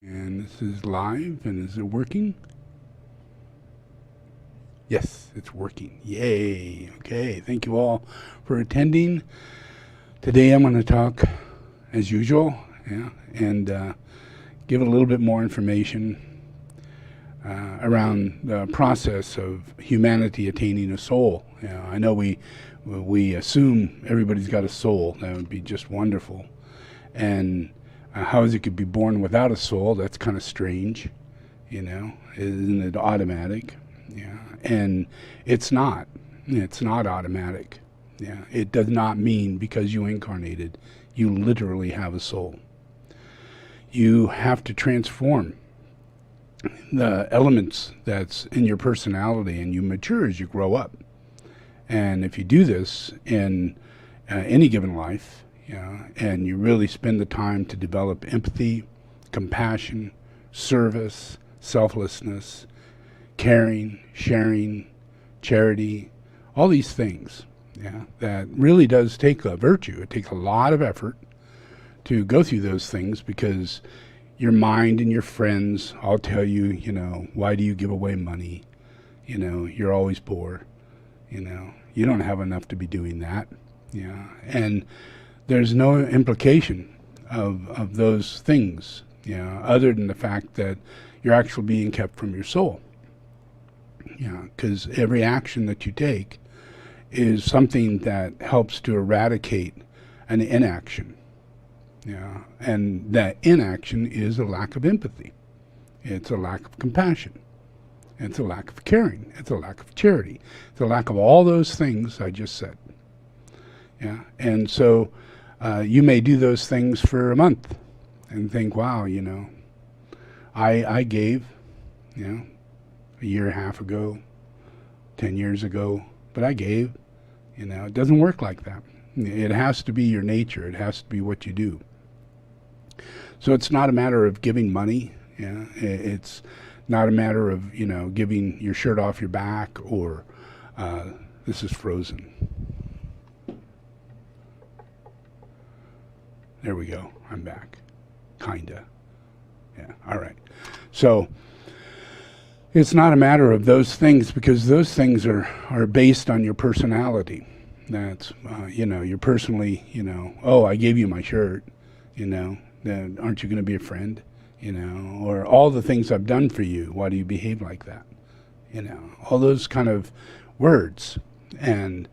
And this is live, and is it working? Yes, it's working. Yay. Okay, thank you all for attending. Today I'm going to talk, as usual, and give a little bit more information around the process of humanity attaining a soul. I know we assume everybody's got a soul. That would be just wonderful. And how is it could be born without a soul? That's kind of strange, Isn't it automatic? Yeah, and it's not. It's not automatic. Yeah, it does not mean because you incarnated, you literally have a soul. You have to transform the elements that's in your personality, and you mature as you grow up. And if you do this in any given life, and you really spend the time to develop empathy, compassion, service, selflessness, caring, sharing, charity, all these things, that really does take a virtue. It takes a lot of effort to go through those things because your mind and your friends all tell you, why do you give away money? You're always poor. You don't have enough to be doing that. And there's no implication of those things, other than the fact that you're actually being kept from your soul. Because every action that you take is something that helps to eradicate an inaction. And that inaction is a lack of empathy. It's a lack of compassion. It's a lack of caring. It's a lack of charity. It's a lack of all those things I just said. And so you may do those things for a month and think, wow, I gave, a year and a half ago, 10 years ago, but I gave. It doesn't work like that. It has to be your nature. It has to be what you do. So it's not a matter of giving money. It's not a matter of, giving your shirt off your back or this is frozen. There we go. I'm back. Kinda. Yeah. All right. So it's not a matter of those things because those things are based on your personality. That's, you're personally, oh, I gave you my shirt, then aren't you going to be a friend? Or all the things I've done for you, why do you behave like that? All those kind of words and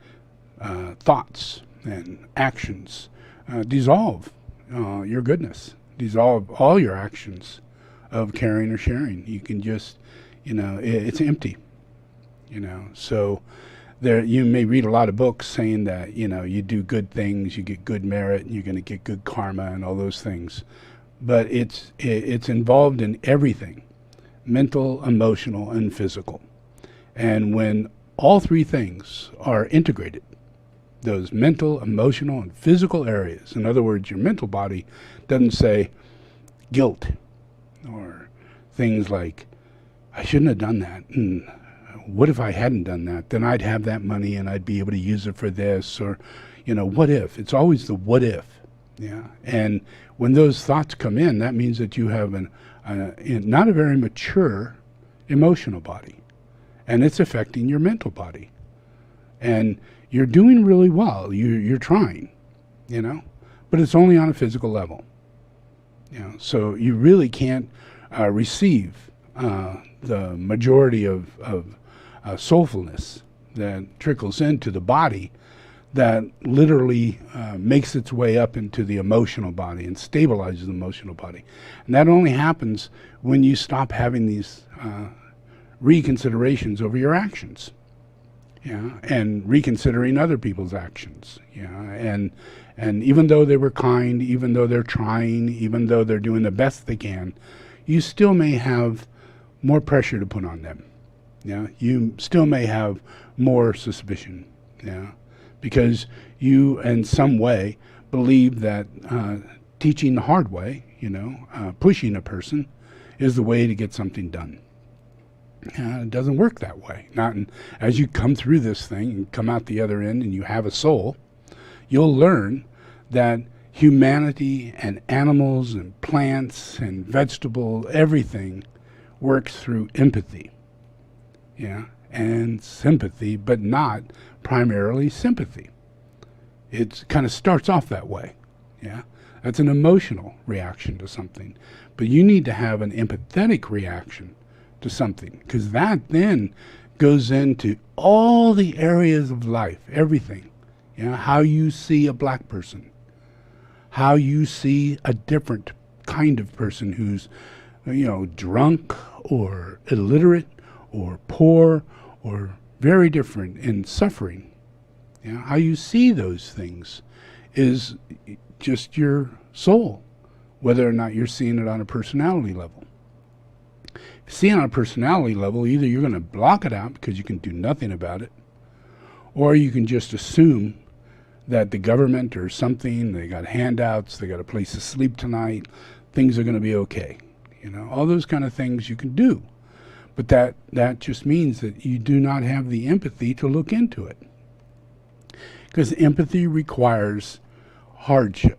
thoughts and actions dissolve your goodness, dissolve all your actions of caring or sharing. You can just, it's empty, So there, you may read a lot of books saying that, you do good things, you get good merit, and you're going to get good karma and all those things. But it's involved in everything, mental, emotional, and physical. And when all three things are integrated, those mental, emotional, and physical areas, in other words, your mental body doesn't say guilt or things like, I shouldn't have done that. And what if I hadn't done that? Then I'd have that money and I'd be able to use it for this, or, what if? It's always the what if. And when those thoughts come in, that means that you have not a very mature emotional body, and it's affecting your mental body. And you're doing really well. You're trying, but it's only on a physical level. So you really can't receive the majority of soulfulness that trickles into the body that literally makes its way up into the emotional body and stabilizes the emotional body. And that only happens when you stop having these reconsiderations over your actions, and reconsidering other people's actions, and even though they were kind, even though they're trying, even though they're doing the best they can, you still may have more pressure to put on them. You still may have more suspicion, because you in some way believe that teaching the hard way, pushing a person is the way to get something done. It doesn't work that way. As you come through this thing and come out the other end and you have a soul, you'll learn that humanity and animals and plants and vegetables, everything works through empathy, yeah, and sympathy, but not primarily sympathy. It kind of starts off that way, yeah. That's an emotional reaction to something, but you need to have an empathetic reaction to something, because that then goes into all the areas of life, everything, you know, how you see a black person, how you see a different kind of person who's, you know, drunk or illiterate or poor or very different in suffering. You know, how you see those things is just your soul, whether or not you're seeing it on a personality level. If you see it on a personality level, either you're going to block it out because you can do nothing about it, or you can just assume that the government or something, they got handouts, they got a place to sleep tonight, things are going to be okay. You know, all those kind of things you can do. But that just means that you do not have the empathy to look into it. Because empathy requires hardship,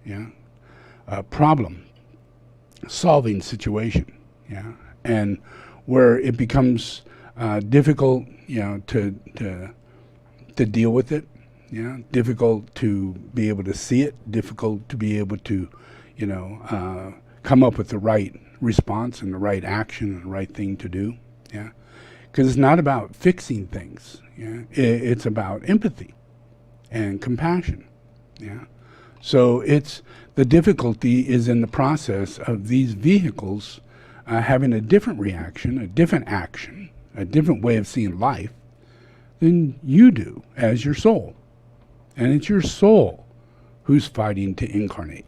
yeah, a problem solving situation, yeah, and where it becomes difficult, you know, to deal with it, yeah, difficult to be able to see it, difficult to be able to, you know, come up with the right response and the right action and the right thing to do, yeah, because it's not about fixing things, yeah, it's about empathy and compassion, yeah. So it's the difficulty is in the process of these vehicles having a different reaction, a different action, a different way of seeing life than you do as your soul. And it's your soul who's fighting to incarnate.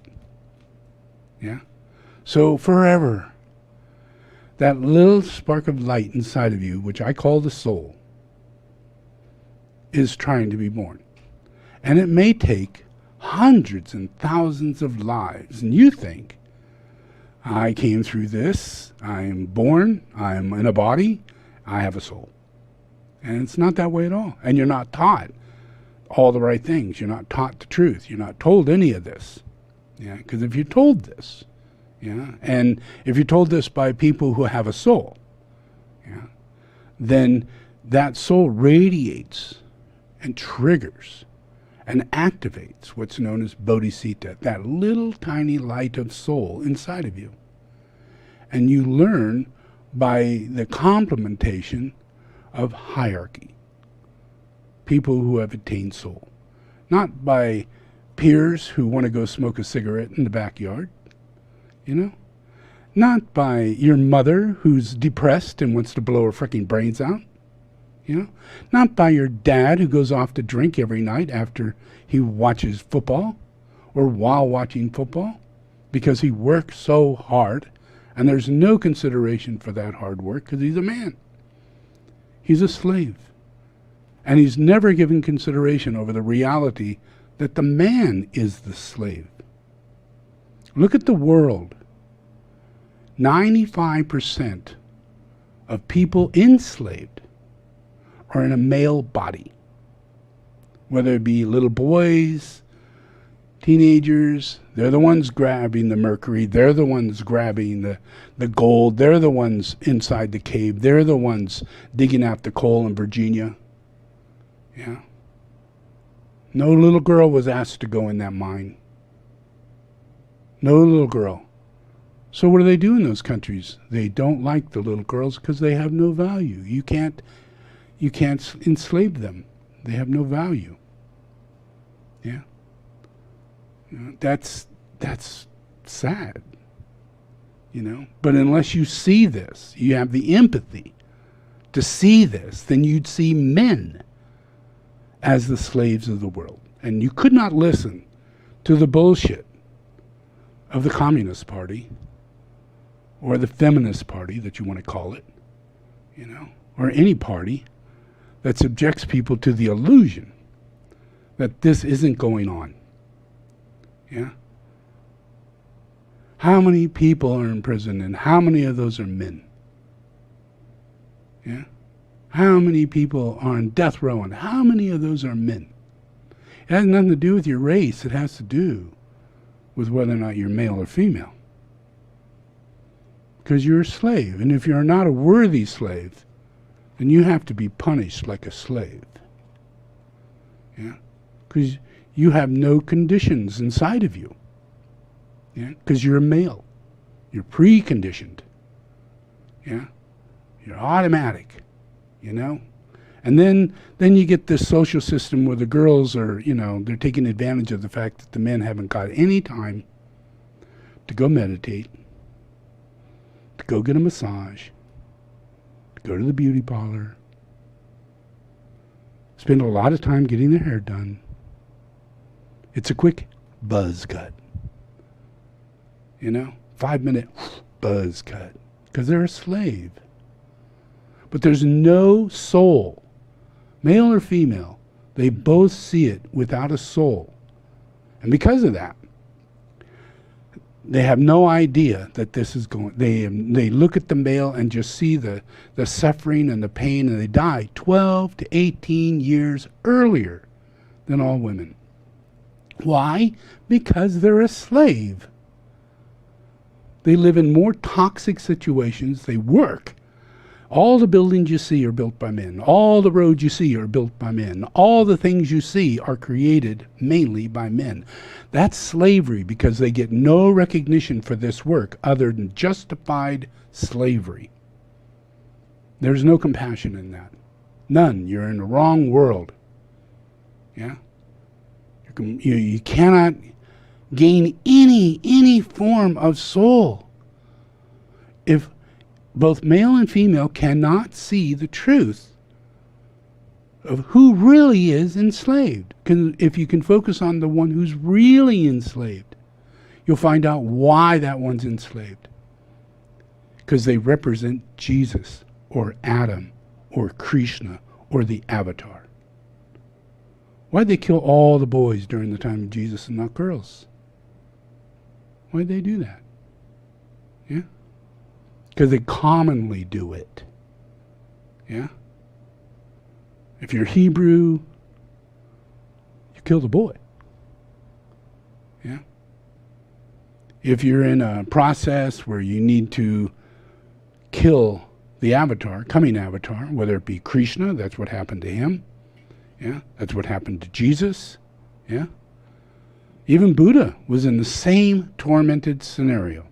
Yeah? So forever, that little spark of light inside of you, which I call the soul, is trying to be born. And it may take hundreds and thousands of lives. And you think, I came through this, I'm born, I'm in a body, I have a soul. And it's not that way at all. And you're not taught all the right things. You're not taught the truth. You're not told any of this. Yeah, because if you're told this, yeah, and if you're told this by people who have a soul, yeah, then that soul radiates and triggers and activates what's known as bodhisattva, that little tiny light of soul inside of you. And you learn by the complementation of hierarchy, people who have attained soul, not by peers who want to go smoke a cigarette in the backyard, you know, not by your mother who's depressed and wants to blow her freaking brains out, you know, not by your dad who goes off to drink every night after he watches football or while watching football because he works so hard and there's no consideration for that hard work because he's a man. He's a slave. And he's never given consideration over the reality that the man is the slave. Look at the world. 95% of people enslaved are in a male body. Whether it be little boys, teenagers, they're the ones grabbing the mercury, they're the ones grabbing the gold, they're the ones inside the cave, they're the ones digging out the coal in Virginia. Yeah. No little girl was asked to go in that mine. No little girl. So what do they do in those countries? They don't like the little girls because they have no value. You can't enslave them. They have no value. Yeah. You know, that's sad. You know, but unless you see this, you have the empathy to see this, then you'd see men as the slaves of the world. And you could not listen to the bullshit of the Communist Party or the Feminist Party that you want to call it, you know, or any party that subjects people to the illusion that this isn't going on. Yeah? How many people are in prison and how many of those are men? Yeah? How many people are on death row and how many of those are men? It has nothing to do with your race. It has to do with whether or not you're male or female. Because you're a slave. And if you're not a worthy slave, then you have to be punished like a slave. Yeah? Because you have no conditions inside of you. Yeah? Because you're a male. You're preconditioned. Yeah? You're automatic. You know? And then you get this social system where the girls are, they're taking advantage of the fact that the men haven't got any time to go meditate, to go get a massage, to go to the beauty parlor, spend a lot of time getting their hair done. It's a quick buzz cut. 5-minute buzz cut. Because they're a slave. But there's no soul. Male or female, they both see it without a soul. And because of that, they have no idea that this is going. They look at the male and just see the suffering and the pain, and they die 12 to 18 years earlier than all women. Why? Because they're a slave. They live in more toxic situations. They work. All the buildings you see are built by men. All the roads you see are built by men. All the things you see are created mainly by men. That's slavery because they get no recognition for this work other than justified slavery. There's no compassion in that. None. You're in the wrong world. Yeah? You cannot gain any form of soul if both male and female cannot see the truth of who really is enslaved. If you can focus on the one who's really enslaved, you'll find out why that one's enslaved. Because they represent Jesus or Adam or Krishna or the Avatar. Why'd they kill all the boys during the time of Jesus and not girls? Why'd they do that? Yeah? Because they commonly do it. Yeah? If you're Hebrew, you kill the boy. Yeah? If you're in a process where you need to kill the avatar, coming avatar, whether it be Krishna, that's what happened to him. Yeah? That's what happened to Jesus. Yeah? Even Buddha was in the same tormented scenario.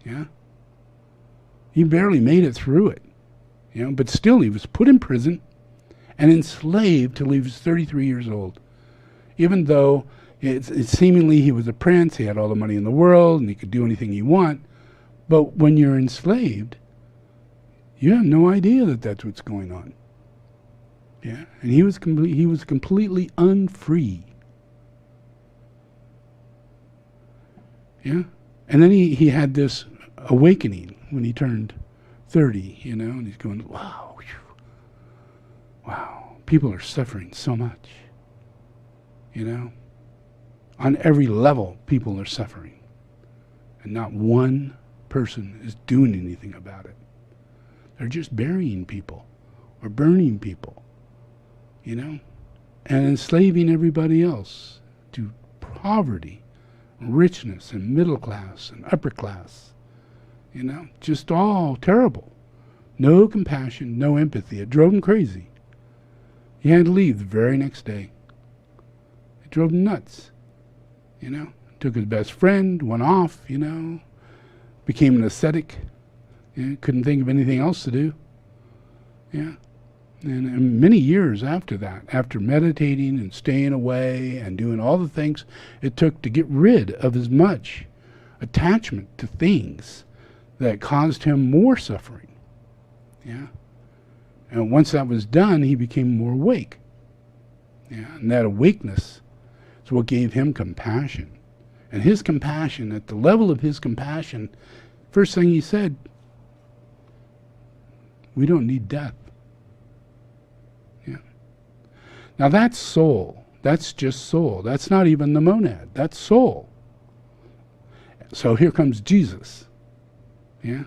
Yeah? He barely made it through it. But still he was put in prison and enslaved till he was 33 years old. Even though it seemingly he was a prince, he had all the money in the world, and he could do anything he want. But when you're enslaved, you have no idea that that's what's going on. Yeah, and he was completely unfree. Yeah, and then he had this awakening when he turned 30, and he's going, wow, wow, people are suffering so much, on every level people are suffering, and not one person is doing anything about it. They're just burying people or burning people, and enslaving everybody else to poverty, richness, and middle class and upper class. Just all terrible. No compassion, no empathy. It drove him crazy. He had to leave the very next day. It drove him nuts. Took his best friend, went off, became an ascetic. Couldn't think of anything else to do. Yeah. And many years after that, after meditating and staying away and doing all the things it took to get rid of as much attachment to things that caused him more suffering. Yeah. And once that was done, he became more awake. Yeah. And that awakeness is what gave him compassion. And his compassion, at the level of his compassion, first thing he said, we don't need death. Yeah. Now that's soul. That's just soul. That's not even the monad. That's soul. So here comes Jesus. Yeah.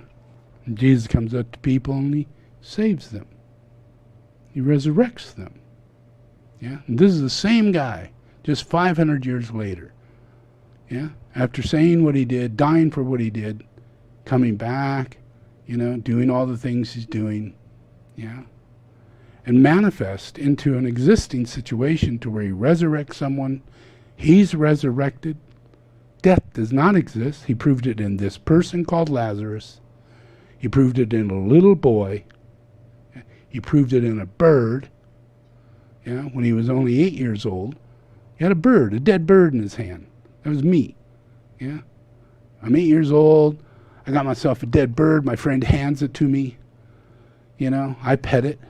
And Jesus comes up to people and he saves them. He resurrects them. Yeah. And this is the same guy just 500 years later. Yeah, after saying what he did, dying for what he did, coming back, doing all the things he's doing, yeah, and manifest into an existing situation to where he resurrects someone. He's resurrected. Death does not exist. He proved it in this person called Lazarus. He proved it in a little boy. He proved it in a bird. Yeah, when he was only 8 years old, he had a dead bird in his hand. That was me. Yeah, I'm 8 years old. I got myself a dead bird. My friend hands it to me. I pet it,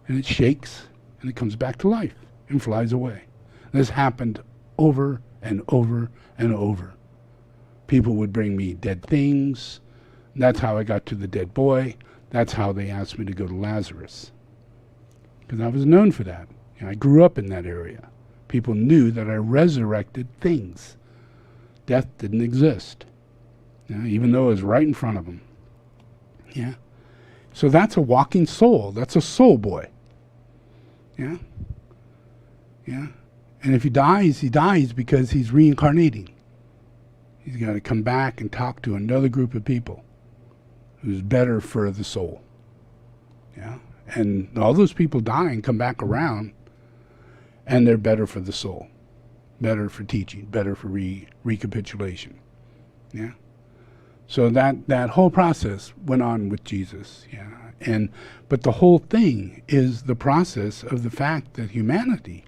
and it shakes, and it comes back to life and flies away. This happened over and over and over. People would bring me dead things. That's how I got to the dead boy. That's how they asked me to go to Lazarus, because I was known for that. I grew up in that area. People knew that I resurrected things. Death didn't exist, even though it was right in front of them. Yeah. So that's a walking soul. That's a soul boy. Yeah. Yeah. And if he dies because he's reincarnating. He's got to come back and talk to another group of people who's better for the soul. Yeah. And all those people die and come back around, and they're better for the soul, better for teaching, better for recapitulation. Yeah. So that whole process went on with Jesus. Yeah. But the whole thing is the process of the fact that humanity,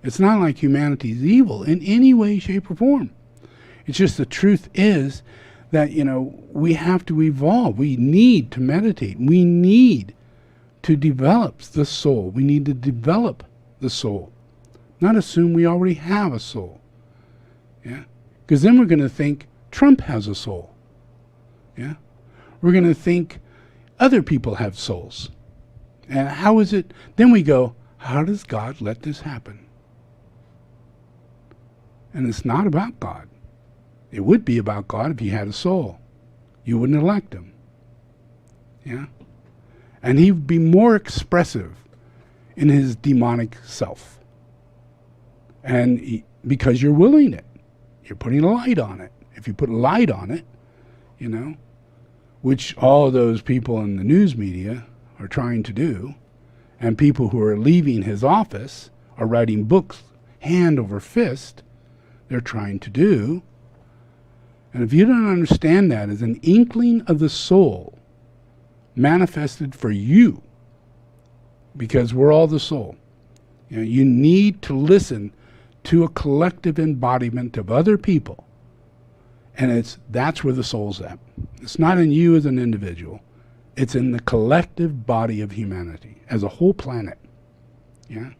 it's not like humanity is evil in any way, shape, or form. It's just the truth is that, we have to evolve. We need to meditate. We need to develop the soul. We need to develop the soul. Not assume we already have a soul. Yeah? Because then we're going to think Trump has a soul. Yeah? We're going to think other people have souls. And how is it? Then we go, how does God let this happen? And it's not about God. It would be about God if he had a soul. You wouldn't elect him. Yeah? And he'd be more expressive in his demonic self. And because you're willing it. You're putting a light on it. If you put a light on it, which all those people in the news media are trying to do, and people who are leaving his office are writing books hand over fist, they're trying to do. And if you don't understand that as an inkling of the soul manifested for you, because we're all the soul, you need to listen to a collective embodiment of other people. And that's where the soul's at. It's not in you as an individual. It's in the collective body of humanity as a whole planet. Yeah.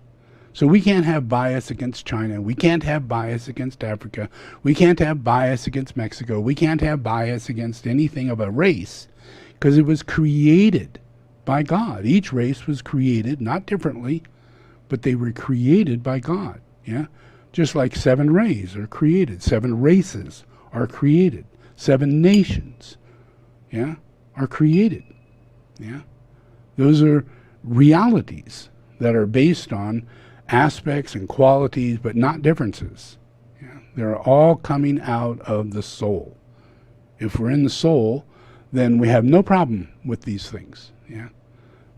So we can't have bias against China. We can't have bias against Africa. We can't have bias against Mexico. We can't have bias against anything of a race, because it was created by God. Each race was created, not differently, but they were created by God. Yeah. Just like 7 rays are created, 7 races are created, 7 nations, are created. Yeah. Those are realities that are based on aspects and qualities, but not differences. Yeah. They're all coming out of the soul. If we're in the soul, then we have no problem with these things. Yeah.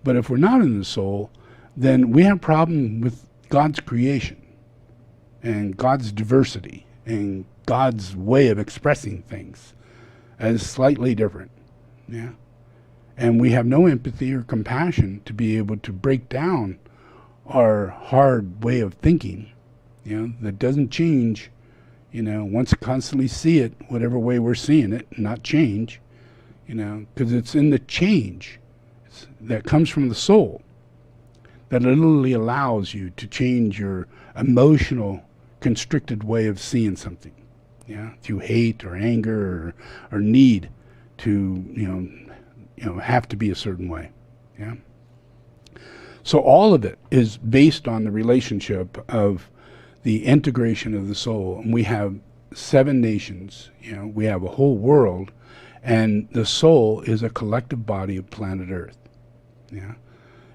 But if we're not in the soul, then we have problem with God's creation and God's diversity and God's way of expressing things as slightly different. Yeah. And we have no empathy or compassion to be able to break down our hard way of thinking, that doesn't change, once constantly see it, whatever way we're seeing it, not change, because it's in the change that comes from the soul that literally allows you to change your emotional, constricted way of seeing something. Yeah, through hate or anger or need to, have to be a certain way. Yeah. So all of it is based on the relationship of the integration of the soul. And we have 7 nations, we have a whole world, and the soul is a collective body of planet Earth. Yeah.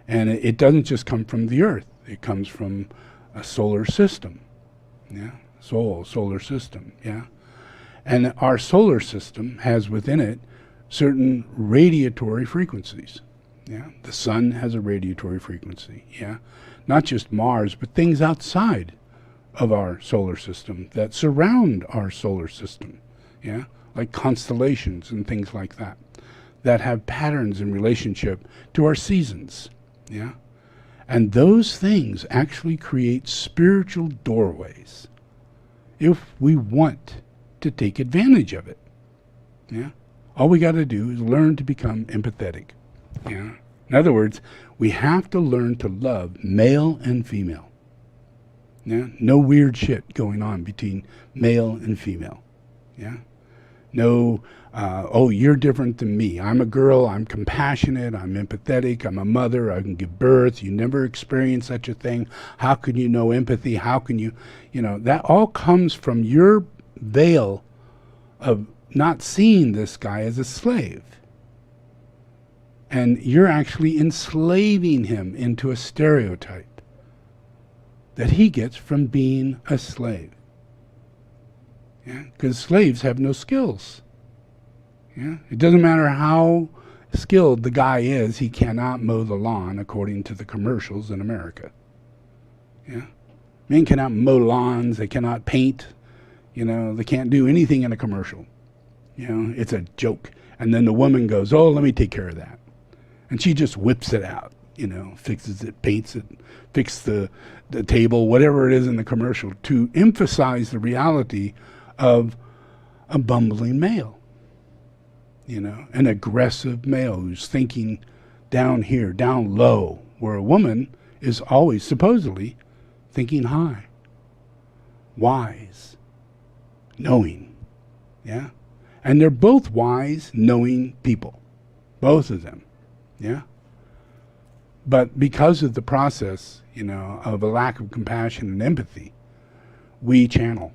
And it doesn't just come from the Earth. It comes from a solar system. Yeah, solar system. Yeah, and our solar system has within it certain radiatory frequencies. Yeah, the sun has a radiatory frequency. Yeah, not just Mars, but things outside of our solar system that surround our solar system. Yeah, like constellations and things like that, that have patterns in relationship to our seasons. Yeah, and those things actually create spiritual doorways if we want to take advantage of it. Yeah, all we got to do is learn to become empathetic. Yeah, in other words, we have to learn to love male and female. Yeah, no weird shit going on between male and female. Yeah, no, oh, you're different than me. I'm a girl, I'm compassionate, I'm empathetic, I'm a mother, I can give birth. You never experienced such a thing. How can you know empathy? How can you, that all comes from your veil of not seeing this guy as a slave. And you're actually enslaving him into a stereotype that he gets from being a slave. Yeah, because slaves have no skills. Yeah, it doesn't matter how skilled the guy is, he cannot mow the lawn according to the commercials in America. Yeah, men cannot mow lawns, they cannot paint, they can't do anything in a commercial. It's a joke. And then the woman goes, oh, let me take care of that. And she just whips it out, fixes it, paints it, fixes the table, whatever it is in the commercial, to emphasize the reality of a bumbling male, an aggressive male who's thinking down here, down low, where a woman is always supposedly thinking high, wise, knowing. Yeah? And they're both wise, knowing people, both of them. Yeah? But because of the process, of a lack of compassion and empathy, we channel.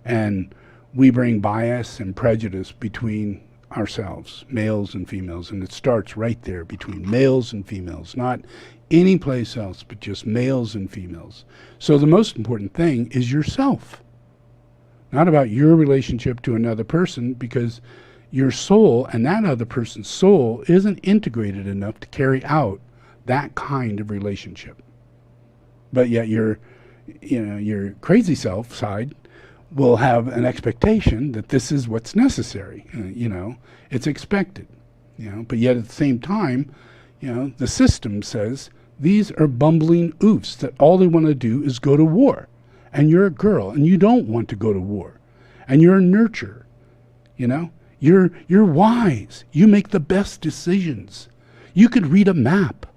And we bring bias and prejudice between ourselves, males and females. And it starts right there between males and females, not any place else, but just males and females. So the most important thing is yourself. Not about your relationship to another person, because your soul and that other person's soul isn't integrated enough to carry out that kind of relationship. But yet your crazy self side will have an expectation that this is what's necessary. It's expected. But yet at the same time, the system says these are bumbling oofs that all they want to do is go to war. And you're a girl and you don't want to go to war. And you're a nurturer. You're wise. You make the best decisions. You could read a map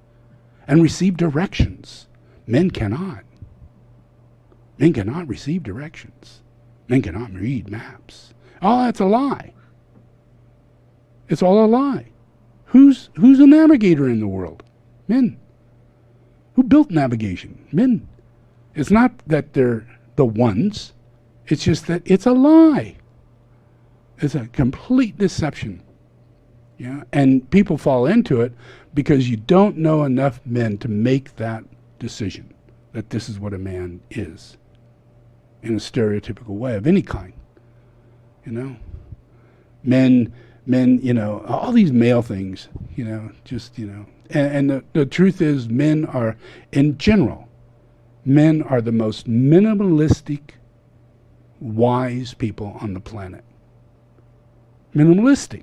and receive directions. Men cannot. Men cannot receive directions. Men cannot read maps. Oh, that's a lie. It's all a lie. Who's a navigator in the world? Men. Who built navigation? Men. It's not that they're the ones. It's just that it's a lie. It's a complete deception. Yeah, and people fall into it because you don't know enough men to make that decision that this is what a man is in a stereotypical way of any kind. Men, all these male things, and the truth is men are, in general, men are the most minimalistic, wise people on the planet. Minimalistic,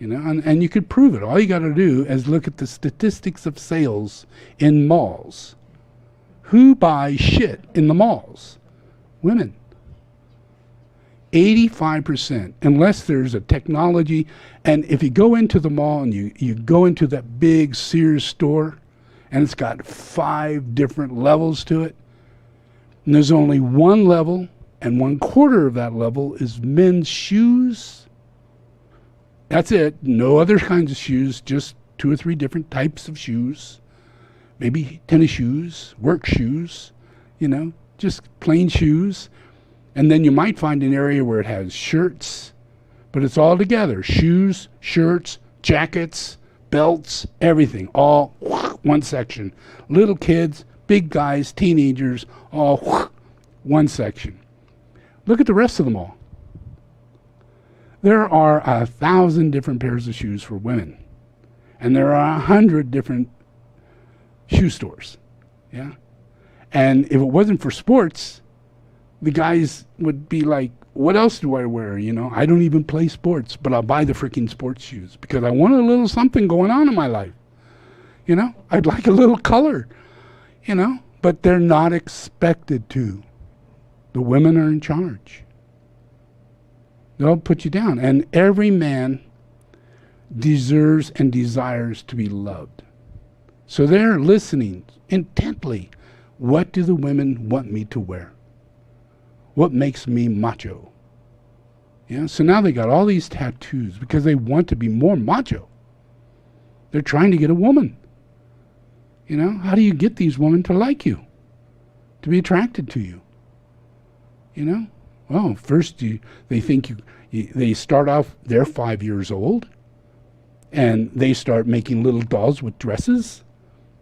and you could prove it. All you got to do is look at the statistics of sales in malls. Who buys shit in the malls? Women. 85%, unless there's a technology. And if you go into the mall and you go into that big Sears store, and it's got 5 different levels to it, and there's only one level, and 1/4 of that level is men's shoes. That's it. No other kinds of shoes, just 2 or 3 different types of shoes. Maybe tennis shoes, work shoes, just plain shoes. And then you might find an area where it has shirts, but it's all together. Shoes, shirts, jackets, belts, everything, all one section. Little kids, big guys, teenagers, all one section. Look at the rest of them all. There are 1,000 different pairs of shoes for women. And there are 100 different shoe stores. Yeah. And if it wasn't for sports, the guys would be like, what else do I wear? You know, I don't even play sports, but I'll buy the freaking sports shoes because I want a little something going on in my life. You know, I'd like a little color, you know, but they're not expected to. The women are in charge. They'll put you down. And every man deserves and desires to be loved. So they're listening intently. What do the women want me to wear? What makes me macho? Yeah, so now they got all these tattoos because they want to be more macho. They're trying to get a woman. You know, how do you get these women to like you? To be attracted to you? You know? Well, first they think they start off, they're 5 years old, and they start making little dolls with dresses.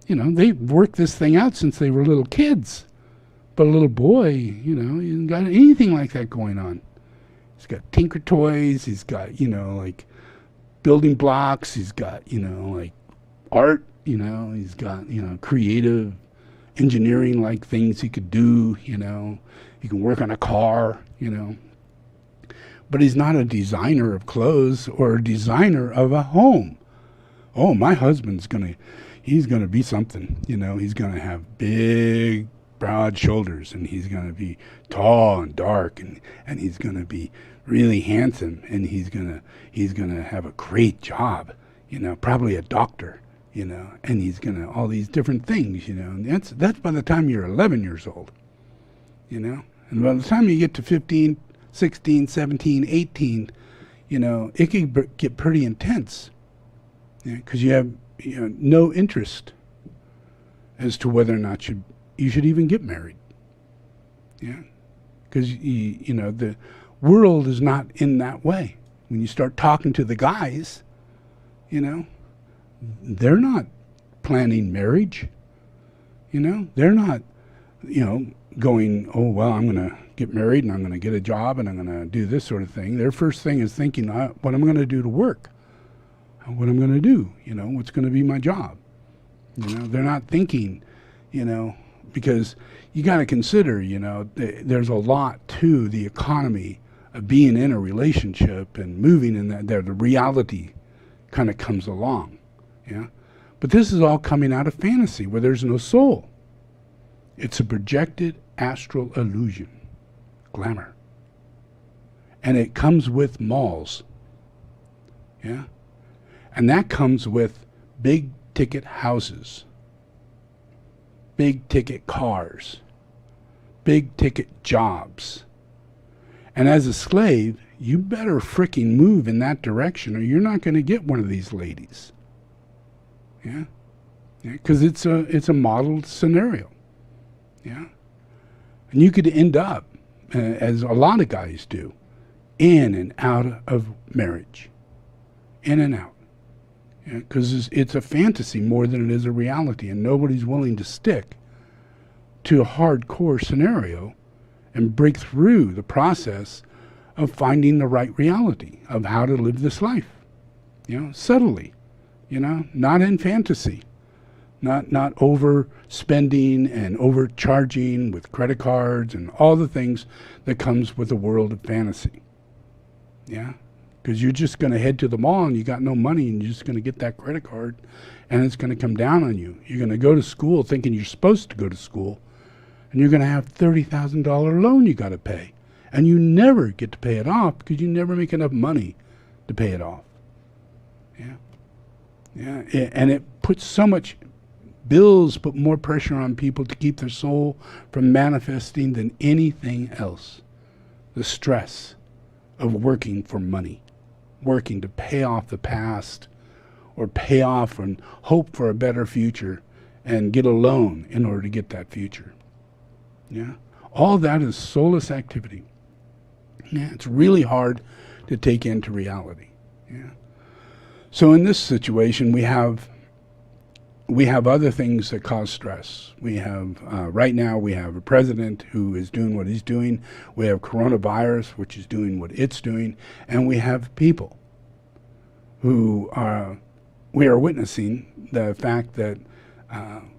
You know, they worked this thing out since they were little kids. But a little boy, you know, he hasn't got anything like that going on. He's got tinker toys, he's got, you know, like building blocks, he's got, you know, like art, you know, he's got, you know, creative engineering like things he could do, you know. He can work on a car, you know. But he's not a designer of clothes or a designer of a home. Oh, my husband's he's gonna be something, you know. He's gonna have big, broad shoulders, and he's gonna be tall and dark, and he's gonna be really handsome, and he's gonna have a great job, you know, probably a doctor, you know, and he's gonna all these different things, you know. And that's by the time you're 11 years old, you know. And by the time you get to 15, 16, 17, 18, you know, it can get pretty intense, because you have, you know, no interest as to whether or not you should even get married. Yeah, because you know, the world is not in that way. When you start talking to the guys, you know, they're not planning marriage. You know, they're not, you know, going, oh, well, I'm going to get married and I'm going to get a job and I'm going to do this sort of thing. Their first thing is thinking, what I'm going to do to work, what I'm going to do, you know, what's going to be my job. You know, they're not thinking, you know, because you got to consider, you know, there's a lot to the economy of being in a relationship and moving in that. The reality kind of comes along, yeah. But this is all coming out of fantasy where there's no soul. It's a projected astral illusion, glamour. And it comes with malls, yeah. And that comes with big ticket houses, big ticket cars, big ticket jobs. And as a slave, you better fricking move in that direction or you're not going to get one of these ladies. Yeah? Because it's a modeled scenario. Yeah? And you could end up, as a lot of guys do, in and out of marriage. In and out. Because it's a fantasy more than it is a reality, and nobody's willing to stick to a hardcore scenario and break through the process of finding the right reality of how to live this life, you know, subtly, you know, not in fantasy, not overspending and overcharging with credit cards and all the things that comes with the world of fantasy, yeah. Because you're just going to head to the mall and you got no money and you're just going to get that credit card and it's going to come down on you. You're going to go to school thinking you're supposed to go to school and you're going to have $30,000 loan you got to pay. And you never get to pay it off because you never make enough money to pay it off. Yeah. Yeah. And it puts so much, bills put more pressure on people to keep their soul from manifesting than anything else. The stress of working for money. Working to pay off the past or pay off and hope for a better future and get a loan in order to get that future. Yeah. All that is soulless activity. Yeah. It's really hard to take into reality. Yeah. So in this situation, we have we have other things that cause stress. We have, right now, we have a president who is doing what he's doing. We have coronavirus, which is doing what it's doing. And we have people who we are witnessing the fact that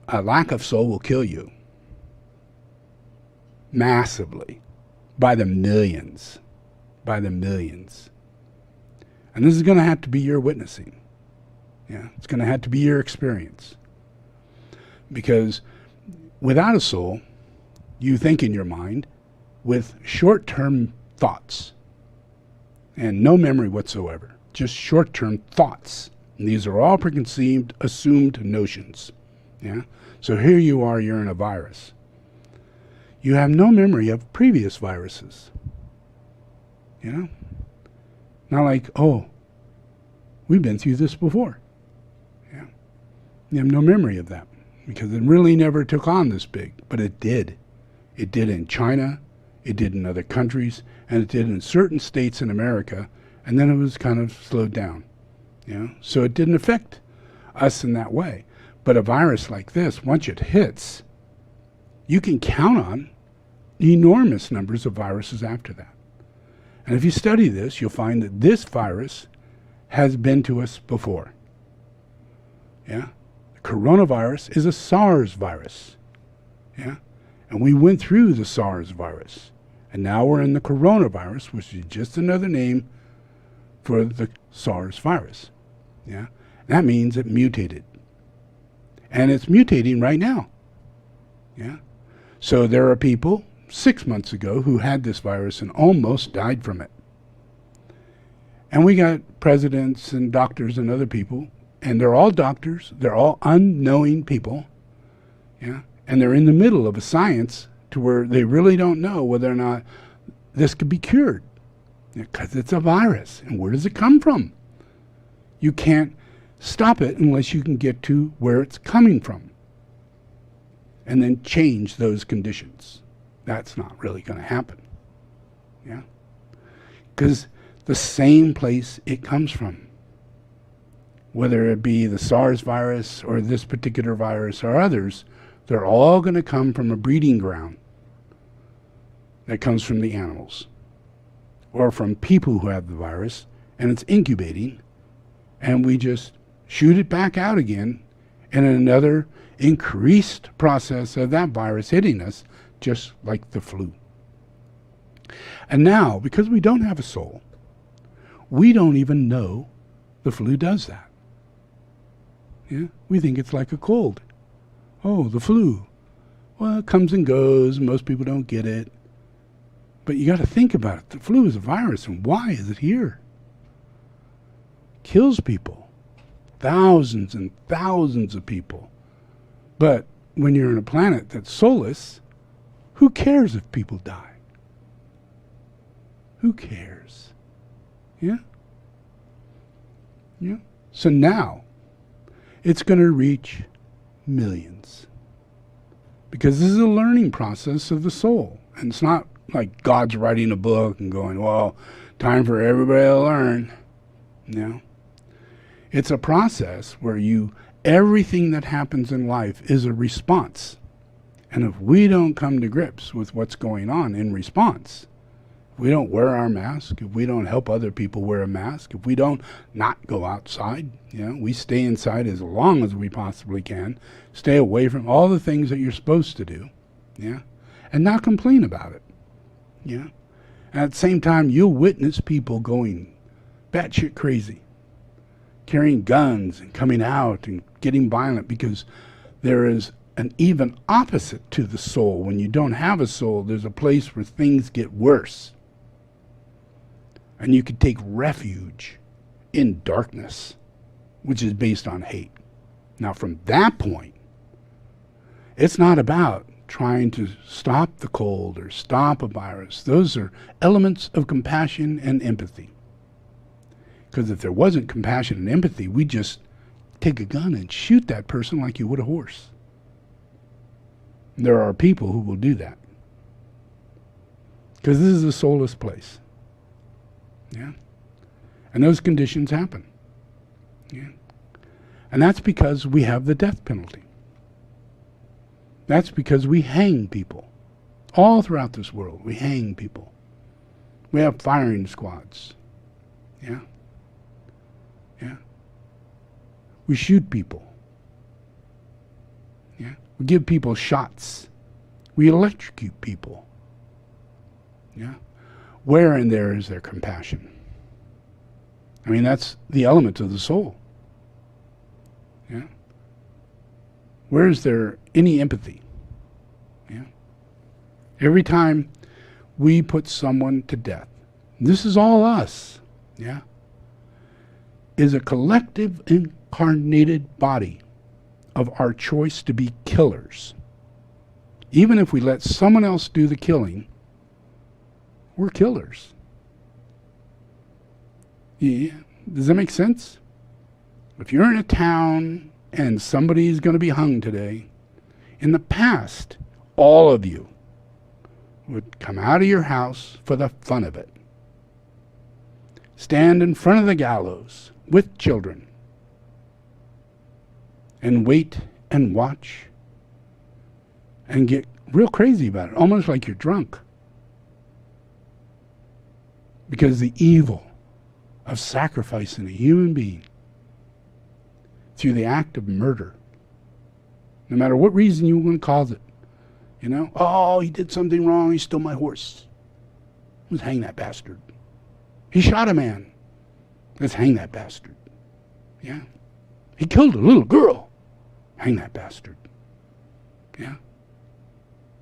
a lack of soul will kill you massively, by the millions. By the millions. And this is going to have to be your witnessing. Yeah, it's going to have to be your experience. Because without a soul, you think in your mind with short-term thoughts and no memory whatsoever, just short-term thoughts. And these are all preconceived, assumed notions. Yeah. So here you are, you're in a virus. You have no memory of previous viruses. You know? Not like, oh, we've been through this before. Yeah. You have no memory of that because it really never took on this big, but it did. It did in China, it did in other countries, and it did in certain states in America, and then it was kind of slowed down. You know? So it didn't affect us in that way. But a virus like this, once it hits, you can count on enormous numbers of viruses after that. And if you study this, you'll find that this virus has been to us before. Yeah? The coronavirus is a SARS virus. Yeah? And we went through the SARS virus. And now we're in the coronavirus, which is just another name for the SARS virus. Yeah? That means it mutated. And it's mutating right now. Yeah? So there are people 6 months ago who had this virus and almost died from it. And we got presidents and doctors and other people, and they're all doctors, they're all unknowing people, yeah, and they're in the middle of a science to where they really don't know whether or not this could be cured, because it's a virus. And where does it come from? You can't stop it unless you can get to where it's coming from and then change those conditions. That's not really going to happen. Yeah? Because the same place it comes from, whether it be the SARS virus or this particular virus or others, they're all going to come from a breeding ground that comes from the animals or from people who have the virus, and it's incubating, and we just shoot it back out again in another increased process of that virus hitting us, just like the flu. And now, because we don't have a soul, we don't even know the flu does that. Yeah? We think it's like a cold. Oh, the flu. Well, it comes and goes. Most people don't get it. But you got to think about it. The flu is a virus, and why is it here? Kills people. Thousands and thousands of people. But when you're on a planet that's soulless, who cares if people die? Who cares? Yeah? Yeah? So now, it's going to reach millions. Because this is a learning process of the soul. And it's not like God's writing a book and going, well, time for everybody to learn. No. It's a process where everything that happens in life is a response. And if we don't come to grips with what's going on in response, if we don't wear our mask, if we don't help other people wear a mask, if we don't not go outside, we stay inside as long as we possibly can, stay away from all the things that you're supposed to do, and not complain about it, And at the same time, you'll witness people going batshit crazy, carrying guns and coming out and getting violent, because there is an even opposite to the soul. When you don't have a soul, there's a place where things get worse. And you can take refuge in darkness, which is based on hate. Now, from that point, it's not about trying to stop the cold or stop a virus. Those are elements of compassion and empathy. Because if there wasn't compassion and empathy, we'd just take a gun and shoot that person like you would a horse. There are people who will do that. Because this is a soulless place. Yeah? And those conditions happen. Yeah? And that's because we have the death penalty. That's because we hang people. All throughout this world, we hang people. We have firing squads. Yeah? Yeah? We shoot people. Yeah? We give people shots. We electrocute people. Yeah? Where in there is there compassion? I mean, that's the element of the soul. Yeah? Where is there any empathy? Yeah? Every time we put someone to death, this is all us, yeah, is a collective incarnated body of our choice to be killers. Even if we let someone else do the killing, we're killers. Yeah. Does that make sense? If you're in a town and somebody's going to be hung today, in the past, all of you would come out of your house for the fun of it. Stand in front of the gallows with children and wait and watch and get real crazy about it, almost like you're drunk. Because the evil of sacrificing a human being through the act of murder, no matter what reason you want to cause it, you know, oh, he did something wrong, he stole my horse. Let's hang that bastard. He shot a man. Let's hang that bastard. Yeah. He killed a little girl. Hang that bastard. Yeah.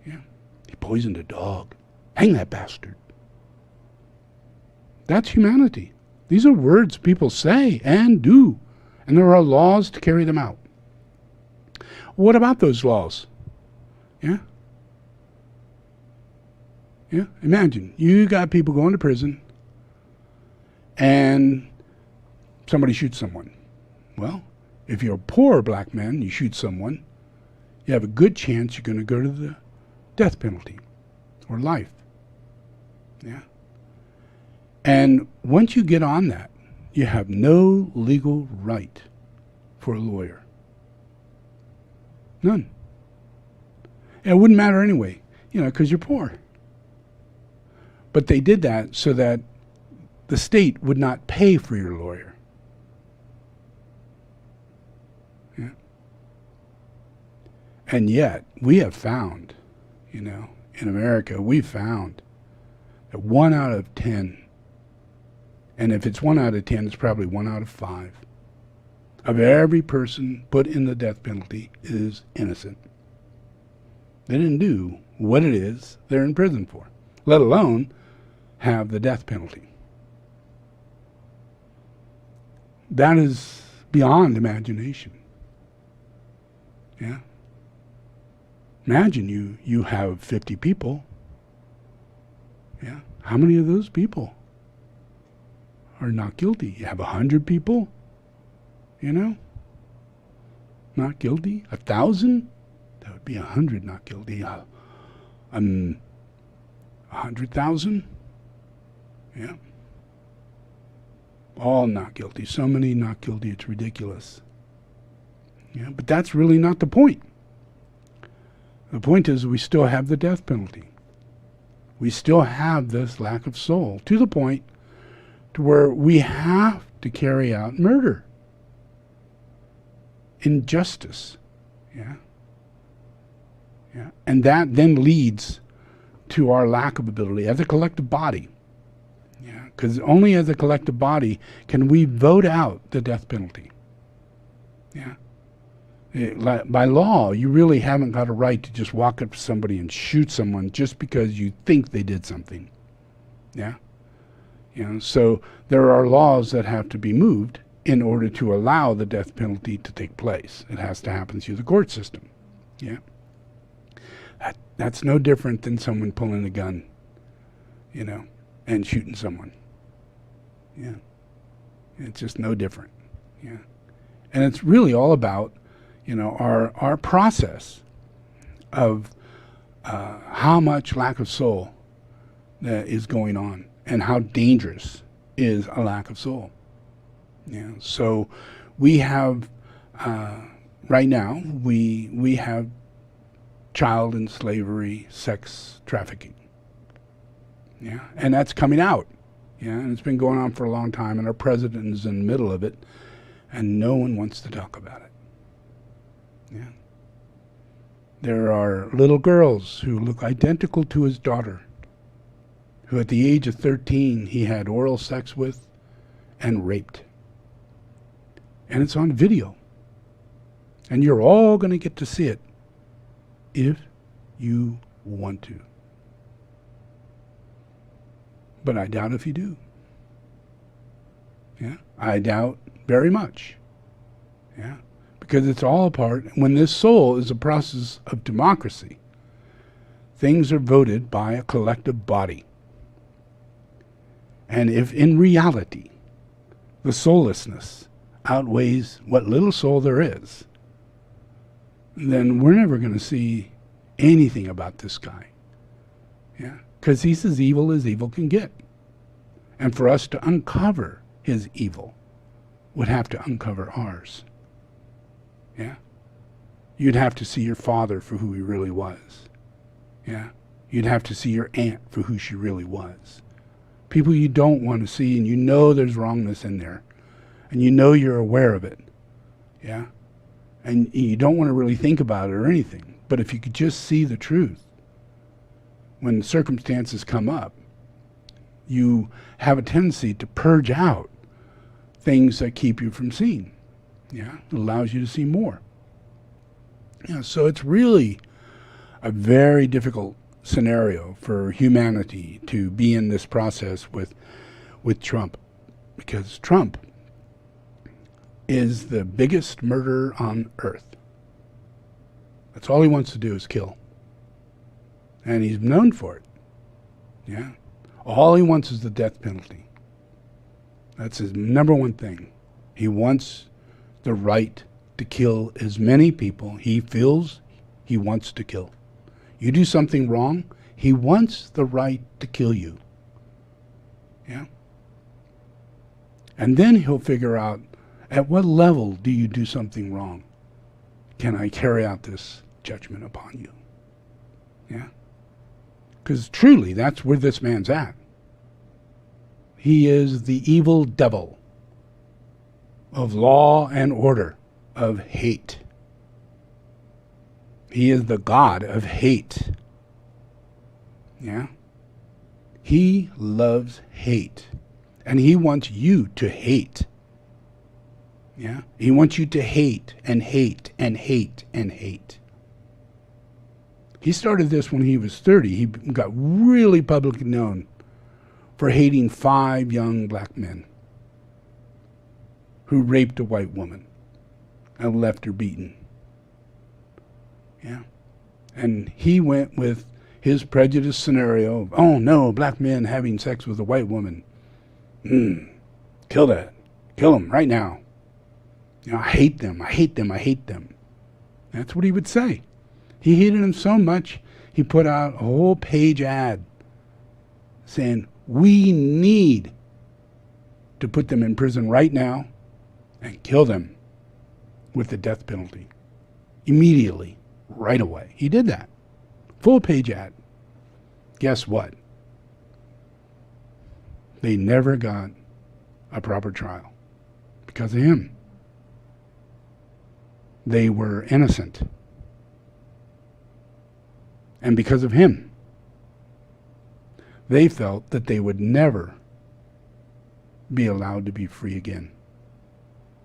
Yeah. He poisoned a dog. Hang that bastard. That's humanity. These are words people say and do, and there are laws to carry them out. What about those laws? Yeah? Yeah? Imagine, you got people going to prison, and somebody shoots someone. Well, if you're a poor black man, you shoot someone, you have a good chance you're going to go to the death penalty or life. Yeah? And once you get on that, you have no legal right for a lawyer. None. And it wouldn't matter anyway, you know, because you're poor. But they did that so that the state would not pay for your lawyer. Yeah. And yet, we have found, you know, in America, we've found that 1 out of 10, and if it's 1 out of 10, it's probably 1 out of 5, of every person put in the death penalty is innocent. They didn't do what it is they're in prison for, let alone have the death penalty. That is beyond imagination. Yeah. Imagine you have 50 people. Yeah. How many of those people are not guilty? You have 100 people, you know, not guilty. 1,000? That would be 100 not guilty. 100,000? Yeah. All not guilty. So many not guilty, it's ridiculous. Yeah, but that's really not the point. The point is we still have the death penalty. We still have this lack of soul, to the point to where we have to carry out murder. Injustice. Yeah. Yeah. And that then leads to our lack of ability as a collective body. Yeah. Because only as a collective body can we vote out the death penalty. Yeah. By law, you really haven't got a right to just walk up to somebody and shoot someone just because you think they did something. Yeah. You know, so there are laws that have to be moved in order to allow the death penalty to take place. It has to happen through the court system. Yeah. That's no different than someone pulling a gun, you know, and shooting someone. Yeah. It's just no different. Yeah. And it's really all about, you know, our process of how much lack of soul is going on and how dangerous is a lack of soul. Yeah. So we have Right now, we have child and slavery, sex trafficking. Yeah, and that's coming out. Yeah, and it's been going on for a long time, and our president is in the middle of it, and no one wants to talk about it. Yeah. There are little girls who look identical to his daughter, who at the age of 13 he had oral sex with and raped. And it's on video. And you're all going to get to see it if you want to. But I doubt if you do. Yeah, I doubt very much. Yeah, because it's all a part. When this soul is a process of democracy, things are voted by a collective body. And if in reality the soullessness outweighs what little soul there is, then we're never going to see anything about this guy. Yeah, because he's as evil can get. And for us to uncover his evil would have to uncover ours. Yeah, you'd have to see your father for who he really was. Yeah, you'd have to see your aunt for who she really was. People you don't want to see, and you know there's wrongness in there, and you know you're aware of it. Yeah, and you don't want to really think about it or anything. But if you could just see the truth, when circumstances come up, you have a tendency to purge out things that keep you from seeing. Yeah, it allows you to see more. Yeah, so it's really a very difficult scenario for humanity to be in this process with Trump, because Trump is the biggest murderer on earth. That's all he wants to do is kill. And he's known for it. Yeah. All he wants is the death penalty. That's his number one thing. He wants the right to kill as many people he feels he wants to kill. You do something wrong, he wants the right to kill you. Yeah. And then he'll figure out, at what level do you do something wrong? Can I carry out this judgment upon you? Yeah. Because truly, that's where this man's at. He is the evil devil of law and order, of hate. He is the god of hate. Yeah? He loves hate. And he wants you to hate. Yeah? He wants you to hate and hate and hate and hate. He started this when he was 30. He got really publicly known for hating 5 young black men who raped a white woman and left her beaten. Yeah. And he went with his prejudice scenario of, oh no, black men having sex with a white woman. Kill that. Kill them right now. You know, I hate them. I hate them. I hate them. That's what he would say. He hated them so much, he put out a whole page ad saying, we need to put them in prison right now and kill them with the death penalty. Immediately, right away. He did that. Full page ad. Guess what? They never got a proper trial because of him. They were innocent. And because of him, they felt that they would never be allowed to be free again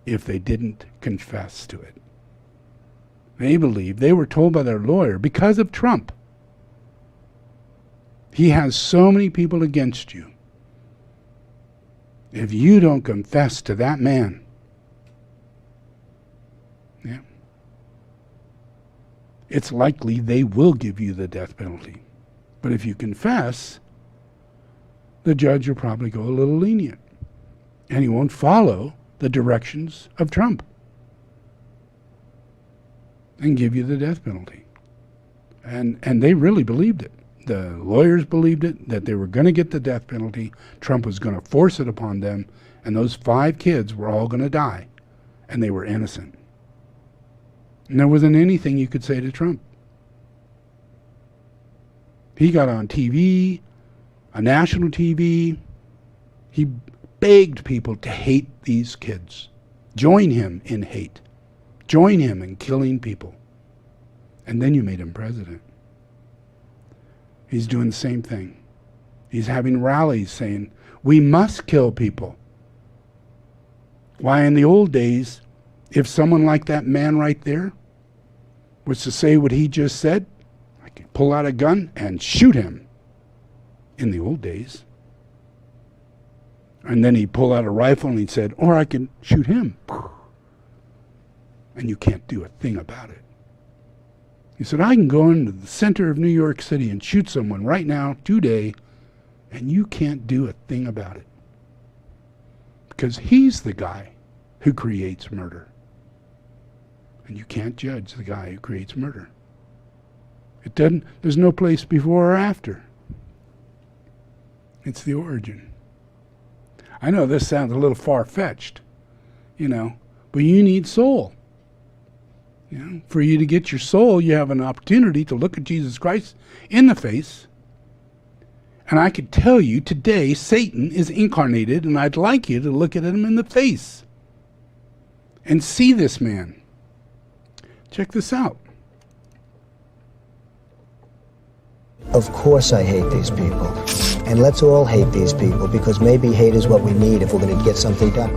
if they didn't confess to it. They believed, they were told by their lawyer, because of Trump, he has so many people against you. If you don't confess to that man, yeah, it's likely they will give you the death penalty. But if you confess, the judge will probably go a little lenient. And he won't follow the directions of Trump and give you the death penalty. And they really believed it. The lawyers believed it, that they were going to get the death penalty. Trump was going to force it upon them. And those 5 kids were all going to die. And they were innocent. And there wasn't anything you could say to Trump. He got on TV, a national TV. He begged people to hate these kids. Join him in hate. Join him in killing people. And then you made him president. He's doing the same thing. He's having rallies saying, we must kill people. Why, in the old days, if someone like that man right there was to say what he just said, I could pull out a gun and shoot him. In the old days. And then he'd pull out a rifle and he said, or I can shoot him. And you can't do a thing about it. He said, I can go into the center of New York City and shoot someone right now, today, and you can't do a thing about it. Because he's the guy who creates murder. And you can't judge the guy who creates murder. There's no place before or after. It's the origin. I know this sounds a little far-fetched, but you need soul. For you to get your soul, you have an opportunity to look at Jesus Christ in the face. And I could tell you today, Satan is incarnated, and I'd like you to look at him in the face and see this man. Check this out. Of course I hate these people. And let's all hate these people, because maybe hate is what we need if we're going to get something done.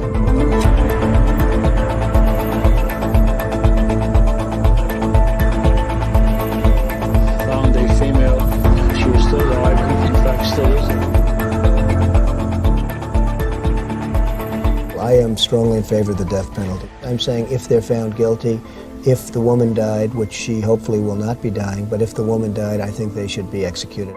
I am strongly in favor of the death penalty. I'm saying if they're found guilty, if the woman died, which she hopefully will not be dying, but if the woman died, I think they should be executed.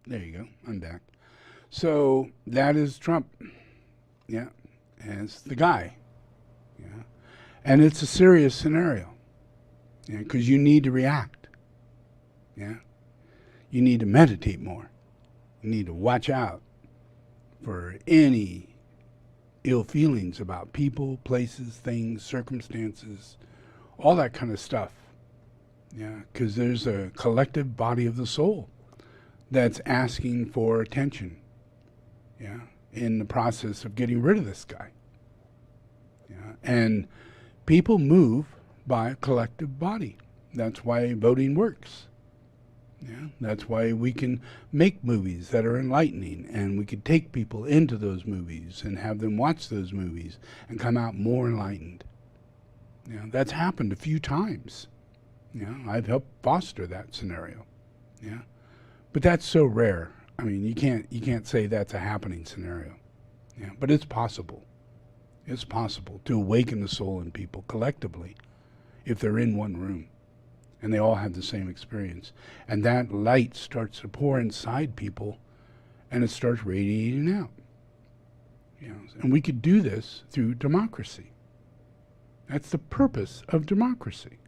There you go. I'm back. So that is Trump. Yeah. As the guy. Yeah. And it's a serious scenario. Yeah. Because you need to react. Yeah. You need to meditate more. You need to watch out for any ill feelings about people, places, things, circumstances, all that kind of stuff. Yeah. Because there's a collective body of the soul that's asking for attention, yeah, in the process of getting rid of this guy. Yeah. And people move by a collective body. That's why voting works. Yeah. That's why we can make movies that are enlightening, and we can take people into those movies and have them watch those movies and come out more enlightened. Yeah. That's happened a few times. Yeah. I've helped foster that scenario. Yeah. But that's so rare. I mean, you can't say that's a happening scenario. Yeah, but it's possible. It's possible to awaken the soul in people collectively if they're in one room and they all have the same experience. And that light starts to pour inside people and it starts radiating out. And we could do this through democracy. That's the purpose of democracy.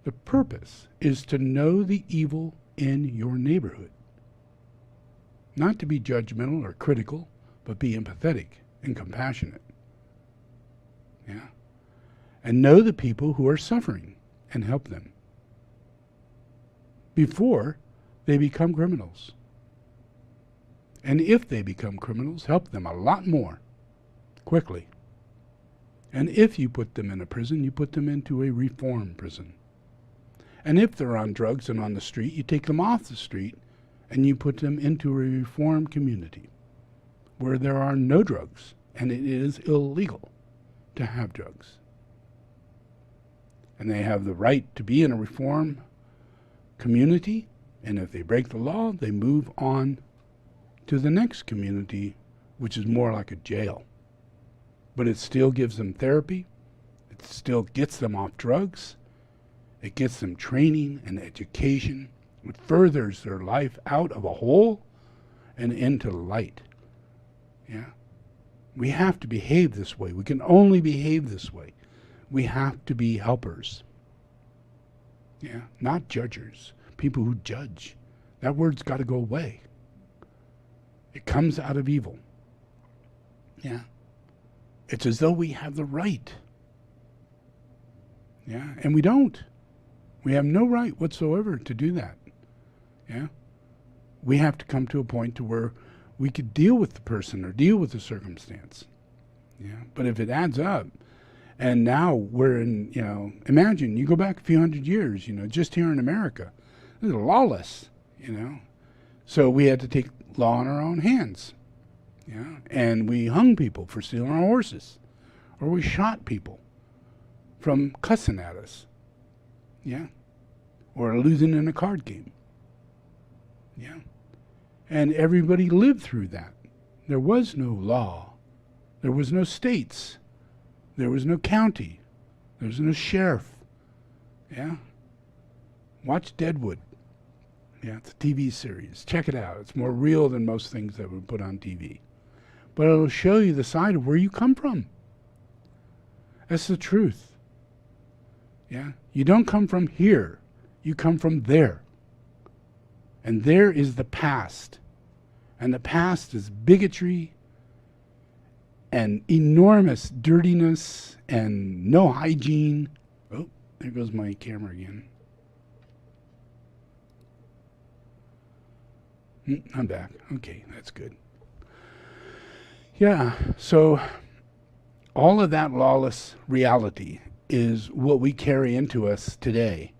The purpose is to know the evil in your neighborhood. Not to be judgmental or critical, but be empathetic and compassionate. Yeah. And know the people who are suffering and help them before they become criminals. And if they become criminals, help them a lot more quickly. And if you put them in a prison, you put them into a reform prison. And if they're on drugs and on the street, you take them off the street and you put them into a reformed community where there are no drugs, and it is illegal to have drugs. And they have the right to be in a reform community, and if they break the law, they move on to the next community, which is more like a jail. But it still gives them therapy, it still gets them off drugs, it gets them training and education, it furthers their life out of a hole and into light. Yeah. We have to behave this way. We can only behave this way. We have to be helpers. Yeah, not judgers. People who judge. That word's got to go away. It comes out of evil. Yeah. It's as though we have the right. Yeah, and we don't. We have no right whatsoever to do that. Yeah. We have to come to a point to where we could deal with the person or deal with the circumstance. Yeah. But if it adds up, and now we're in, imagine you go back a few hundred years, just here in America, it was lawless, So we had to take law in our own hands. Yeah. And we hung people for stealing our horses, or we shot people from cussing at us. Yeah. Or losing in a card game. Yeah. And everybody lived through that. There was no law. There was no states. There was no county. There was no sheriff. Yeah. Watch Deadwood. Yeah, it's a TV series. Check it out. It's more real than most things that we put on TV. But it'll show you the side of where you come from. That's the truth. Yeah. You don't come from here. You come from there. And there is the past. And the past is bigotry and enormous dirtiness and no hygiene. Oh, there goes my camera again. I'm back. Okay, that's good. Yeah, so all of that lawless reality is what we carry into us today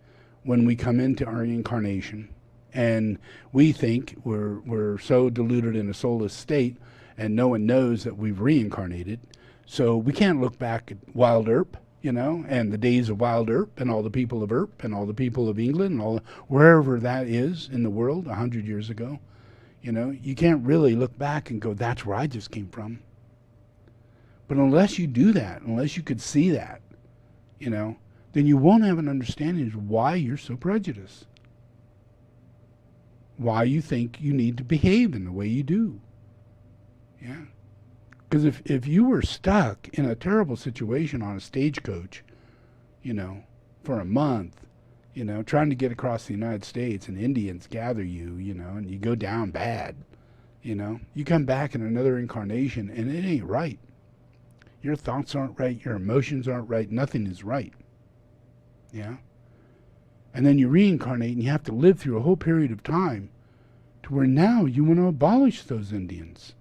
when we come into our incarnation. And we think we're so deluded in a soulless state, and no one knows that we've reincarnated. So we can't look back at Wild Earp, and the days of Wild Earp, and all the people of Earp, and all the people of England, and wherever that is in the world 100 years ago. You can't really look back and go, that's where I just came from. But unless you do that, unless you could see that, then you won't have an understanding of why you're so prejudiced. Why you think you need to behave in the way you do. Yeah. Because if you were stuck in a terrible situation on a stagecoach, for a month, trying to get across the United States and Indians gather you, and you go down bad, you come back in another incarnation and it ain't right. Your thoughts aren't right. Your emotions aren't right. Nothing is right. Yeah. And then you reincarnate and you have to live through a whole period of time to where now you want to abolish those Indians.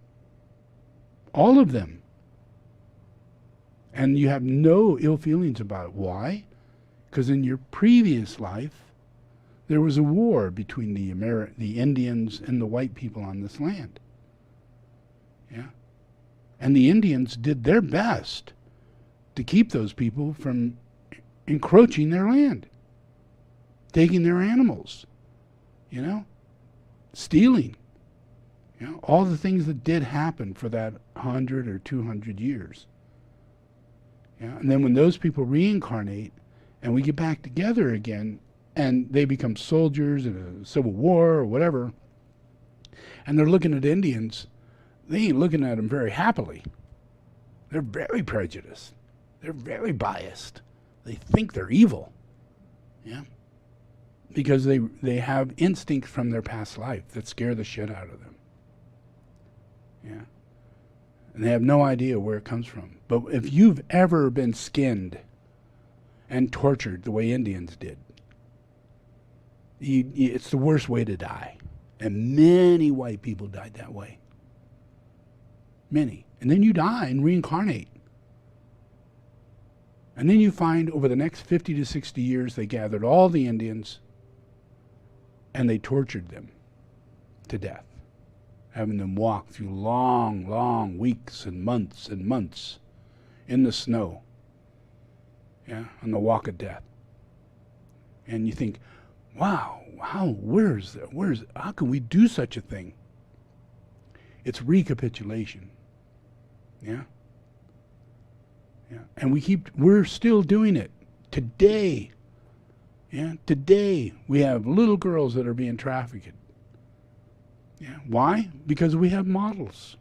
All of them. And you have no ill feelings about it. Why? Because in your previous life, there was a war between the Indians and the white people on this land. Yeah. And the Indians did their best to keep those people from encroaching their land, taking their animals, stealing, all the things that did happen for that 100 or 200 years. Yeah. And then when those people reincarnate and we get back together again and they become soldiers in a civil war or whatever, and they're looking at Indians, they ain't looking at them very happily. They're very prejudiced. They're very biased. They think they're evil. Yeah. Because they have instincts from their past life that scare the shit out of them. Yeah. And they have no idea where it comes from. But if you've ever been skinned and tortured the way Indians did, it's the worst way to die. And many white people died that way. Many. And then you die and reincarnate. And then you find over the next 50 to 60 years, they gathered all the Indians and they tortured them to death. having them walk through long, long weeks and months in the snow, yeah, on the walk of death. And you think, wow, how can we do such a thing? It's recapitulation. Yeah? Yeah. And we're still doing it today. Yeah? Today we have little girls that are being trafficked. Yeah. Why? Because we have models.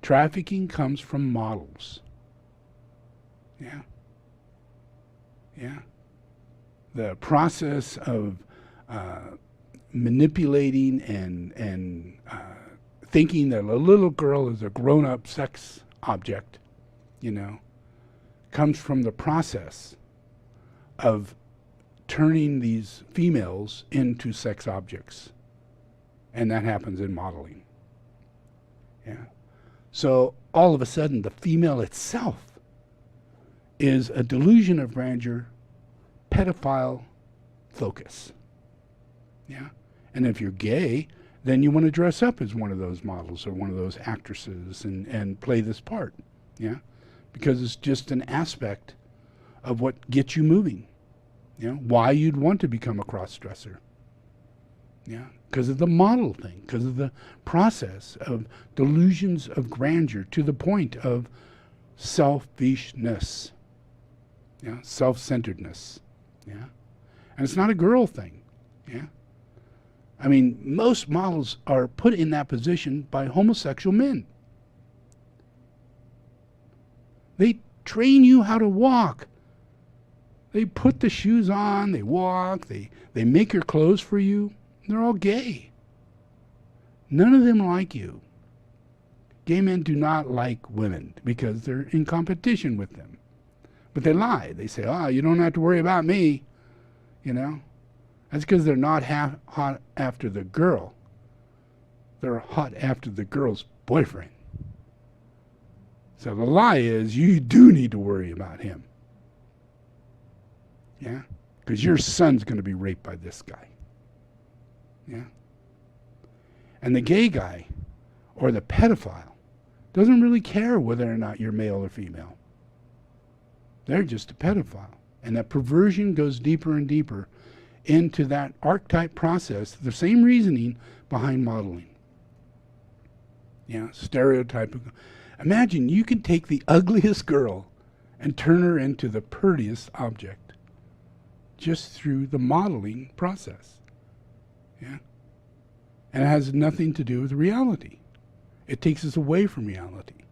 Trafficking comes from models. Yeah. Yeah. The process of manipulating and thinking that a little girl is a grown-up sex object, comes from the process of turning these females into sex objects. And that happens in modeling. Yeah. So all of a sudden, the female itself is a delusion of grandeur, pedophile focus. Yeah. And if you're gay, then you want to dress up as one of those models or one of those actresses and play this part. Yeah. Because it's just an aspect of what gets you moving. Why you'd want to become a cross-dresser. Yeah, because of the model thing, because of the process of delusions of grandeur to the point of selfishness. Yeah, self-centeredness. Yeah, and it's not a girl thing. Yeah, I mean, most models are put in that position by homosexual men. They train you how to walk. They put the shoes on, they walk, they make your clothes for you. They're all gay. None of them like you. Gay men do not like women because they're in competition with them. But they lie. They say, you don't have to worry about me. That's because they're not hot after the girl. They're hot after the girl's boyfriend. So the lie is you do need to worry about him. Yeah? Because your son's going to be raped by this guy. Yeah? And the gay guy or the pedophile doesn't really care whether or not you're male or female. They're just a pedophile. And that perversion goes deeper and deeper into that archetype process, the same reasoning behind modeling. Yeah, stereotyping. Imagine you can take the ugliest girl and turn her into the prettiest object just through the modeling process. Yeah. And it has nothing to do with reality. It takes us away from reality.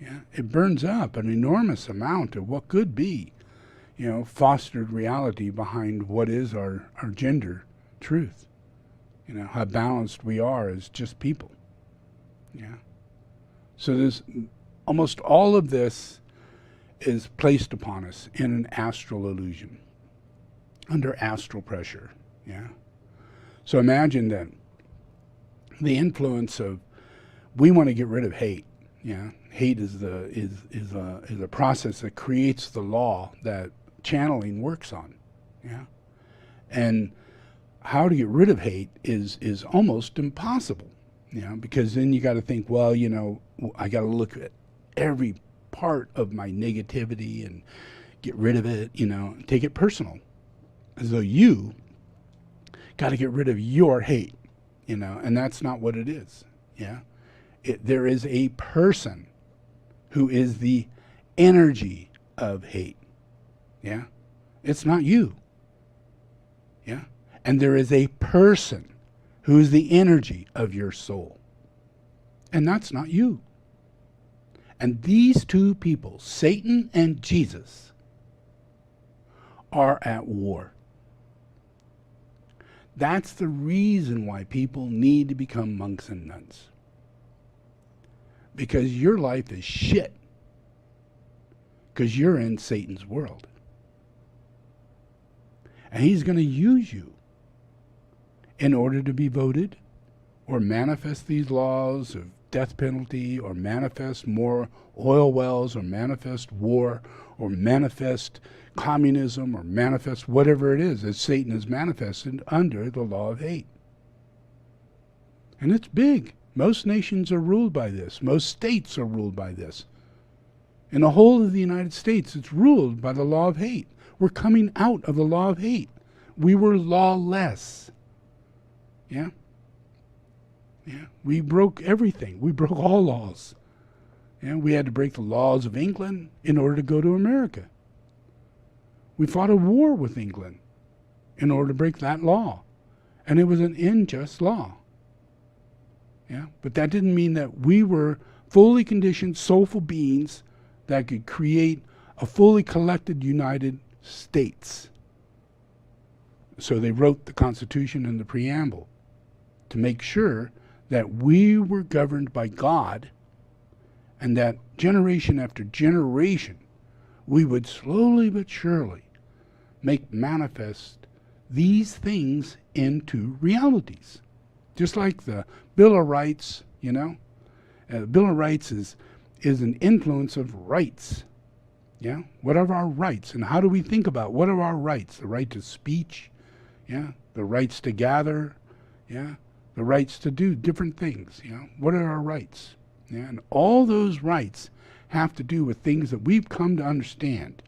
Yeah. It burns up an enormous amount of what could be, fostered reality behind what is our gender truth. How balanced we are as just people. Yeah. So there's almost all of this is placed upon us in an astral illusion, under astral pressure. Yeah. So imagine then the influence of, we want to get rid of hate. Yeah. Hate is a process that creates the law that channeling works on. Yeah. And how to get rid of hate is almost impossible. Because then you got to think, well, I got to look at every part of my negativity and get rid of it, take it personal. As though you got to get rid of your hate, and that's not what it is. Yeah. There is a person who is the energy of hate. Yeah. It's not you. Yeah. And there is a person who is the energy of your soul. And that's not you. And these two people, Satan and Jesus, are at war. That's the reason why people need to become monks and nuns. Because your life is shit. Because you're in Satan's world. And he's going to use you in order to be voted or manifest these laws of death penalty or manifest more oil wells or manifest war or manifest communism or manifest whatever it is that Satan has manifested under the law of hate. And it's big. Most nations are ruled by this. Most states are ruled by this. In the whole of the United States, it's ruled by the law of hate. We're coming out of the law of hate. We were lawless. Yeah? Yeah. We broke everything. We broke all laws. Yeah? We had to break the laws of England in order to go to America. We fought a war with England in order to break that law. And it was an unjust law. Yeah? But that didn't mean that we were fully conditioned, soulful beings that could create a fully collected United States. So they wrote the Constitution and the preamble to make sure that we were governed by God, and that generation after generation we would slowly but surely make manifest these things into realities. Just like the Bill of Rights, you know. The Bill of Rights is an influence of rights. Yeah? What are our rights? And how do we think about what are our rights? The right to speech, yeah? The rights to gather, yeah? The rights to do different things, you know? What are our rights? Yeah? And all those rights have to do with things that we've come to understand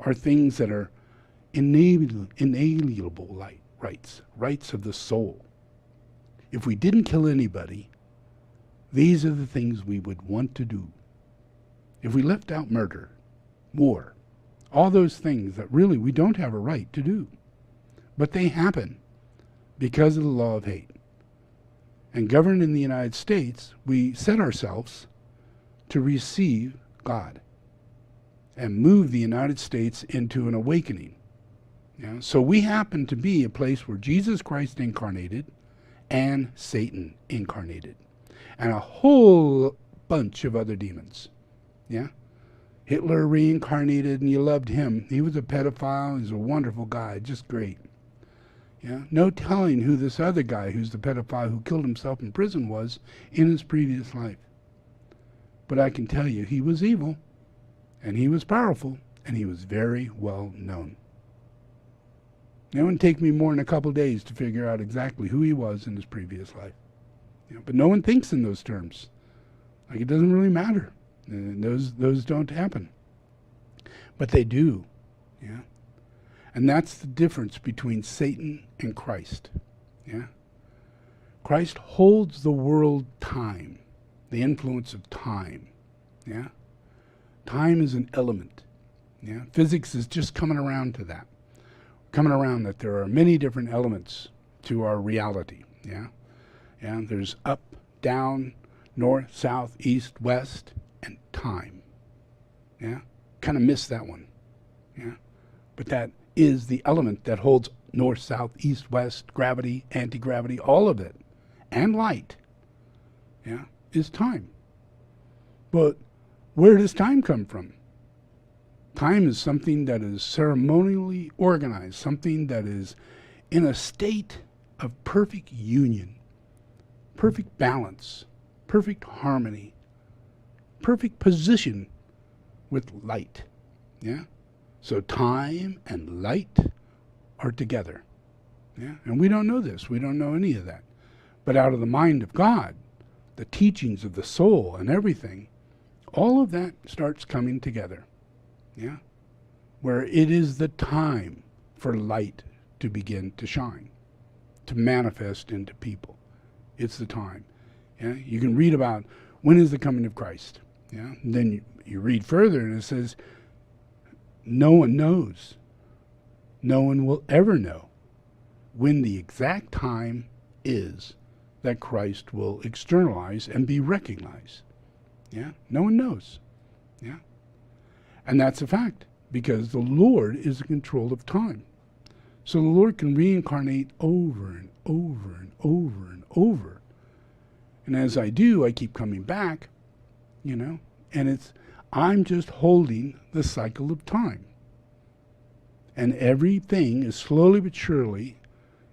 are things that are inalienable rights of the soul. If we didn't kill anybody, these are the things we would want to do. If we left out murder, war, all those things that really we don't have a right to do, but they happen because of the law of hate. And governed in the United States, we set ourselves to receive God and move the United States into an awakening. Yeah? So we happen to be a place where Jesus Christ incarnated and Satan incarnated, and a whole bunch of other demons. Yeah? Hitler reincarnated, and you loved him. He was a pedophile. He's a wonderful guy, just great. Yeah? No telling who this other guy who's the pedophile who killed himself in prison was in his previous life. But I can tell you, he was evil, and he was powerful, and he was very well known. It wouldn't take me more than a couple days to figure out exactly who he was in his previous life. You know, but no one thinks in those terms. Like, it doesn't really matter. Those don't happen. But they do. Yeah. And that's the difference between Satan and Christ. Yeah. Christ holds the world time, the influence of time. Yeah. Time is an element. Yeah. Physics is just coming around to that. Coming around that there are many different elements to our reality. Yeah. Yeah. There's up, down, north, south, east, west, and time. Yeah. Kind of missed that one. Yeah. But that is the element that holds north, south, east, west, gravity, anti-gravity, all of it, and light. Yeah. Is time. But where does time come from? Time is something that is ceremonially organized, something that is in a state of perfect union, perfect balance, perfect harmony, perfect position with light. Yeah? So time and light are together. Yeah? And we don't know this. We don't know any of that. But out of the mind of God, the teachings of the soul and everything, all of that starts coming together. Yeah? Where it is the time for light to begin to shine, to manifest into people. It's the time. Yeah? You can read about when is the coming of Christ. Yeah? And then you read further and it says, no one knows. No one will ever know when the exact time is that Christ will externalize and be recognized. Yeah? No one knows. Yeah? And that's a fact, because the Lord is in control of time. So the Lord can reincarnate over and over and over and over. And as I do, I keep coming back, you know, and I'm just holding the cycle of time. And everything is slowly but surely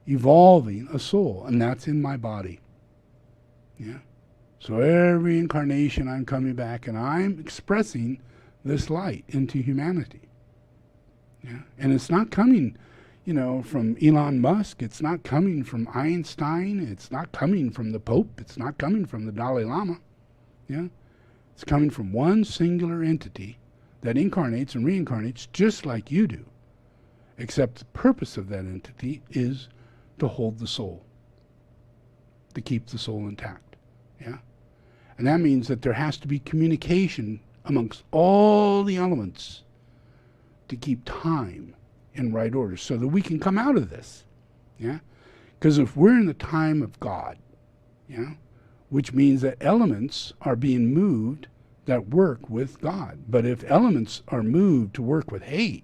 evolving a soul, and that's in my body. Yeah. So every incarnation I'm coming back and I'm expressing this light into humanity. Yeah. And it's not coming, from Elon Musk. It's not coming from Einstein. It's not coming from the Pope. It's not coming from the Dalai Lama. Yeah? It's coming from one singular entity that incarnates and reincarnates just like you do. Except the purpose of that entity is to hold the soul, to keep the soul intact. Yeah? And that means that there has to be communication amongst all the elements to keep time in right order so that we can come out of this. Yeah? Because if we're in the time of God, yeah, which means that elements are being moved that work with God. But if elements are moved to work with hate,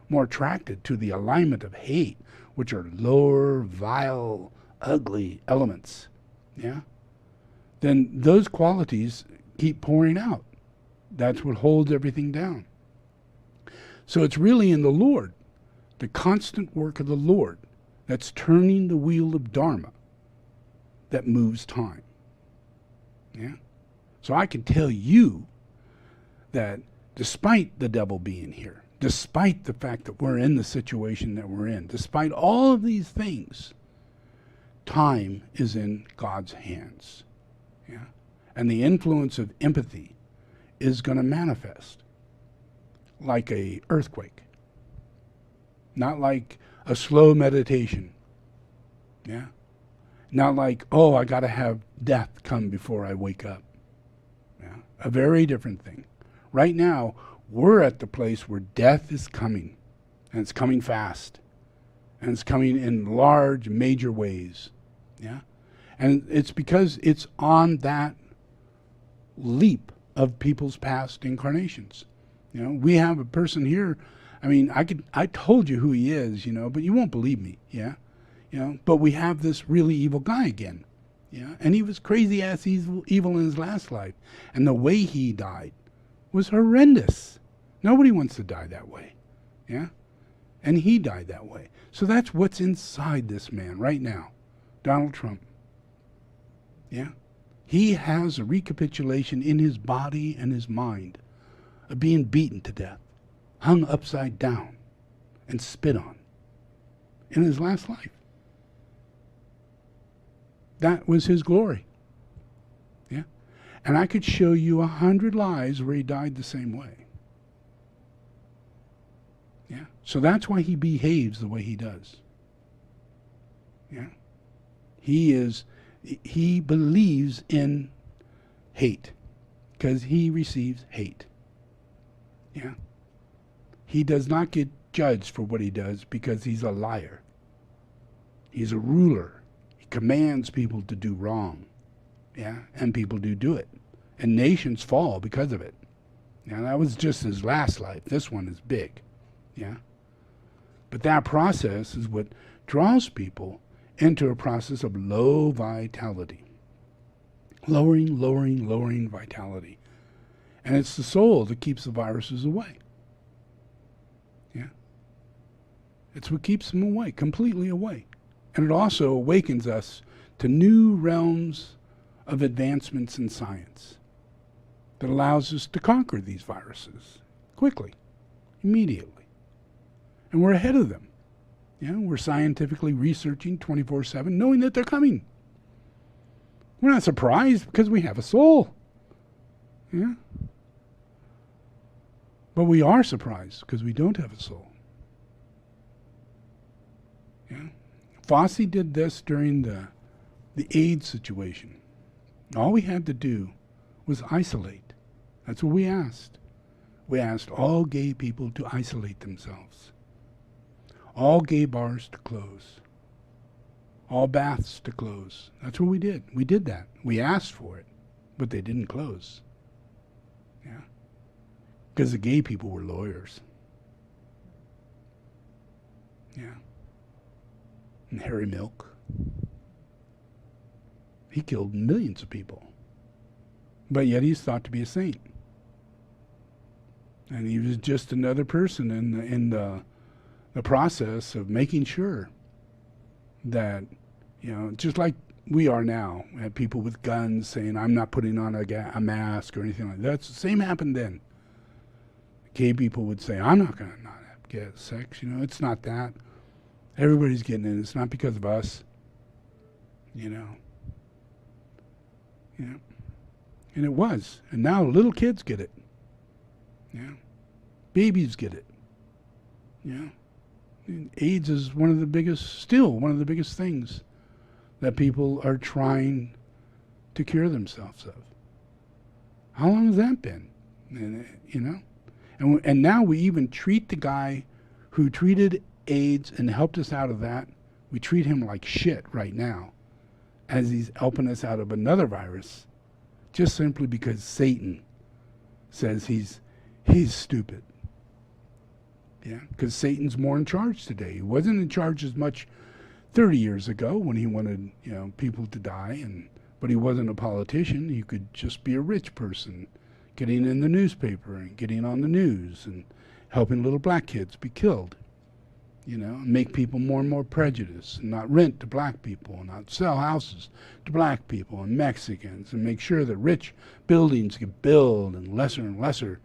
more attracted to the alignment of hate, which are lower, vile, ugly elements, yeah, then those qualities keep pouring out. That's what holds everything down. So it's really in the Lord, the constant work of the Lord, that's turning the wheel of dharma that moves time. Yeah? So I can tell you that despite the devil being here, despite the fact that we're in the situation that we're in, despite all of these things, time is in God's hands. Yeah? And the influence of empathy is going to manifest like a earthquake, not like a slow meditation. Yeah? Not like, oh, I got to have death come before I wake up. Yeah? A very different thing. Right now, we're at the place where death is coming, and it's coming fast, and it's coming in large, major ways. Yeah? And it's because it's on that leap of people's past incarnations. We have a person here. I mean, I told you who he is, but you won't believe me. Yeah? But we have this really evil guy again. Yeah? And he was crazy ass evil in his last life. And the way he died was horrendous. Nobody wants to die that way. Yeah? And he died that way. So that's what's inside this man right now. Donald Trump. Yeah? He has a recapitulation in his body and his mind of being beaten to death, hung upside down, and spit on in his last life. That was his glory. Yeah? And I could show you 100 lives where he died the same way. Yeah? So that's why he behaves the way he does. Yeah? He believes in hate because he receives hate. Yeah? He does not get judged for what he does because he's a liar. He's a ruler. He commands people to do wrong. Yeah? And people do it. And nations fall because of it. Now, that was just his last life. This one is big. Yeah? But that process is what draws people into a process of low vitality. Lowering vitality. And it's the soul that keeps the viruses away. Yeah? It's what keeps them away, completely away. And it also awakens us to new realms of advancements in science that allows us to conquer these viruses quickly, immediately. And we're ahead of them. Yeah, we're scientifically researching 24/7, knowing that they're coming. We're not surprised because we have a soul. Yeah? But we are surprised because we don't have a soul. Yeah? Fossey did this during the AIDS situation. All we had to do was isolate. That's what we asked. We asked all gay people to isolate themselves. All gay bars to close. All baths to close. That's what we did. We did that. We asked for it, but they didn't close. Yeah. Because the gay people were lawyers. Yeah. And Harry Milk. He killed millions of people. But yet he's thought to be a saint. And he was just another person in the process of making sure that, just like we are now, we have people with guns saying, I'm not putting on a mask or anything like that. That's the same happened then. Gay people would say, I'm not going to not get sex. It's not that. Everybody's getting it. It's not because of us. You know. Yeah. And it was. And now little kids get it. Yeah. Babies get it. Yeah. And AIDS is still one of the biggest things that people are trying to cure themselves of. How long has that been? And, you know? And now we even treat the guy who treated AIDS and helped us out of that, we treat him like shit right now as he's helping us out of another virus, just simply because Satan says he's stupid. Yeah, because Satan's more in charge today. He wasn't in charge as much 30 years ago when he wanted, people to die, but he wasn't a politician. He could just be a rich person getting in the newspaper and getting on the news and helping little black kids be killed, and make people more and more prejudiced and not rent to black people and not sell houses to black people and Mexicans and make sure that rich buildings get built and lesser,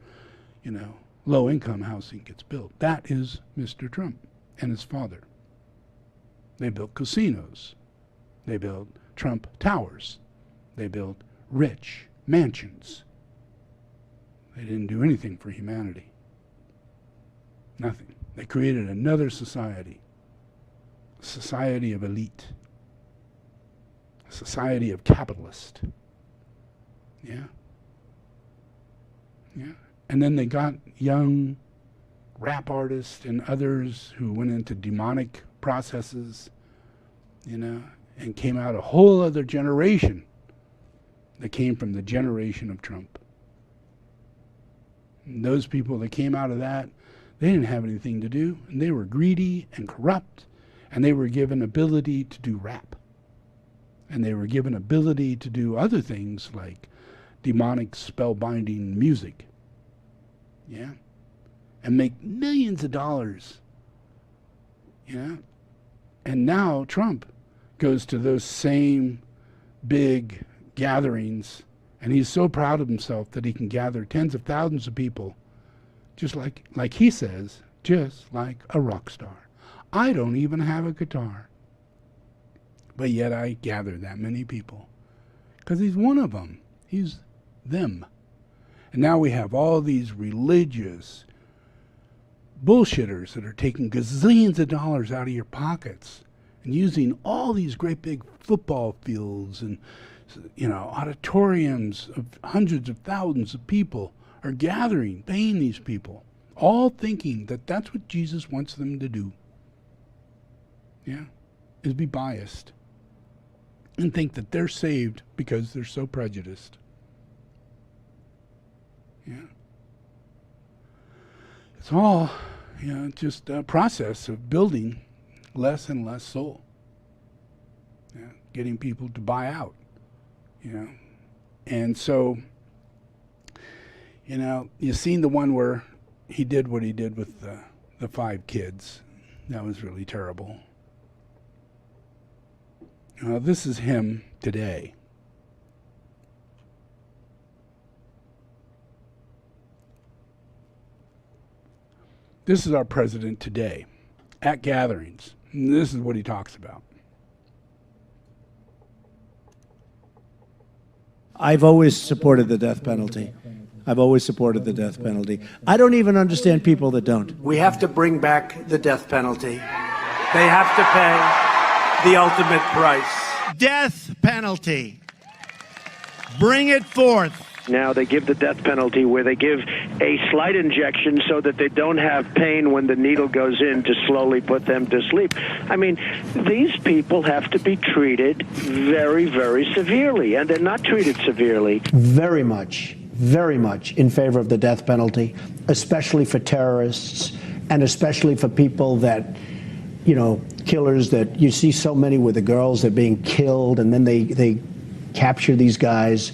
low-income housing gets built. That is Mr. Trump and his father. They built casinos. They built Trump Towers. They built rich mansions. They didn't do anything for humanity. Nothing. They created another society, a society of elite, a society of capitalists. Yeah. Yeah. And then they got young rap artists and others who went into demonic processes, and came out a whole other generation that came from the generation of Trump. And those people that came out of that, they didn't have anything to do, and they were greedy and corrupt, and they were given ability to do rap. And they were given ability to do other things like demonic spellbinding music. Yeah. And make millions of dollars. Yeah. And now Trump goes to those same big gatherings, and he's so proud of himself that he can gather tens of thousands of people, just like he says, just like a rock star. I don't even have a guitar, but yet I gather that many people because he's one of them. He's them. And now we have all these religious bullshitters that are taking gazillions of dollars out of your pockets and using all these great big football fields and auditoriums of hundreds of thousands of people are gathering, paying these people, all thinking that that's what Jesus wants them to do. Yeah, is be biased and think that they're saved because they're so prejudiced. Yeah. It's all, just a process of building less and less soul. Yeah, getting people to buy out. And so, you've seen the one where he did what he did with the 5 kids. That was really terrible. This is him today. This is our president today at gatherings. And this is what he talks about. I've always supported the death penalty. I've always supported the death penalty. I don't even understand people that don't. We have to bring back the death penalty. They have to pay the ultimate price. Death penalty. Bring it forth. Now they give the death penalty where they give a slight injection so that they don't have pain when the needle goes in to slowly put them to sleep. I mean, these people have to be treated very, very severely, and they're not treated severely. Very much in favor of the death penalty, especially for terrorists and especially for people that, killers that you see so many with the girls that are being killed and then they capture these guys.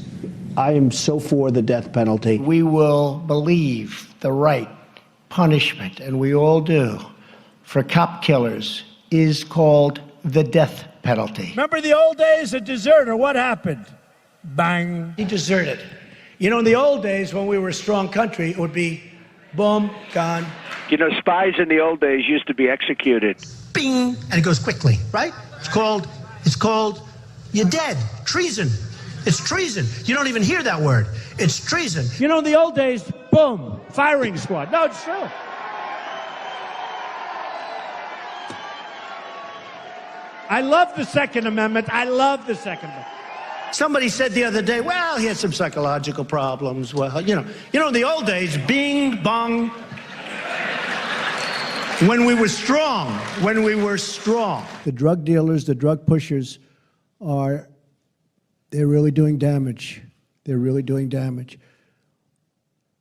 I am so for the death penalty. We will believe the right punishment, and we all do, for cop killers is called the death penalty. Remember the old days, a deserter, what happened? Bang. He deserted. In the old days when we were a strong country, it would be boom, gone. Spies in the old days used to be executed. bing, and it goes quickly, right? It's called, you're dead. Treason. It's treason. You don't even hear that word. It's treason. You know, in the old days, boom, firing squad. No, it's true. I love the Second Amendment. I love the Second Amendment. Somebody said the other day, well, he had some psychological problems. Well, in the old days, bing, bong. When we were strong. The drug dealers, the drug pushers they're really doing damage. They're really doing damage.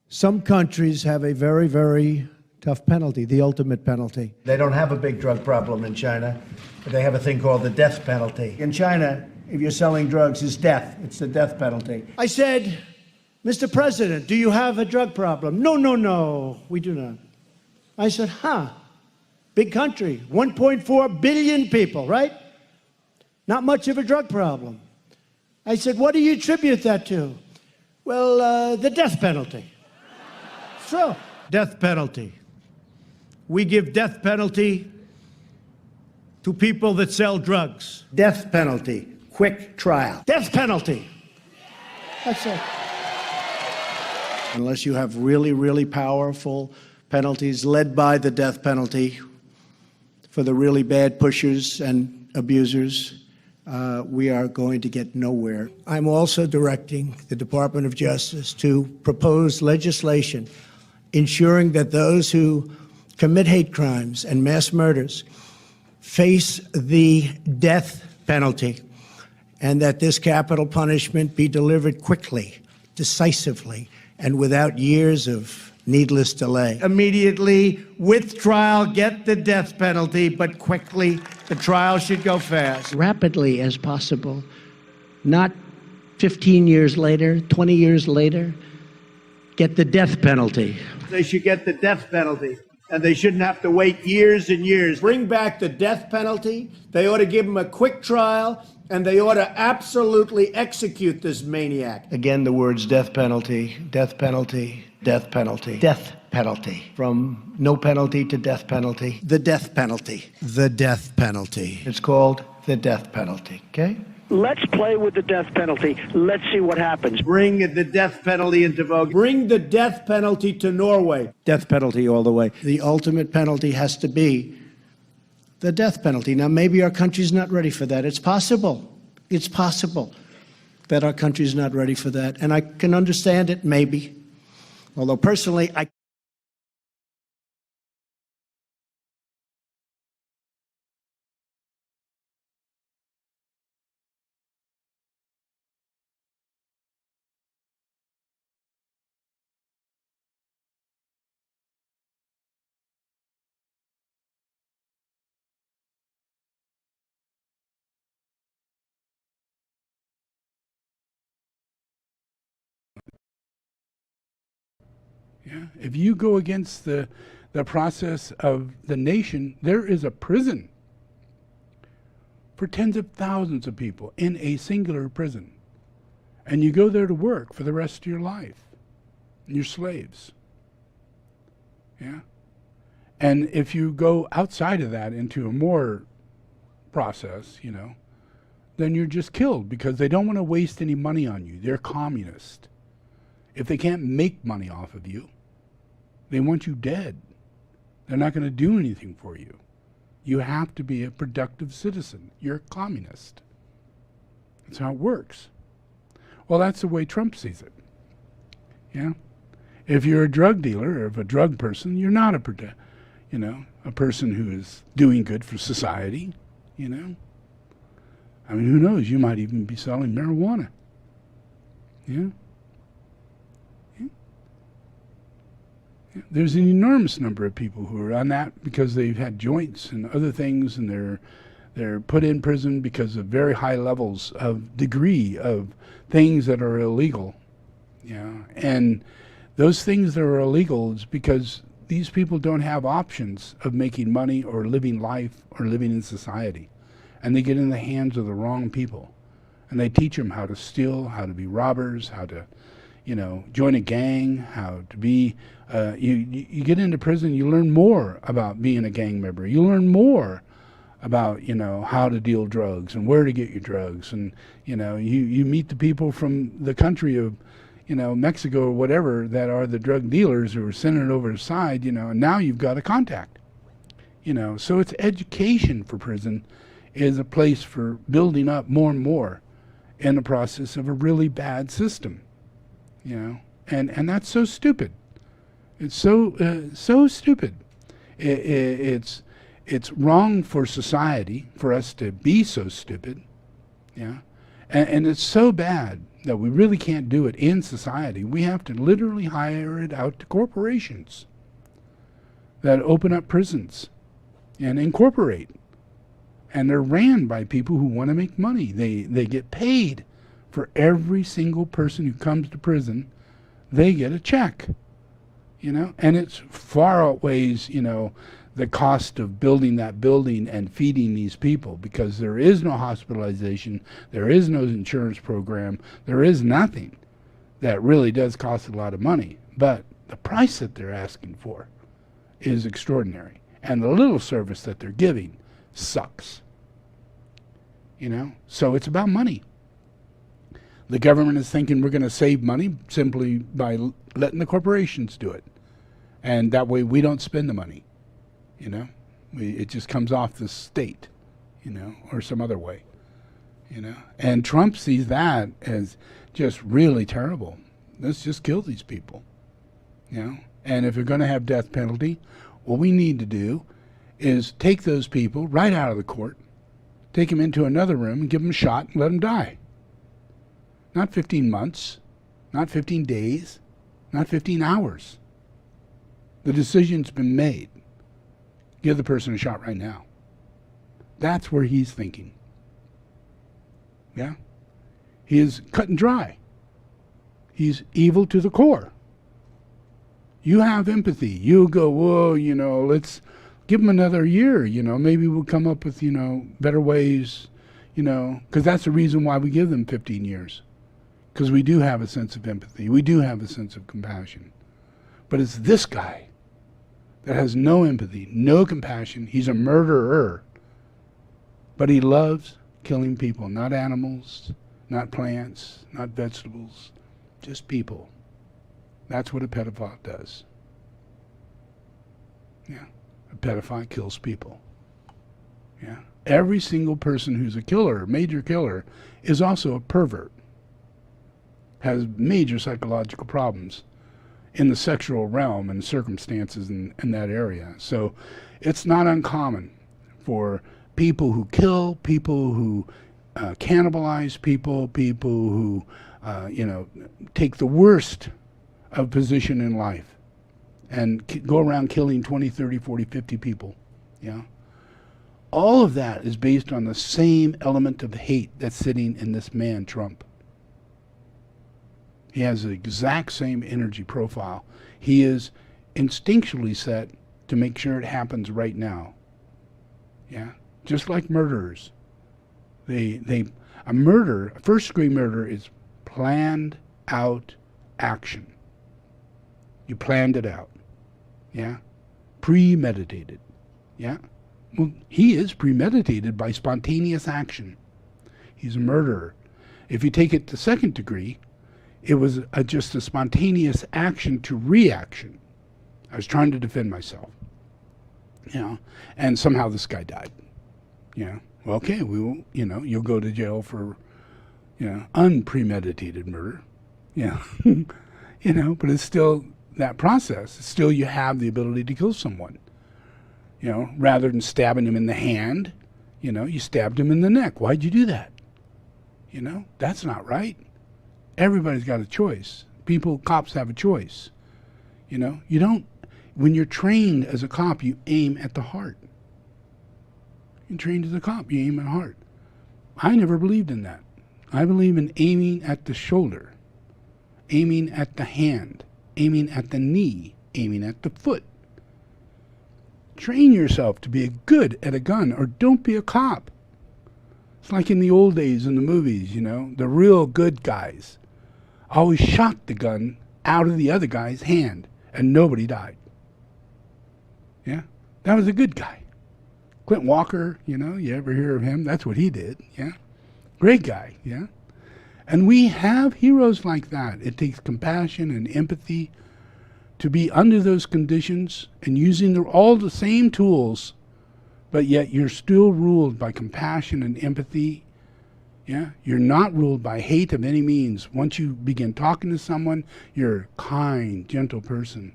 Some countries have a very, very tough penalty, the ultimate penalty. They don't have a big drug problem in China, but they have a thing called the death penalty. In China, if you're selling drugs, it's death. It's the death penalty. I said, Mr. President, do you have a drug problem? No, we do not. I said, big country, 1.4 billion people, right? Not much of a drug problem. I said, what do you attribute that to? Well, the death penalty. So, death penalty. We give death penalty to people that sell drugs. Death penalty. Quick trial. Death penalty. That's it. Unless you have really, really powerful penalties led by the death penalty for the really bad pushers and abusers, we are going to get nowhere. I'm also directing the Department of Justice to propose legislation ensuring that those who commit hate crimes and mass murders face the death penalty, and that this capital punishment be delivered quickly, decisively, and without years of needless delay. Immediately, with trial, get the death penalty, but quickly. The trial should go fast. Rapidly as possible, not 15 years later, 20 years later, get the death penalty. They should get the death penalty, and they shouldn't have to wait years and years. Bring back the death penalty. They ought to give them a quick trial, and they ought to absolutely execute this maniac. Again, the words death penalty, death penalty, death penalty, death penalty. From no penalty to death penalty. The death penalty. The death penalty. It's called the death penalty, okay? Let's play with the death penalty. Let's see what happens. Bring the death penalty into vogue. Bring the death penalty to Norway. Death penalty all the way. The ultimate penalty has to be the death penalty. Now, maybe our country's not ready for that. It's possible. It's possible that our country's not ready for that. And I can understand it, maybe. Although personally, I Yeah. If you go against the process of the nation, there is a prison for tens of thousands of people in a singular prison. And you go there to work for the rest of your life. And you're slaves. Yeah. And if you go outside of that into a more process, then you're just killed because they don't want to waste any money on you. They're communist. If they can't make money off of you, they want you dead. They're not going to do anything for you. You have to be a productive citizen. You're a communist. That's how it works. Well, that's the way Trump sees it. Yeah. If you're a drug dealer or if a drug person, you're not a person who is doing good for society. I mean, who knows? You might even be selling marijuana. Yeah. There's an enormous number of people who are on that because they've had joints and other things, and they're put in prison because of very high levels of degree of things that are illegal. Yeah, and those things that are illegal is because these people don't have options of making money or living life or living in society, and they get in the hands of the wrong people, and they teach them how to steal, how to be robbers, how to join a gang, how to be, you get into prison, you learn more about being a gang member. You learn more about, how to deal drugs and where to get your drugs. And, you meet the people from the country of, Mexico or whatever that are the drug dealers who are sending it over the side, and now you've got a contact. So it's education for prison is a place for building up more and more in the process of a really bad system, and that's so stupid. It's so stupid. It's wrong for society for us to be so stupid, and it's so bad that we really can't do it in society. We have to literally hire it out to corporations that open up prisons and incorporate. And they're ran by people who want to make money. They get paid for every single person who comes to prison. They get a check, and it's far outweighs, the cost of building that building and feeding these people, because there is no hospitalization, there is no insurance program, there is nothing that really does cost a lot of money. But the price that they're asking for is extraordinary. And the little service that they're giving sucks. So it's about money. The government is thinking we're going to save money simply by letting the corporations do it. And that way we don't spend the money. It just comes off the state, or some other way. And Trump sees that as just really terrible. Let's just kill these people. And if you're going to have death penalty, what we need to do is take those people right out of the court, take them into another room and give them a shot and let them die. Not 15 months, not 15 days, not 15 hours. The decision's been made. Give the person a shot right now. That's where he's thinking. He is cut and dry. He's evil to the core. You have empathy. You go, whoa, let's give them another year, maybe we'll come up with, better ways, because that's the reason why we give them 15 years. Because we do have a sense of empathy. We do have a sense of compassion. But it's this guy that has no empathy, no compassion. He's a murderer. But he loves killing people, not animals, not plants, not vegetables, just people. That's what a pedophile does. A pedophile kills people. Every single person who's a killer, major killer, is also a pervert. Has major psychological problems in the sexual realm and circumstances in that area. So it's not uncommon for people who kill, people who cannibalize people who, take the worst of position in life and go around killing 20, 30, 40, 50 people. All of that is based on the same element of hate that's sitting in this man, Trump. He has the exact same energy profile. He is instinctually set to make sure it happens right now. Just like murderers. A first-degree murder is planned out action. You planned it out. Premeditated. Well, he is premeditated by spontaneous action. He's a murderer. If you take it to second degree, it was just a spontaneous action to reaction. I was trying to defend myself. And somehow this guy died. Well, okay, we will, you'll go to jail for, unpremeditated murder. But it's still that process. It's still you have the ability to kill someone. Rather than stabbing him in the hand, you stabbed him in the neck. Why'd you do that? That's not right. Everybody's got a choice. Cops have a choice. You don't, when you're trained as a cop, you aim at the heart. You're trained as a cop, you aim at the heart. I never believed in that. I believe in aiming at the shoulder, aiming at the hand, aiming at the knee, aiming at the foot. Train yourself to be good at a gun, or don't be a cop. It's like in the old days in the movies, the real good guys always shot the gun out of the other guy's hand, and nobody died. That was a good guy. Clint Walker, you ever hear of him? That's what he did, yeah. Great guy, yeah. And we have heroes like that. It takes compassion and empathy to be under those conditions and using all the same tools, but yet you're still ruled by compassion and empathy. Yeah, you're not ruled by hate of any means. Once you begin talking to someone, you're a kind, gentle person,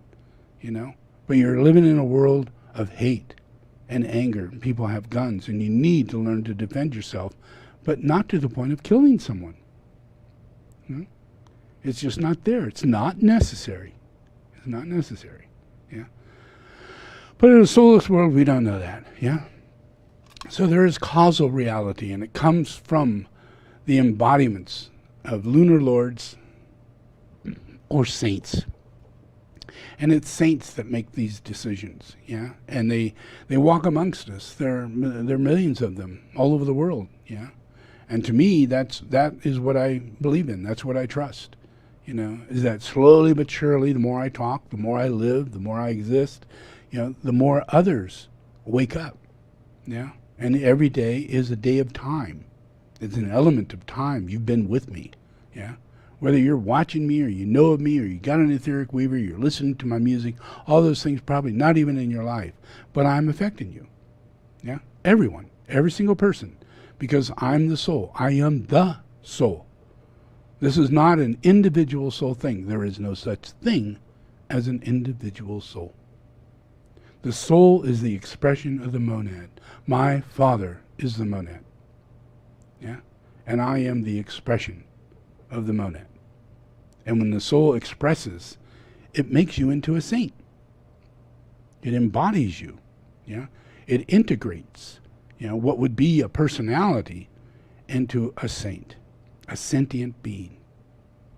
But you're living in a world of hate and anger. People have guns, and you need to learn to defend yourself, but not to the point of killing someone. It's just not there. It's not necessary. It's not necessary. Yeah. But in a soulless world, we don't know that. Yeah. So there is causal reality, and it comes from the embodiments of lunar lords or saints. And it's saints that make these decisions, yeah. And they walk amongst us. There are millions of them all over the world, yeah. And to me, that is what I believe in. That's what I trust, is that slowly but surely, the more I talk, the more I live, the more I exist, the more others wake up, yeah. And every day is a day of time. It's an element of time. You've been with me, yeah. Whether you're watching me or you know of me or you got an etheric weaver, you're listening to my music, all those things probably not even in your life, but I'm affecting you, yeah. Everyone, every single person. Because I'm the soul. I am the soul. This is not an individual soul thing. There is no such thing as an individual soul. The soul is the expression of the monad. My Father is the monad. Yeah? And I am the expression of the monad. And when the soul expresses, it makes you into a saint. It embodies you. Yeah? It integrates what would be a personality into a saint, a sentient being,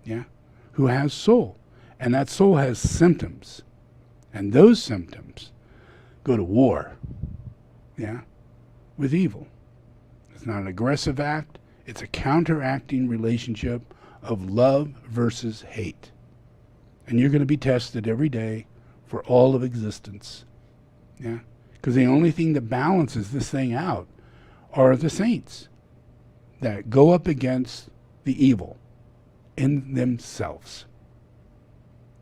yeah, who has soul. And that soul has symptoms. And those symptoms go to war, yeah, with evil. It's not an aggressive act. It's a counteracting relationship of love versus hate. And you're going to be tested every day for all of existence, yeah. Because the only thing that balances this thing out are the saints that go up against the evil in themselves.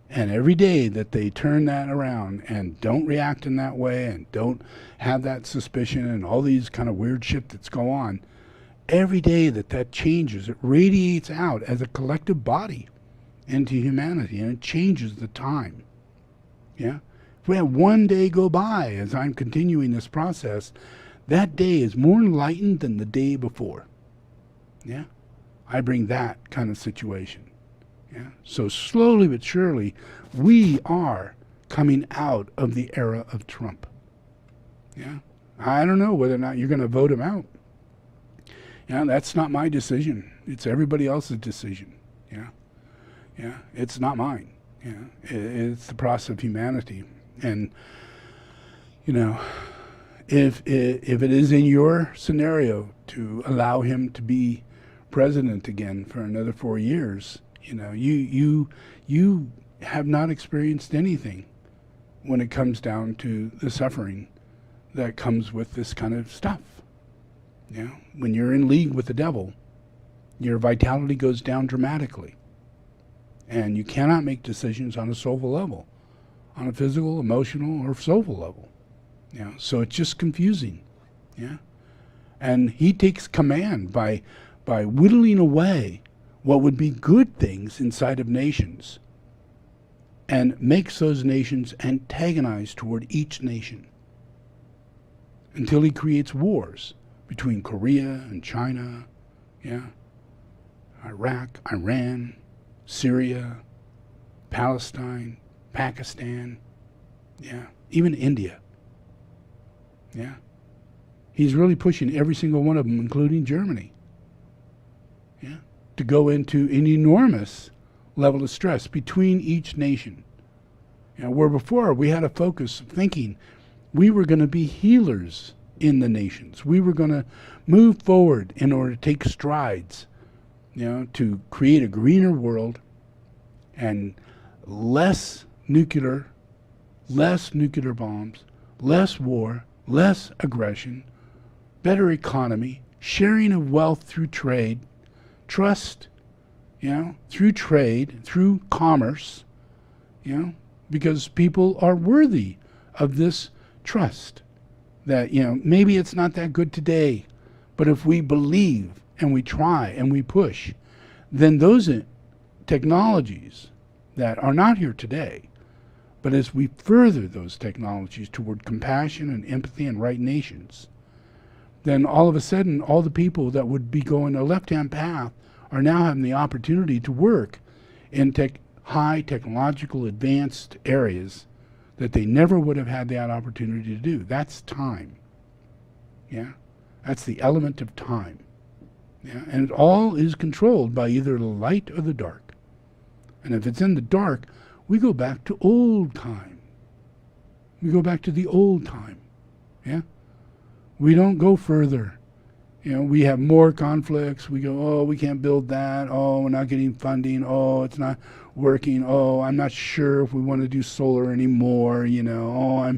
And every day that they turn that around and don't react in that way and don't have that suspicion and all these kind of weird shit that's go on, every day that changes, it radiates out as a collective body into humanity, and it changes the time. Yeah? If we have one day go by as I'm continuing this process, that day is more enlightened than the day before. Yeah? I bring that kind of situation. Yeah? So slowly but surely, we are coming out of the era of Trump. Yeah? I don't know whether or not you're going to vote him out. Yeah, that's not my decision. It's everybody else's decision. Yeah? Yeah? It's not mine. Yeah? It's the process of humanity. And, if it is in your scenario to allow him to be president again for another 4 years, you have not experienced anything when it comes down to the suffering that comes with this kind of stuff. When you're in league with the devil, your vitality goes down dramatically. And you cannot make decisions on a soulful level, on a physical, emotional, or soulful level. So it's just confusing. Yeah. And he takes command by whittling away what would be good things inside of nations and makes those nations antagonize toward each nation until he creates wars between Korea and China, yeah, Iraq, Iran, Syria, Palestine, Pakistan, yeah, even India. Yeah. He's really pushing every single one of them, including Germany, yeah, to go into an enormous level of stress between each nation. Where before we had a focus of thinking we were going to be healers in the nations. We were going to move forward in order to take strides, to create a greener world and less nuclear bombs, less war, less aggression, better economy, sharing of wealth through trade, trust, through trade, through commerce, because people are worthy of this trust that, maybe it's not that good today, but if we believe and we try and we push, then those technologies that are not here today, but as we further those technologies toward compassion and empathy and right nations, then all of a sudden, all the people that would be going a left-hand path are now having the opportunity to work in high technological advanced areas that they never would have had that opportunity to do. That's time. Yeah? That's the element of time. Yeah? And it all is controlled by either the light or the dark. And if it's in the dark, we go back to old time. We go back to the old time. Yeah? We don't go further. We have more conflicts. We go, oh, we can't build that. Oh, we're not getting funding. Oh, it's not working. Oh, I'm not sure if we want to do solar anymore. Oh, I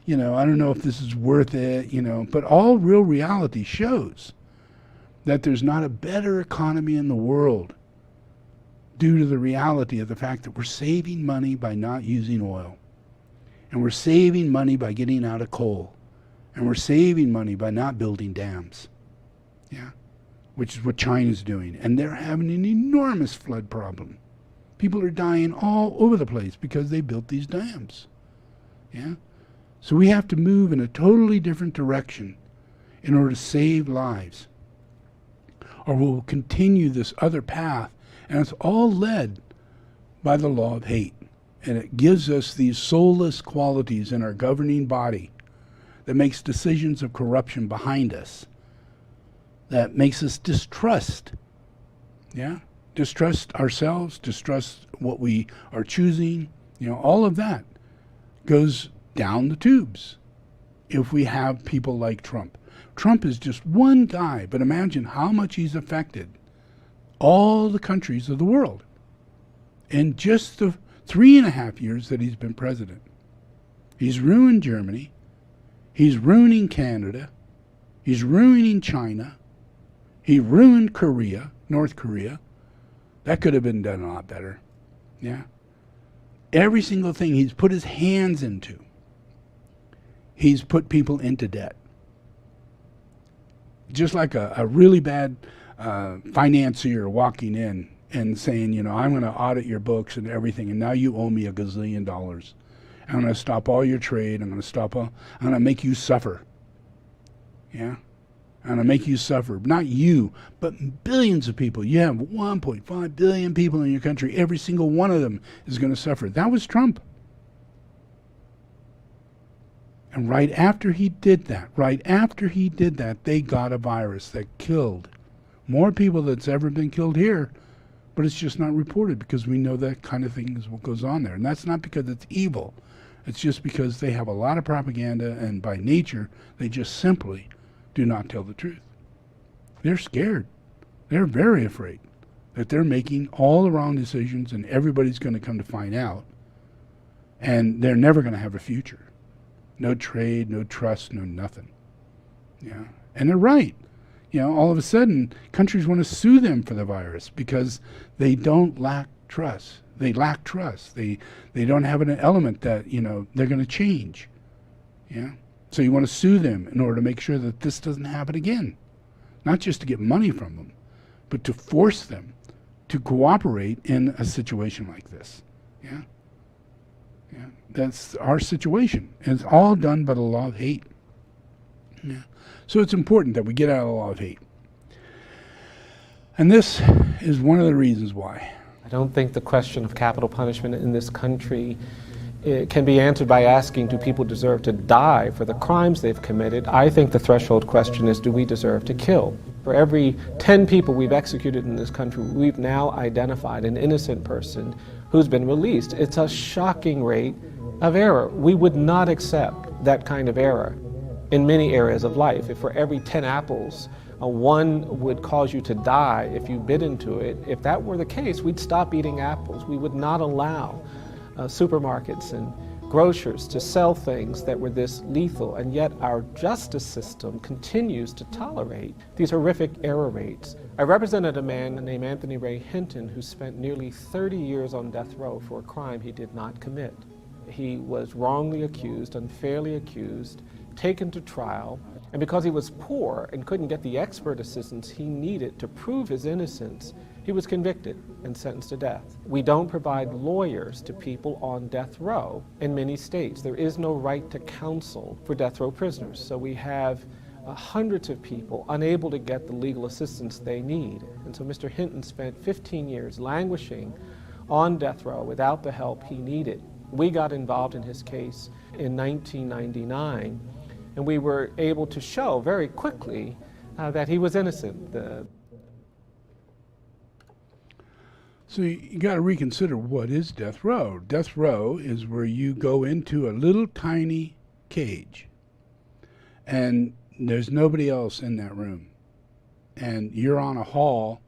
don't know if this is worth it. But all real reality shows that there's not a better economy in the world due to the reality of the fact that we're saving money by not using oil. And we're saving money by getting out of coal. And we're saving money by not building dams. Yeah, which is what China's doing. And they're having an enormous flood problem. People are dying all over the place because they built these dams. Yeah, so we have to move in a totally different direction in order to save lives. Or we'll continue this other path, and it's all led by the law of hate. And it gives us these soulless qualities in our governing body that makes decisions of corruption behind us, that makes us distrust, distrust ourselves, distrust what we are choosing, all of that goes down the tubes if we have people like Trump. Trump is just one guy, but imagine how much he's affected all the countries of the world in just the 3.5 years that he's been president. He's ruined Germany. He's ruining Canada. He's ruining China. He ruined Korea, North Korea. That could have been done a lot better. Yeah. Every single thing he's put his hands into, he's put people into debt. Just like a really bad financier walking in and saying, I'm going to audit your books and everything, and now you owe me $1 gazillion. I'm going to stop all your trade. I'm going to make you suffer. Yeah? I'm going to make you suffer. Not you, but billions of people. You have 1.5 billion people in your country. Every single one of them is going to suffer. That was Trump. And right after he did that, they got a virus that killed more people that's ever been killed here, but it's just not reported because we know that kind of thing is what goes on there. And that's not because it's evil. It's just because they have a lot of propaganda, and by nature, they just simply do not tell the truth. They're scared. They're very afraid that they're making all the wrong decisions and everybody's going to come to find out, and they're never going to have a future. No trade, no trust, no nothing. Yeah, and they're right. All of a sudden, countries want to sue them for the virus because they don't lack trust. They lack trust. They don't have an element that, they're going to change. Yeah. So you want to sue them in order to make sure that this doesn't happen again. Not just to get money from them, but to force them to cooperate in a situation like this. Yeah. Yeah. That's our situation. And it's all done by the law of hate. Yeah. So it's important that we get out of the law of hate. And this is one of the reasons why. I don't think the question of capital punishment in this country can be answered by asking, do people deserve to die for the crimes they've committed? I think the threshold question is, do we deserve to kill? For every 10 people we've executed in this country, we've now identified an innocent person who's been released. It's a shocking rate of error. We would not accept that kind of error in many areas of life. If for every 10 apples, one would cause you to die if you bit into it, if that were the case, we'd stop eating apples. We would not allow supermarkets and grocers to sell things that were this lethal, and yet our justice system continues to tolerate these horrific error rates. I represented a man named Anthony Ray Hinton who spent nearly 30 years on death row for a crime he did not commit. He was wrongly accused, unfairly accused, taken to trial, and because he was poor and couldn't get the expert assistance he needed to prove his innocence, he was convicted and sentenced to death. We don't provide lawyers to people on death row in many states. There is no right to counsel for death row prisoners. So we have hundreds of people unable to get the legal assistance they need. And so Mr. Hinton spent 15 years languishing on death row without the help he needed. We got involved in his case in 1999, and we were able to show very quickly that he was innocent. So you got to reconsider, what is death row? Death row is where you go into a little tiny cage and there's nobody else in that room. And you're on a hall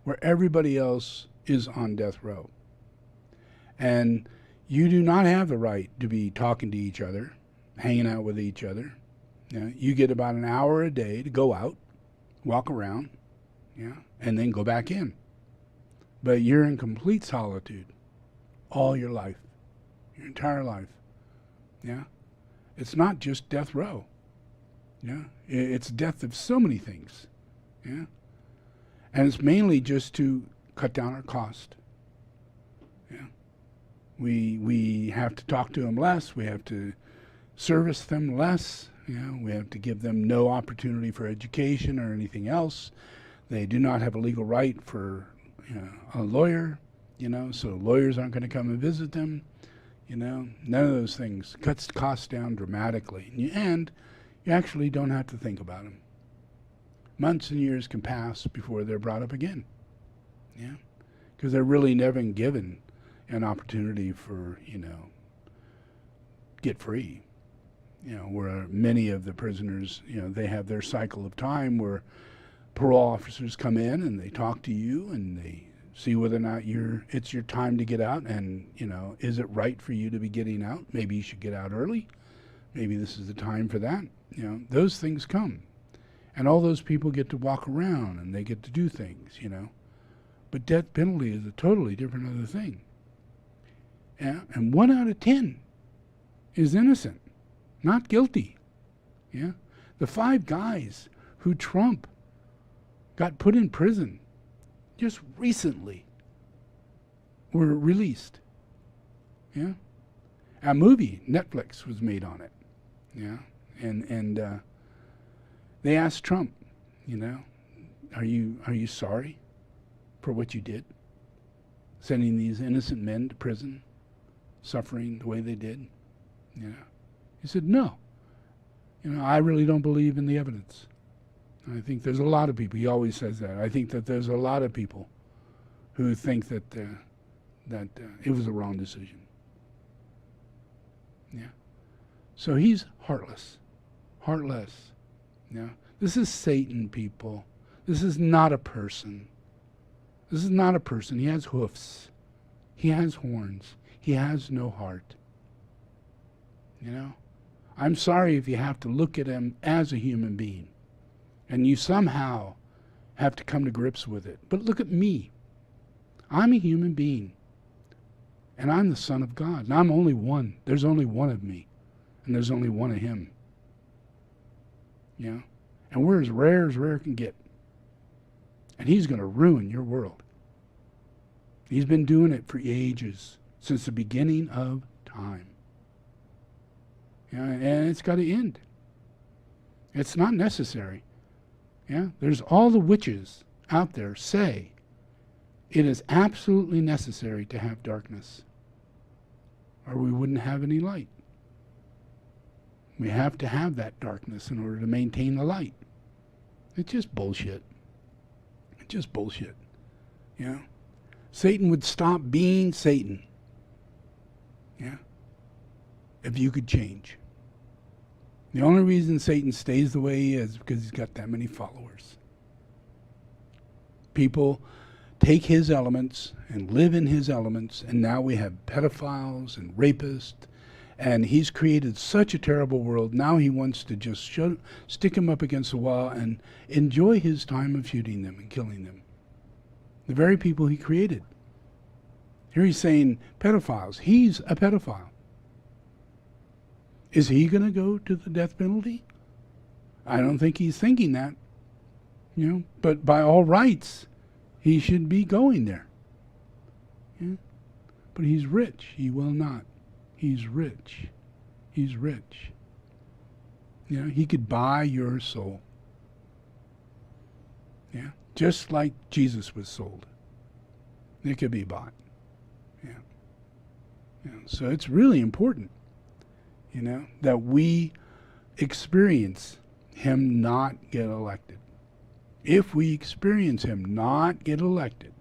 where everybody else is on death row. And you do not have the right to be talking to each other, hanging out with each other. You get about an hour a day to go out, walk around, and then go back in. But you're in complete solitude all your life, your entire life. It's not just death row. It's death of so many things. And it's mainly just to cut down our cost. We have to talk to them less. We have to service them less. We have to give them no opportunity for education or anything else. They do not have a legal right for a lawyer, so lawyers aren't going to come and visit them. None of those things. Cuts costs down dramatically. And you actually don't have to think about them. Months and years can pass before they're brought up again. Because they're really never given an opportunity for, get free. Where many of the prisoners, they have their cycle of time where parole officers come in and they talk to you and they see whether or not it's your time to get out, and is it right for you to be getting out? Maybe you should get out early. Maybe this is the time for that. Those things come, and all those people get to walk around and they get to do things. But death penalty is a totally different other thing. And 1 out of 10 is innocent, not guilty. The 5 guys who Trump got put in prison just recently were released. A movie, Netflix, was made on it. And they asked Trump, are you sorry for what you did? Sending these innocent men to prison, suffering the way they did. He said, no. I really don't believe in the evidence. I think there's a lot of people, he always says that, I think that there's a lot of people who think that it was the wrong decision. So he's heartless. This is Satan, people. This is not a person. This is not a person. He has hoofs. He has horns. He has no heart. I'm sorry if you have to look at him as a human being. And you somehow have to come to grips with it. But look at me. I'm a human being. And I'm the Son of God. And I'm only one. There's only one of me. And there's only one of him. And we're as rare can get. And he's going to ruin your world. He's been doing it for ages. Since the beginning of time. And it's got to end. It's not necessary. There's all the witches out there say it is absolutely necessary to have darkness, or we wouldn't have any light. We have to have that darkness in order to maintain the light. It's just bullshit. It's just bullshit. Satan would stop being Satan. If you could change. The only reason Satan stays the way he is because he's got that many followers. People take his elements and live in his elements, and now we have pedophiles and rapists And he's created such a terrible world. Now he wants to just stick him up against the wall and enjoy his time of shooting them and killing them. The very people he created. Here he's saying pedophiles. He's a pedophile. Is he going to go to the death penalty? I don't think he's thinking that. But by all rights, he should be going there. Yeah? But he's rich. He will not. He's rich. He's rich. He could buy your soul. Yeah, just like Jesus was sold. It could be bought. So it's really important, that we experience him not get elected. If we experience him not get elected,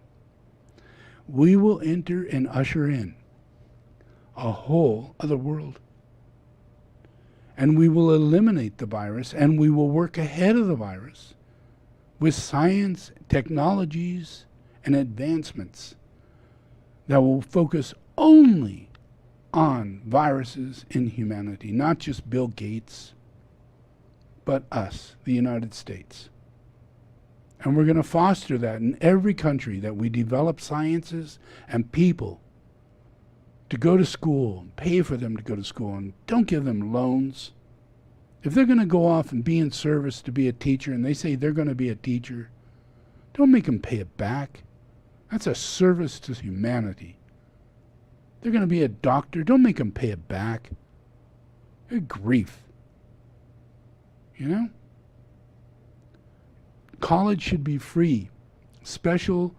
we will enter and usher in a whole other world. And we will eliminate the virus, and we will work ahead of the virus with science, technologies, and advancements that will focus only on viruses in humanity, not just Bill Gates, but us, the United States. And we're going to foster that in every country, that we develop sciences and people to go to school, and pay for them to go to school, and don't give them loans. If they're going to go off and be in service to be a teacher, and they say they're going to be a teacher, don't make them pay it back. That's a service to humanity. They're going to be a doctor, don't make them pay it back. Good grief. College should be free. Special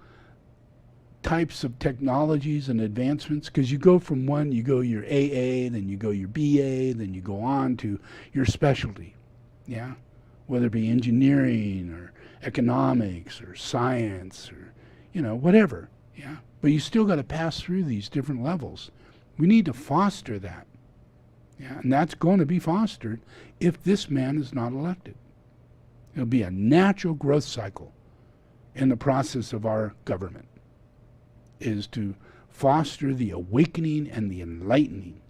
types of technologies and advancements, because you go from one, you go your AA, then you go your BA, then you go on to your specialty, whether it be engineering or economics or science or, whatever, but you still got to pass through these different levels. We need to foster that, and that's going to be fostered if this man is not elected. It'll be a natural growth cycle in the process of our government, is to foster the awakening and the enlightening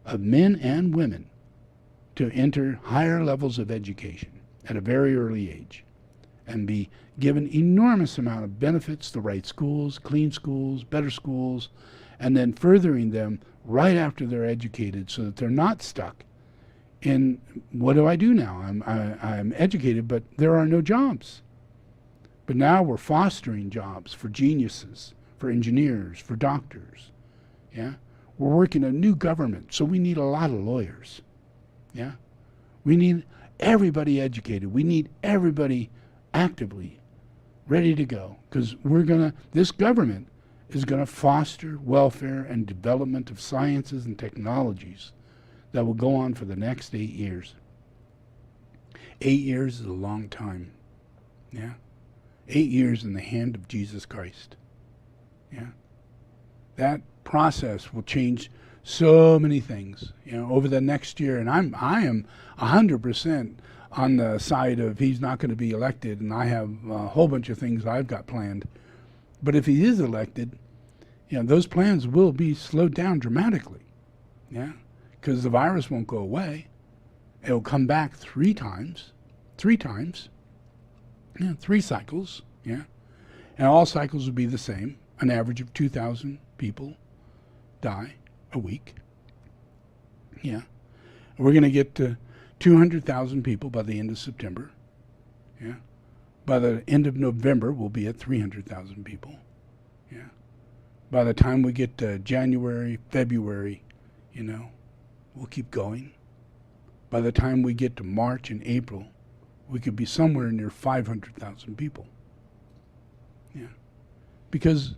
of men and women to enter higher levels of education at a very early age and be given enormous amount of benefits, the right schools, clean schools, better schools, and then furthering them right after they're educated so that they're not stuck in, what do I do now? I'm educated, but there are no jobs. But now we're fostering jobs for geniuses, for engineers, for doctors. We're working a new government, so we need a lot of lawyers. We need everybody educated. We need everybody actively ready to go, because this government is going to foster welfare and development of sciences and technologies that will go on for the next 8 years. 8 years is a long time. 8 years in the hand of Jesus Christ. That process will change so many things, over the next year. And I am 100% on the side of he's not going to be elected, and I have a whole bunch of things I've got planned. But if he is elected, those plans will be slowed down dramatically. Because the virus won't go away. It'll come back 3 times. 3 times. 3 cycles. And all cycles will be the same. An average of 2,000 people die a week. We're going to get to 200,000 people by the end of September. By the end of November, we'll be at 300,000 people. By the time we get to January, February, we'll keep going. By the time we get to March and April, we could be somewhere near 500,000 people. Because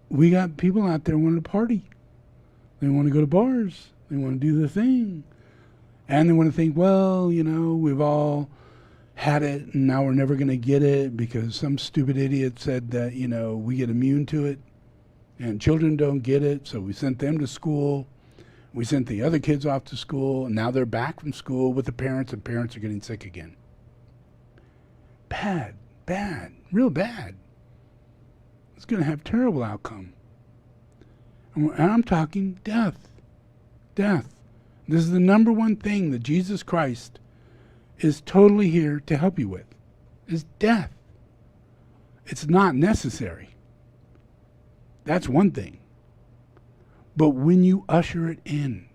we got people out there wanting to party. They want to go to bars. They want to do the thing. And they want to think, well, we've all had it and now we're never going to get it because some stupid idiot said that, we get immune to it and children don't get it. So we sent them to school. We sent the other kids off to school, and now they're back from school with the parents, and parents are getting sick again. Bad, real bad. It's going to have terrible outcome. And I'm talking death. This is the number one thing that Jesus Christ is totally here to help you with, is death. It's not necessary. That's one thing. But when you usher it in,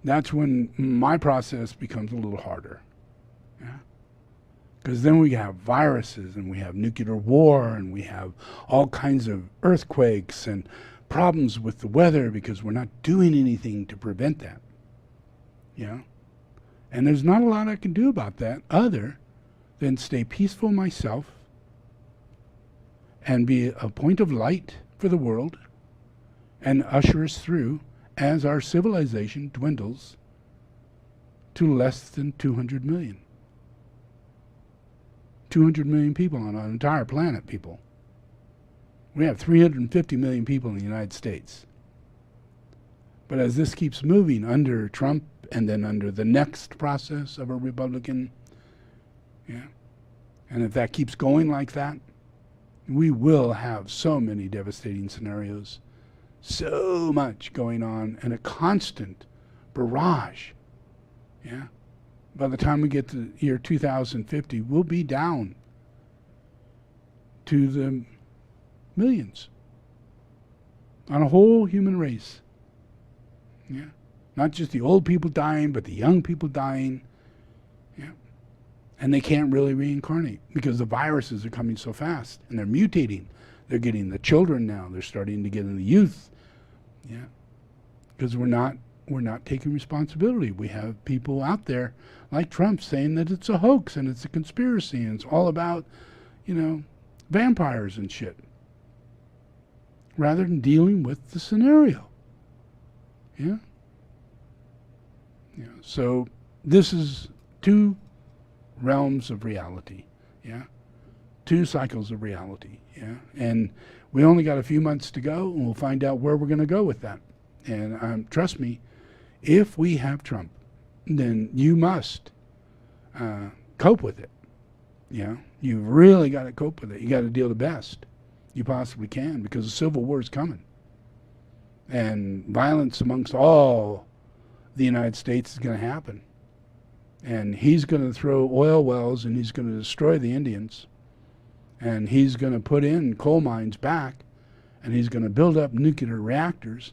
that's when my process becomes a little harder. Yeah? Because then we have viruses, and we have nuclear war, and we have all kinds of earthquakes and problems with the weather because we're not doing anything to prevent that. Yeah? And there's not a lot I can do about that other than stay peaceful myself and be a point of light for the world and usher us through as our civilization dwindles to less than 200 million. 200 million people on an entire planet, people. We have 350 million people in the United States. But as this keeps moving under Trump and then under the next process of a Republican, and if that keeps going like that, we will have so many devastating scenarios, so much going on, and a constant barrage. By the time we get to the year 2050, we'll be down to the millions on a whole human race. Not just the old people dying, but the young people dying. And they can't really reincarnate because the viruses are coming so fast and they're mutating. They're getting the children now. They're starting to get in the youth. Because we're not taking responsibility. We have people out there like Trump saying that it's a hoax and it's a conspiracy and it's all about, vampires and shit, rather than dealing with the scenario. So this is two realms of reality. Two cycles of reality. And we only got a few months to go, and we'll find out where we're going to go with that. And trust me, if we have Trump, then you must cope with it. You've really got to cope with it. You got to deal the best you possibly can, because the civil war is coming, and violence amongst all the United States is going to happen. And he's going to throw oil wells, and he's going to destroy the Indians, and he's going to put in coal mines back, and he's going to build up nuclear reactors.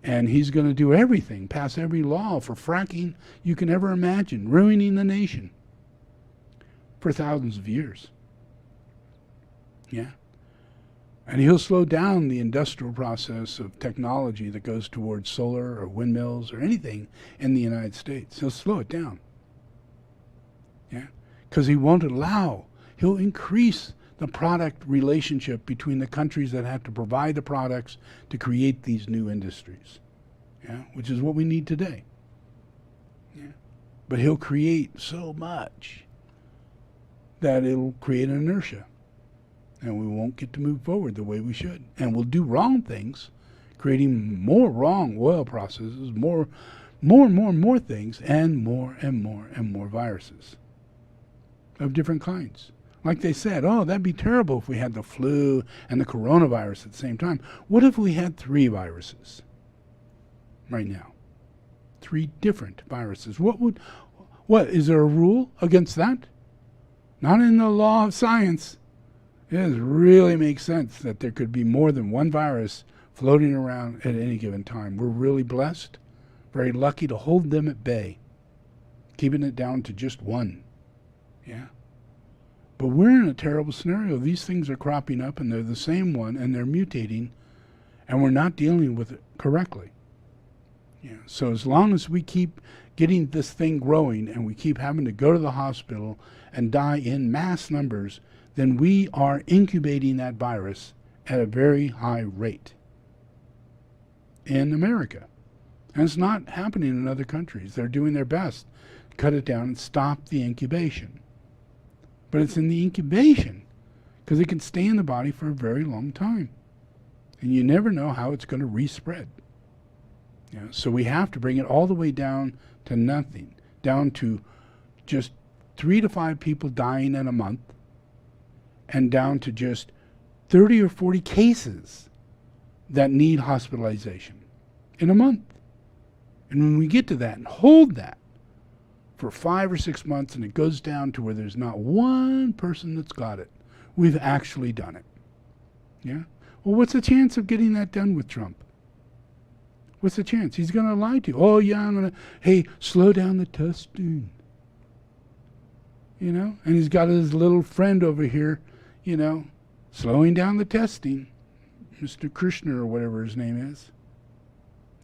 And he's going to do everything, pass every law for fracking you can ever imagine, ruining the nation for thousands of years. And he'll slow down the industrial process of technology that goes towards solar or windmills or anything in the United States. He'll slow it down. Because he won't allow, he'll increase the product relationship between the countries that have to provide the products to create these new industries, which is what we need today. But he'll create so much that it'll create an inertia, and we won't get to move forward the way we should. And we'll do wrong things, creating more wrong oil processes, more things, and more viruses of different kinds. Like they said, that'd be terrible if we had the flu and the coronavirus at the same time. What if we had 3 viruses right now? 3 different viruses. What, is there a rule against that? Not in the law of science. It doesn't really make sense that there could be more than one virus floating around at any given time. We're really blessed, very lucky to hold them at bay, keeping it down to just one. But we're in a terrible scenario. These things are cropping up, and they're the same one, and they're mutating, and we're not dealing with it correctly. So as long as we keep getting this thing growing, and we keep having to go to the hospital and die in mass numbers, then we are incubating that virus at a very high rate in America. And it's not happening in other countries. They're doing their best to cut it down and stop the incubation. But it's in the incubation because it can stay in the body for a very long time. And you never know how it's going to respread. So we have to bring it all the way down to nothing, down to just 3 to 5 people dying in a month, and down to just 30 or 40 cases that need hospitalization in a month. And when we get to that and hold that for 5 or 6 months and it goes down to where there's not one person that's got it, we've actually done it. Yeah? Well, what's the chance of getting that done with Trump? What's the chance? He's going to lie to you. Oh, yeah, I'm going to, hey, slow down the testing. You know? And he's got his little friend over here, you know, slowing down the testing. Mr. Krishna or whatever his name is.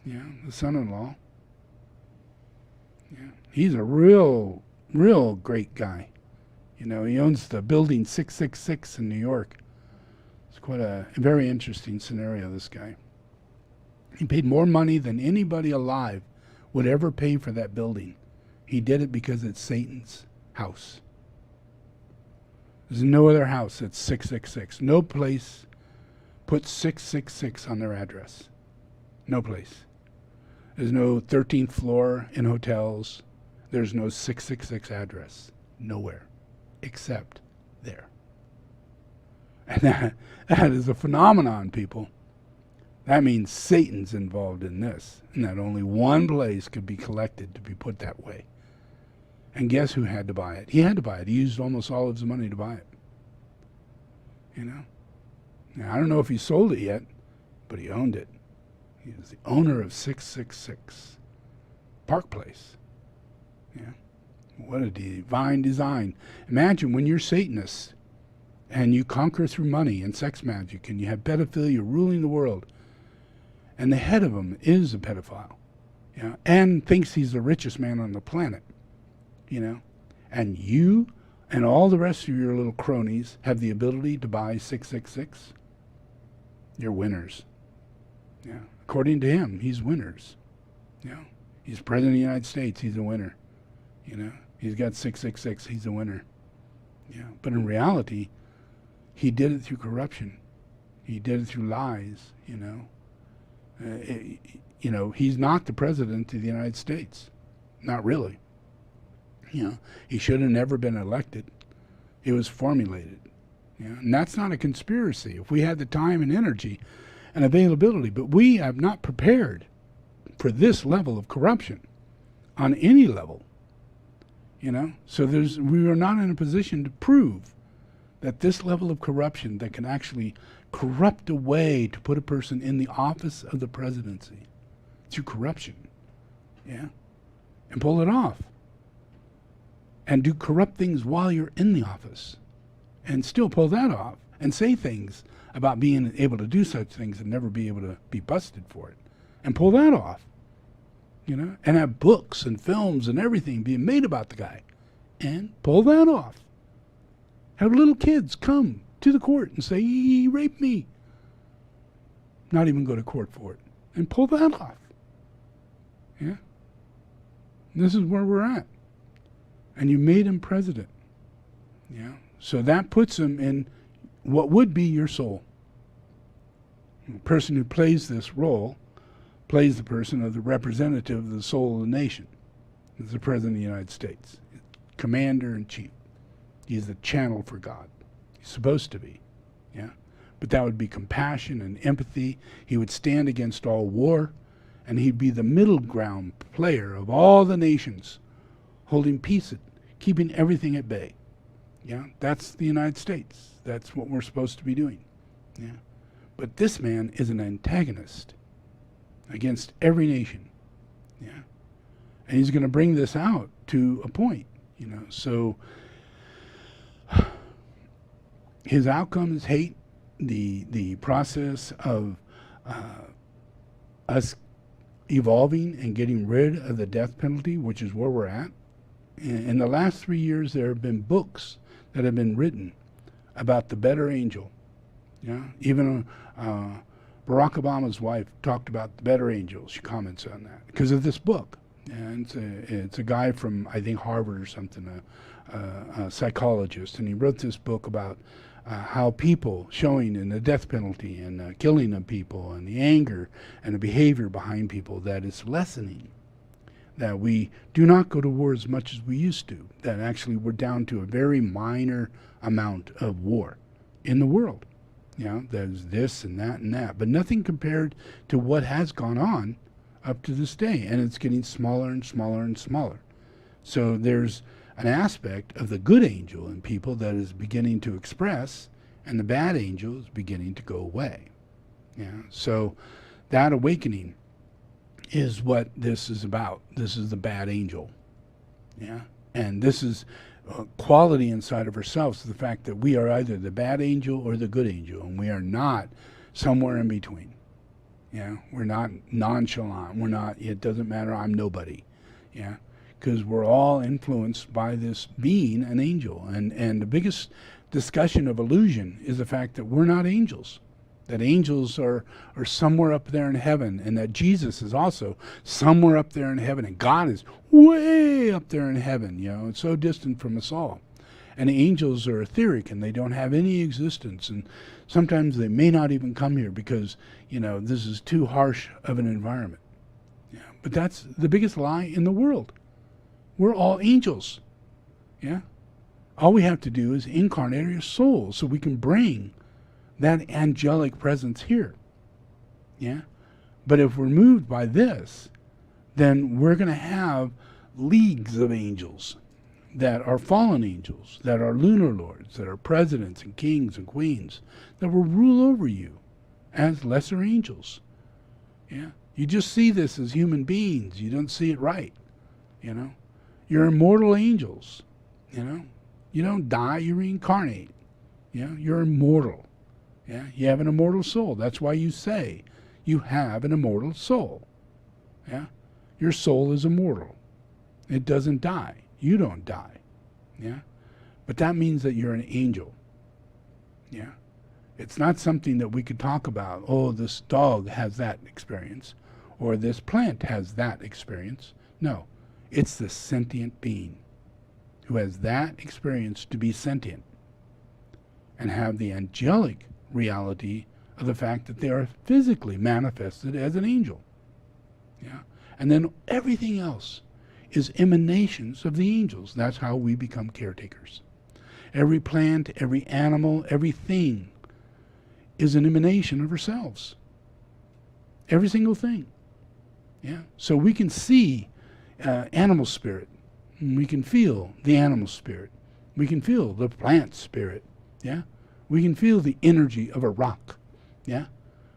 Yeah, the son-in-law. Yeah, he's a real great guy. You know, he owns the building 666 in New York. It's quite a very interesting scenario, this guy. He paid more money than anybody alive would ever pay for that building. He did it because it's Satan's house. There's no other house that's 666. No place puts 666 on their address. No place. There's no 13th floor in hotels. There's no 666 address. Nowhere. Except there. And that is a phenomenon, people. That means Satan's involved in this. And that only one place could be collected to be put that way. And guess who had to buy it? He had to buy it. He used almost all of his money to buy it. You know? Now, I don't know if he sold it yet, but he owned it. He was the owner of 666 Park Place. Yeah. What a divine design. Imagine when you're Satanist and you conquer through money and sex magic and you have pedophilia ruling the world, and the head of them is a pedophile, you know, and thinks he's the richest man on the planet, you know, and you and all the rest of your little cronies have the ability to buy 666, you're winners. Yeah. According to him, he's winners. You know, he's president of the United States, he's a winner. You know, he's got 666, he's a winner. Yeah. But in reality, he did it through corruption. He did it through lies, you know. You know, he's not the president of the United States. Not really. You know, he should have never been elected. It was formulated. You know, and that's not a conspiracy. If we had the time and energy and availability, but we have not prepared for this level of corruption on any level. You know, so we are not in a position to prove that this level of corruption that can actually corrupt a way to put a person in the office of the presidency through corruption, yeah, and pull it off, and do corrupt things while you're in the office, and still pull that off, and say things about being able to do such things and never be able to be busted for it, and pull that off, you know, and have books and films and everything being made about the guy, and pull that off. Have little kids come to the court and say, he raped me. Not even go to court for it. And pull that off. Yeah? This is where we're at. And you made him president. Yeah? So that puts him in what would be your soul. The person who plays this role plays the person of the representative of the soul of the nation. It's the President of the United States. Commander-in-Chief. He's the channel for God. He's supposed to be. Yeah? But that would be compassion and empathy. He would stand against all war, and he'd be the middle ground player of all the nations, holding peace, keeping everything at bay. Yeah? That's the United States. That's what we're supposed to be doing. Yeah? But this man is an antagonist against every nation. Yeah? And he's going to bring this out to a point, you know. So his outcome is hate. The process of us evolving and getting rid of the death penalty, which is where we're at. In the last 3 years, there have been books that have been written about the better angel. Yeah, even Barack Obama's wife talked about the better angel. She comments on that because of this book. And it's a guy from, I think, Harvard or something, a psychologist, and he wrote this book about how people showing in the death penalty and killing of people and the anger and the behavior behind people, that is lessening. That we do not go to war as much as we used to. That actually we're down to a very minor amount of war in the world. There's this and that, but nothing compared to what has gone on up to this day, and it's getting smaller and smaller and smaller. So there's an aspect of the good angel in people that is beginning to express, and the bad angel is beginning to go away. So that awakening is what this is about. This is the bad angel. And this is quality inside of ourselves, the fact that we are either the bad angel or the good angel, and we are not somewhere in between. We're not nonchalant. We're not, it doesn't matter, I'm nobody. Because we're all influenced by this being an angel. And the biggest discussion of illusion is the fact that we're not angels. That angels are somewhere up there in heaven, and that Jesus is also somewhere up there in heaven, and God is way up there in heaven. It's so distant from us all. And the angels are etheric, and they don't have any existence, and sometimes they may not even come here because, this is too harsh of an environment. But that's the biggest lie in the world. We're all angels. All we have to do is incarnate our soul so we can bring that angelic presence here. But if we're moved by this, then we're going to have leagues of angels that are fallen angels, that are lunar lords, that are presidents and kings and queens, that will rule over you as lesser angels. You just see this as human beings. You don't see it right. You're immortal angels. You don't die, you reincarnate. You're immortal. You have an immortal soul. That's why you say you have an immortal soul. Your soul is immortal. It doesn't die. You don't die. But that means that you're an angel. It's not something that we could talk about. Oh, this dog has that experience, or this plant has that experience. No, it's the sentient being who has that experience to be sentient and have the angelic reality of the fact that they are physically manifested as an angel. And then everything else is emanations of the angels. That's how we become caretakers. Every plant, every animal, everything is an emanation of ourselves. Every single thing. So we can see animal spirit. We can feel the animal spirit. We can feel the plant spirit. We can feel the energy of a rock.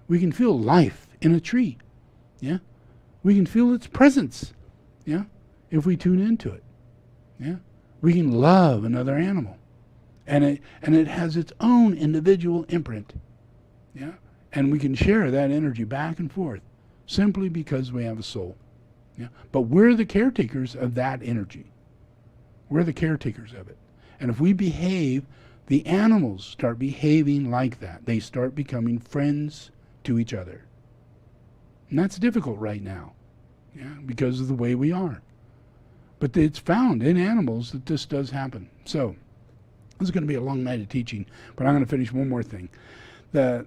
We can feel life in a tree. We can feel its presence. If we tune into it. We can love another animal. And it has its own individual imprint. And we can share that energy back and forth simply because we have a soul. But we're the caretakers of that energy. We're the caretakers of it. And if we behave, the animals start behaving like that. They start becoming friends to each other. And that's difficult right now, because of the way we are. But it's found in animals that this does happen. So this is going to be a long night of teaching, but I'm going to finish one more thing. The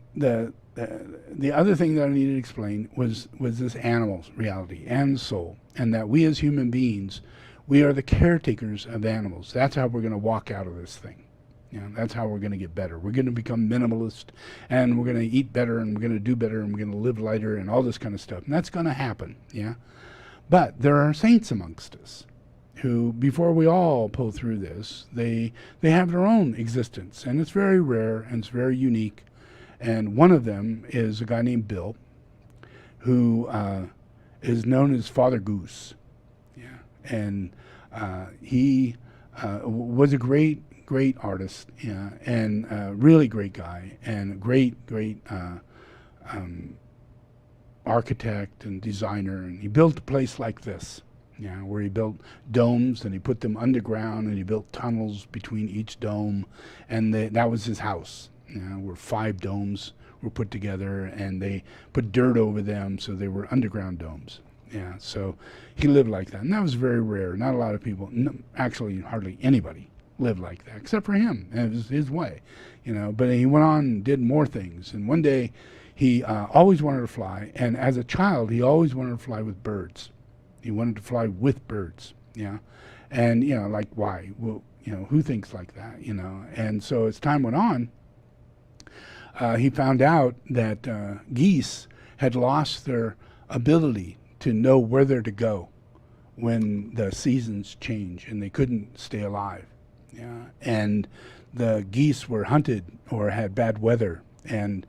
other thing that I needed to explain was this animal's reality and soul, and that we as human beings, we are the caretakers of animals. That's how we're going to walk out of this thing. That's how we're going to get better. We're going to become minimalist, and we're going to eat better, and we're going to do better, and we're going to live lighter, and all this kind of stuff. And that's going to happen, But there are saints amongst us who, before we all pull through this, they have their own existence, and it's very rare, and it's very unique. And one of them is a guy named Bill, who is known as Father Goose. And he was a great artist, and a really great guy, and a great architect and designer. And he built a place like this, where he built domes, and he put them underground, and he built tunnels between each dome, and that was his house. Where 5 domes were put together, and they put dirt over them, so they were underground domes. So he lived like that, and that was very rare. Not a lot of people, actually hardly anybody, lived like that, except for him. And it was his way, But he went on and did more things. And one day, he always wanted to fly, and as a child, he always wanted to fly with birds. He wanted to fly with birds, And like why? Well, who thinks like that, And so as time went on, he found out that geese had lost their ability to know where they're to go when the seasons change and they couldn't stay alive. Yeah. And the geese were hunted or had bad weather, and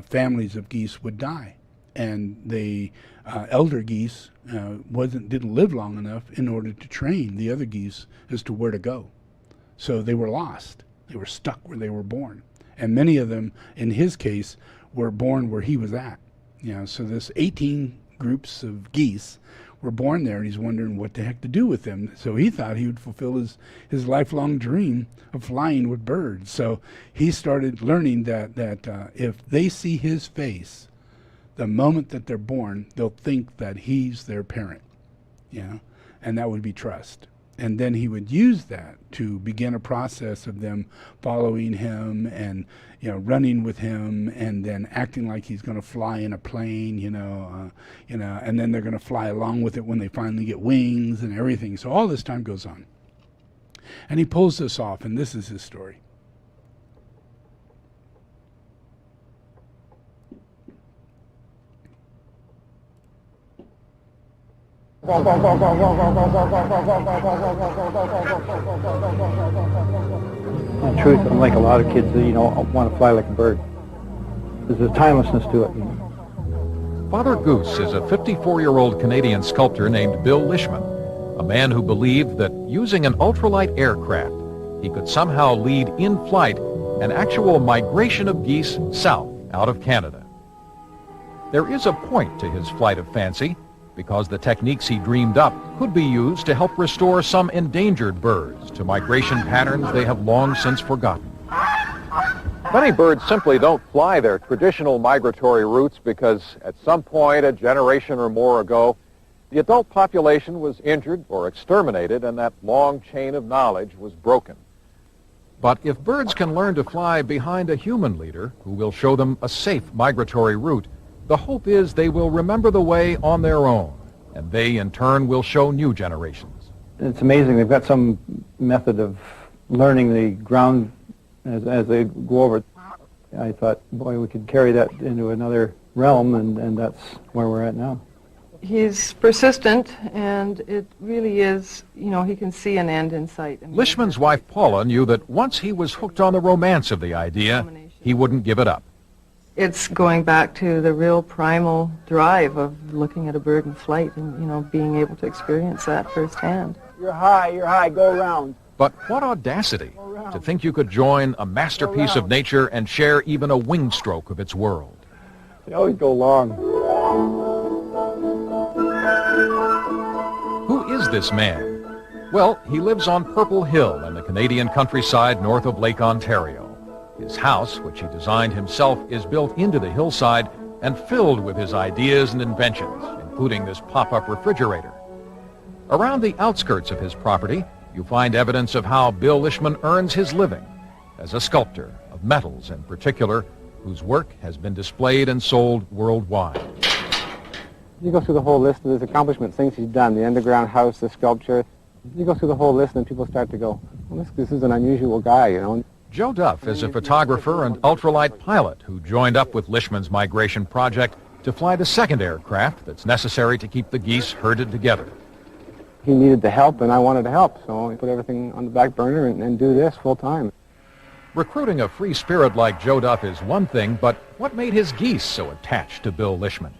families of geese would die. And the elder geese didn't live long enough in order to train the other geese as to where to go. So they were lost. They were stuck where they were born. And many of them, in his case, were born where he was at. So this 18 groups of geese were born there, and he's wondering what the heck to do with them. So he thought he would fulfill his lifelong dream of flying with birds. So he started learning that if they see his face, the moment that they're born, they'll think that he's their parent, and that would be trust. And then he would use that to begin a process of them following him and running with him, and then acting like he's going to fly in a plane, and then they're going to fly along with it when they finally get wings and everything. So all this time goes on. And he pulls this off, and this is his story. In truth, I'm like a lot of kids that, want to fly like a bird. There's a timelessness to it. Father Goose is a 54-year-old Canadian sculptor named Bill Lishman, a man who believed that using an ultralight aircraft, he could somehow lead in flight an actual migration of geese south out of Canada. There is a point to his flight of fancy, because the techniques he dreamed up could be used to help restore some endangered birds to migration patterns they have long since forgotten. Many birds simply don't fly their traditional migratory routes because at some point a generation or more ago, the adult population was injured or exterminated and that long chain of knowledge was broken. But if birds can learn to fly behind a human leader who will show them a safe migratory route, the hope is they will remember the way on their own, and they in turn will show new generations. It's amazing. They've got some method of learning the ground as they go over. I thought, boy, we could carry that into another realm, and that's where we're at now. He's persistent, and it really is, he can see an end in sight. Lishman's wife, Paula, knew that once he was hooked on the romance of the idea, he wouldn't give it up. It's going back to the real primal drive of looking at a bird in flight and, being able to experience that firsthand. You're high, go around. But what audacity to think you could join a masterpiece of nature and share even a wing stroke of its world. They always go long. Who is this man? Well, he lives on Purple Hill in the Canadian countryside north of Lake Ontario. His house, which he designed himself, is built into the hillside and filled with his ideas and inventions, including this pop-up refrigerator. Around the outskirts of his property, you find evidence of how Bill Lishman earns his living as a sculptor of metals in particular, whose work has been displayed and sold worldwide. You go through the whole list of his accomplishments, things he's done, the underground house, the sculpture. You go through the whole list and people start to go, well, this is an unusual guy, Joe Duff is a photographer and ultralight pilot who joined up with Lishman's migration project to fly the second aircraft that's necessary to keep the geese herded together. He needed the help, and I wanted to help, so I put everything on the back burner and do this full time. Recruiting a free spirit like Joe Duff is one thing, but what made his geese so attached to Bill Lishman?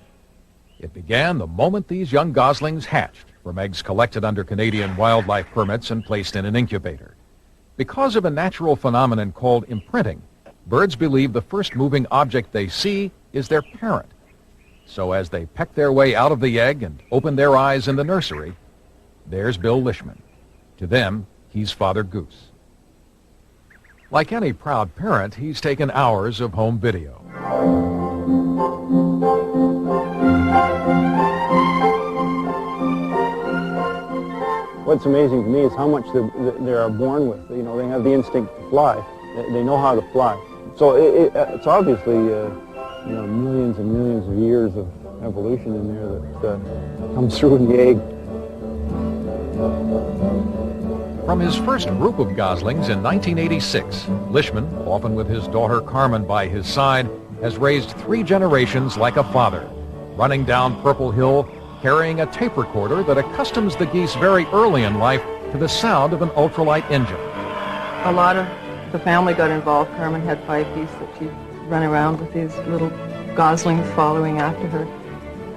It began the moment these young goslings hatched from eggs collected under Canadian wildlife permits and placed in an incubator. Because of a natural phenomenon called imprinting, birds believe the first moving object they see is their parent. So as they peck their way out of the egg and open their eyes in the nursery, there's Bill Lishman. To them, he's Father Goose. Like any proud parent, he's taken hours of home video. What's amazing to me is how much they are born with. They have the instinct to fly. They know how to fly. So it's obviously millions and millions of years of evolution in there that comes through in the egg. From his first group of goslings in 1986, Lishman, often with his daughter Carmen by his side, has raised 3 generations like a father, running down Purple Hill, carrying a tape recorder that accustoms the geese very early in life to the sound of an ultralight engine. A lot of the family got involved. Carmen had 5 geese that she'd run around with these little goslings following after her.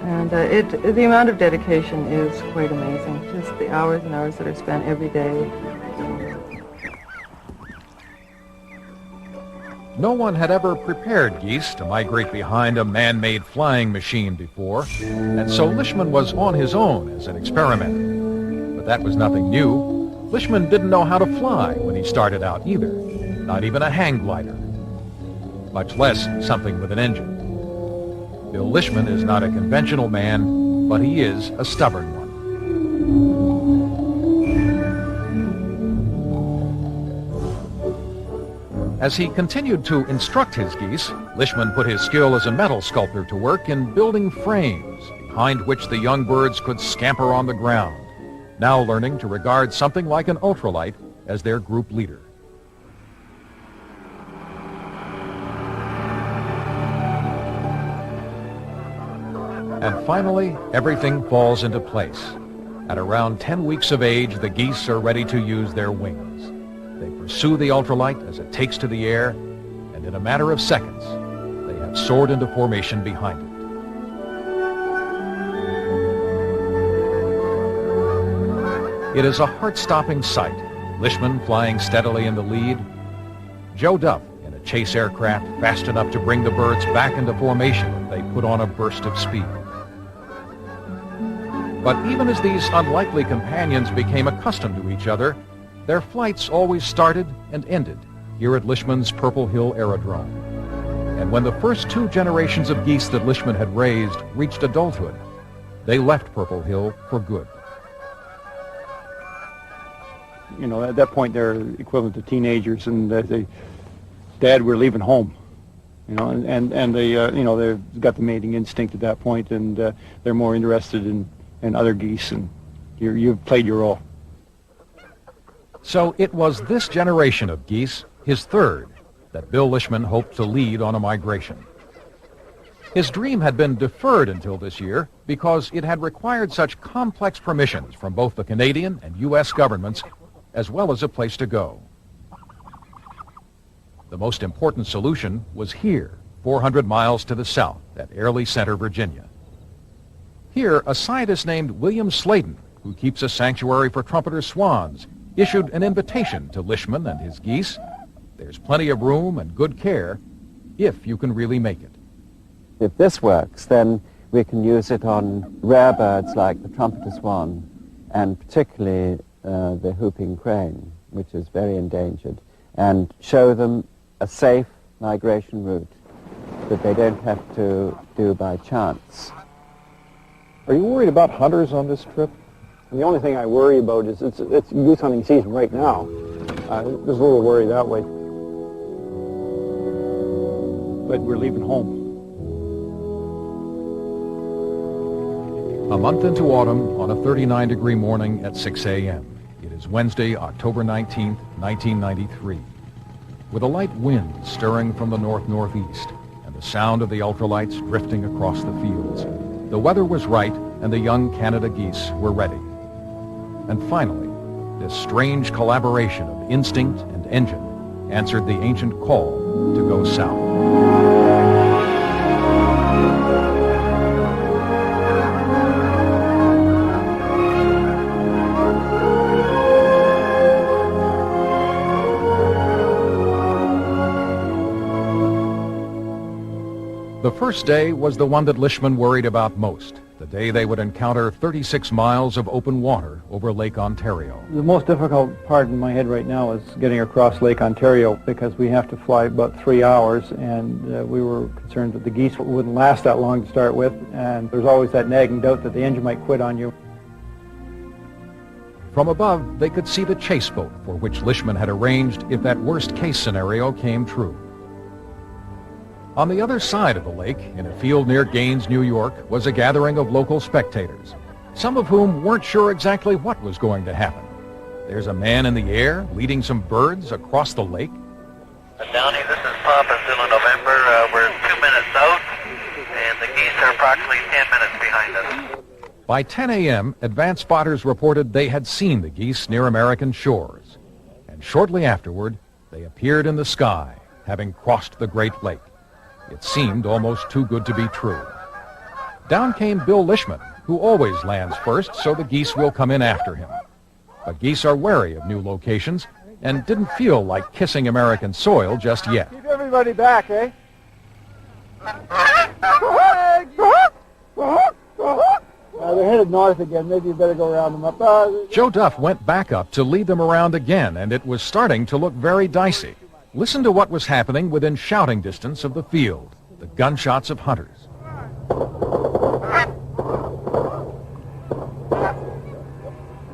And the amount of dedication is quite amazing. Just the hours and hours that are spent every day. No one had ever prepared geese to migrate behind a man-made flying machine before, and so Lishman was on his own as an experimenter. But that was nothing new. Lishman didn't know how to fly when he started out either, not even a hang glider, much less something with an engine. Bill Lishman is not a conventional man, but he is a stubborn one. As he continued to instruct his geese, Lishman put his skill as a metal sculptor to work in building frames behind which the young birds could scamper on the ground, now learning to regard something like an ultralight as their group leader. And finally, everything falls into place. At around 10 weeks of age, the geese are ready to use their wings. They pursue the ultralight as it takes to the air, and in a matter of seconds, they have soared into formation behind it. It is a heart-stopping sight. Lishman flying steadily in the lead, Joe Duff in a chase aircraft fast enough to bring the birds back into formation when they put on a burst of speed. But even as these unlikely companions became accustomed to each other, their flights always started and ended here at Lishman's Purple Hill Aerodrome. And when the first 2 generations of geese that Lishman had raised reached adulthood, they left Purple Hill for good. You know, at that point they're equivalent to teenagers, and they, Dad, we're leaving home. You know, and they, you know, they've got the mating instinct at that point, and they're more interested in other geese, and you've played your role. So it was this generation of geese, his third, that Bill Lishman hoped to lead on a migration. His dream had been deferred until this year because it had required such complex permissions from both the Canadian and U.S. governments, as well as a place to go. The most important solution was here, 400 miles to the south at Airlie Center, Virginia. Here, a scientist named William Sladen, who keeps a sanctuary for trumpeter swans, issued an invitation to Lishman and his geese. There's plenty of room and good care if you can really make it. If this works, then we can use it on rare birds like the trumpeter swan, and particularly the whooping crane, which is very endangered, and show them a safe migration route that they don't have to do by chance. Are you worried about hunters on this trip? The only thing I worry about is it's goose hunting season right now. There's a little worry that way. But we're leaving home. A month into autumn, on a 39-degree morning at 6 a.m. It is Wednesday, October 19th, 1993. With a light wind stirring from the north-northeast and the sound of the ultralights drifting across the fields, the weather was right and the young Canada geese were ready. And finally, this strange collaboration of instinct and engine answered the ancient call to go south. The first day was the one that Lishman worried about most, the day they would encounter 36 miles of open water over Lake Ontario. The most difficult part in my head right now is getting across Lake Ontario, because we have to fly about 3 hours, and we were concerned that the geese wouldn't last that long to start with, and there's always that nagging doubt that the engine might quit on you. From above, they could see the chase boat for which Lishman had arranged if that worst-case scenario came true. On the other side of the lake, in a field near Gaines, New York, was a gathering of local spectators, some of whom weren't sure exactly what was going to happen. There's a man in the air leading some birds across the lake. Downey, this is Papa Zulu November. We're 2 minutes out, and the geese are approximately 10 minutes behind us. By 10 a.m., advance spotters reported they had seen the geese near American shores. And shortly afterward, they appeared in the sky, having crossed the Great Lake. It seemed almost too good to be true. Down came Bill Lishman, who always lands first, so the geese will come in after him. But geese are wary of new locations and didn't feel like kissing American soil just yet. Keep everybody back, eh? They're headed north again. Maybe you better go around them up. Joe Duff went back up to lead them around again, and it was starting to look very dicey. Listen to what was happening within shouting distance of the field, the gunshots of hunters.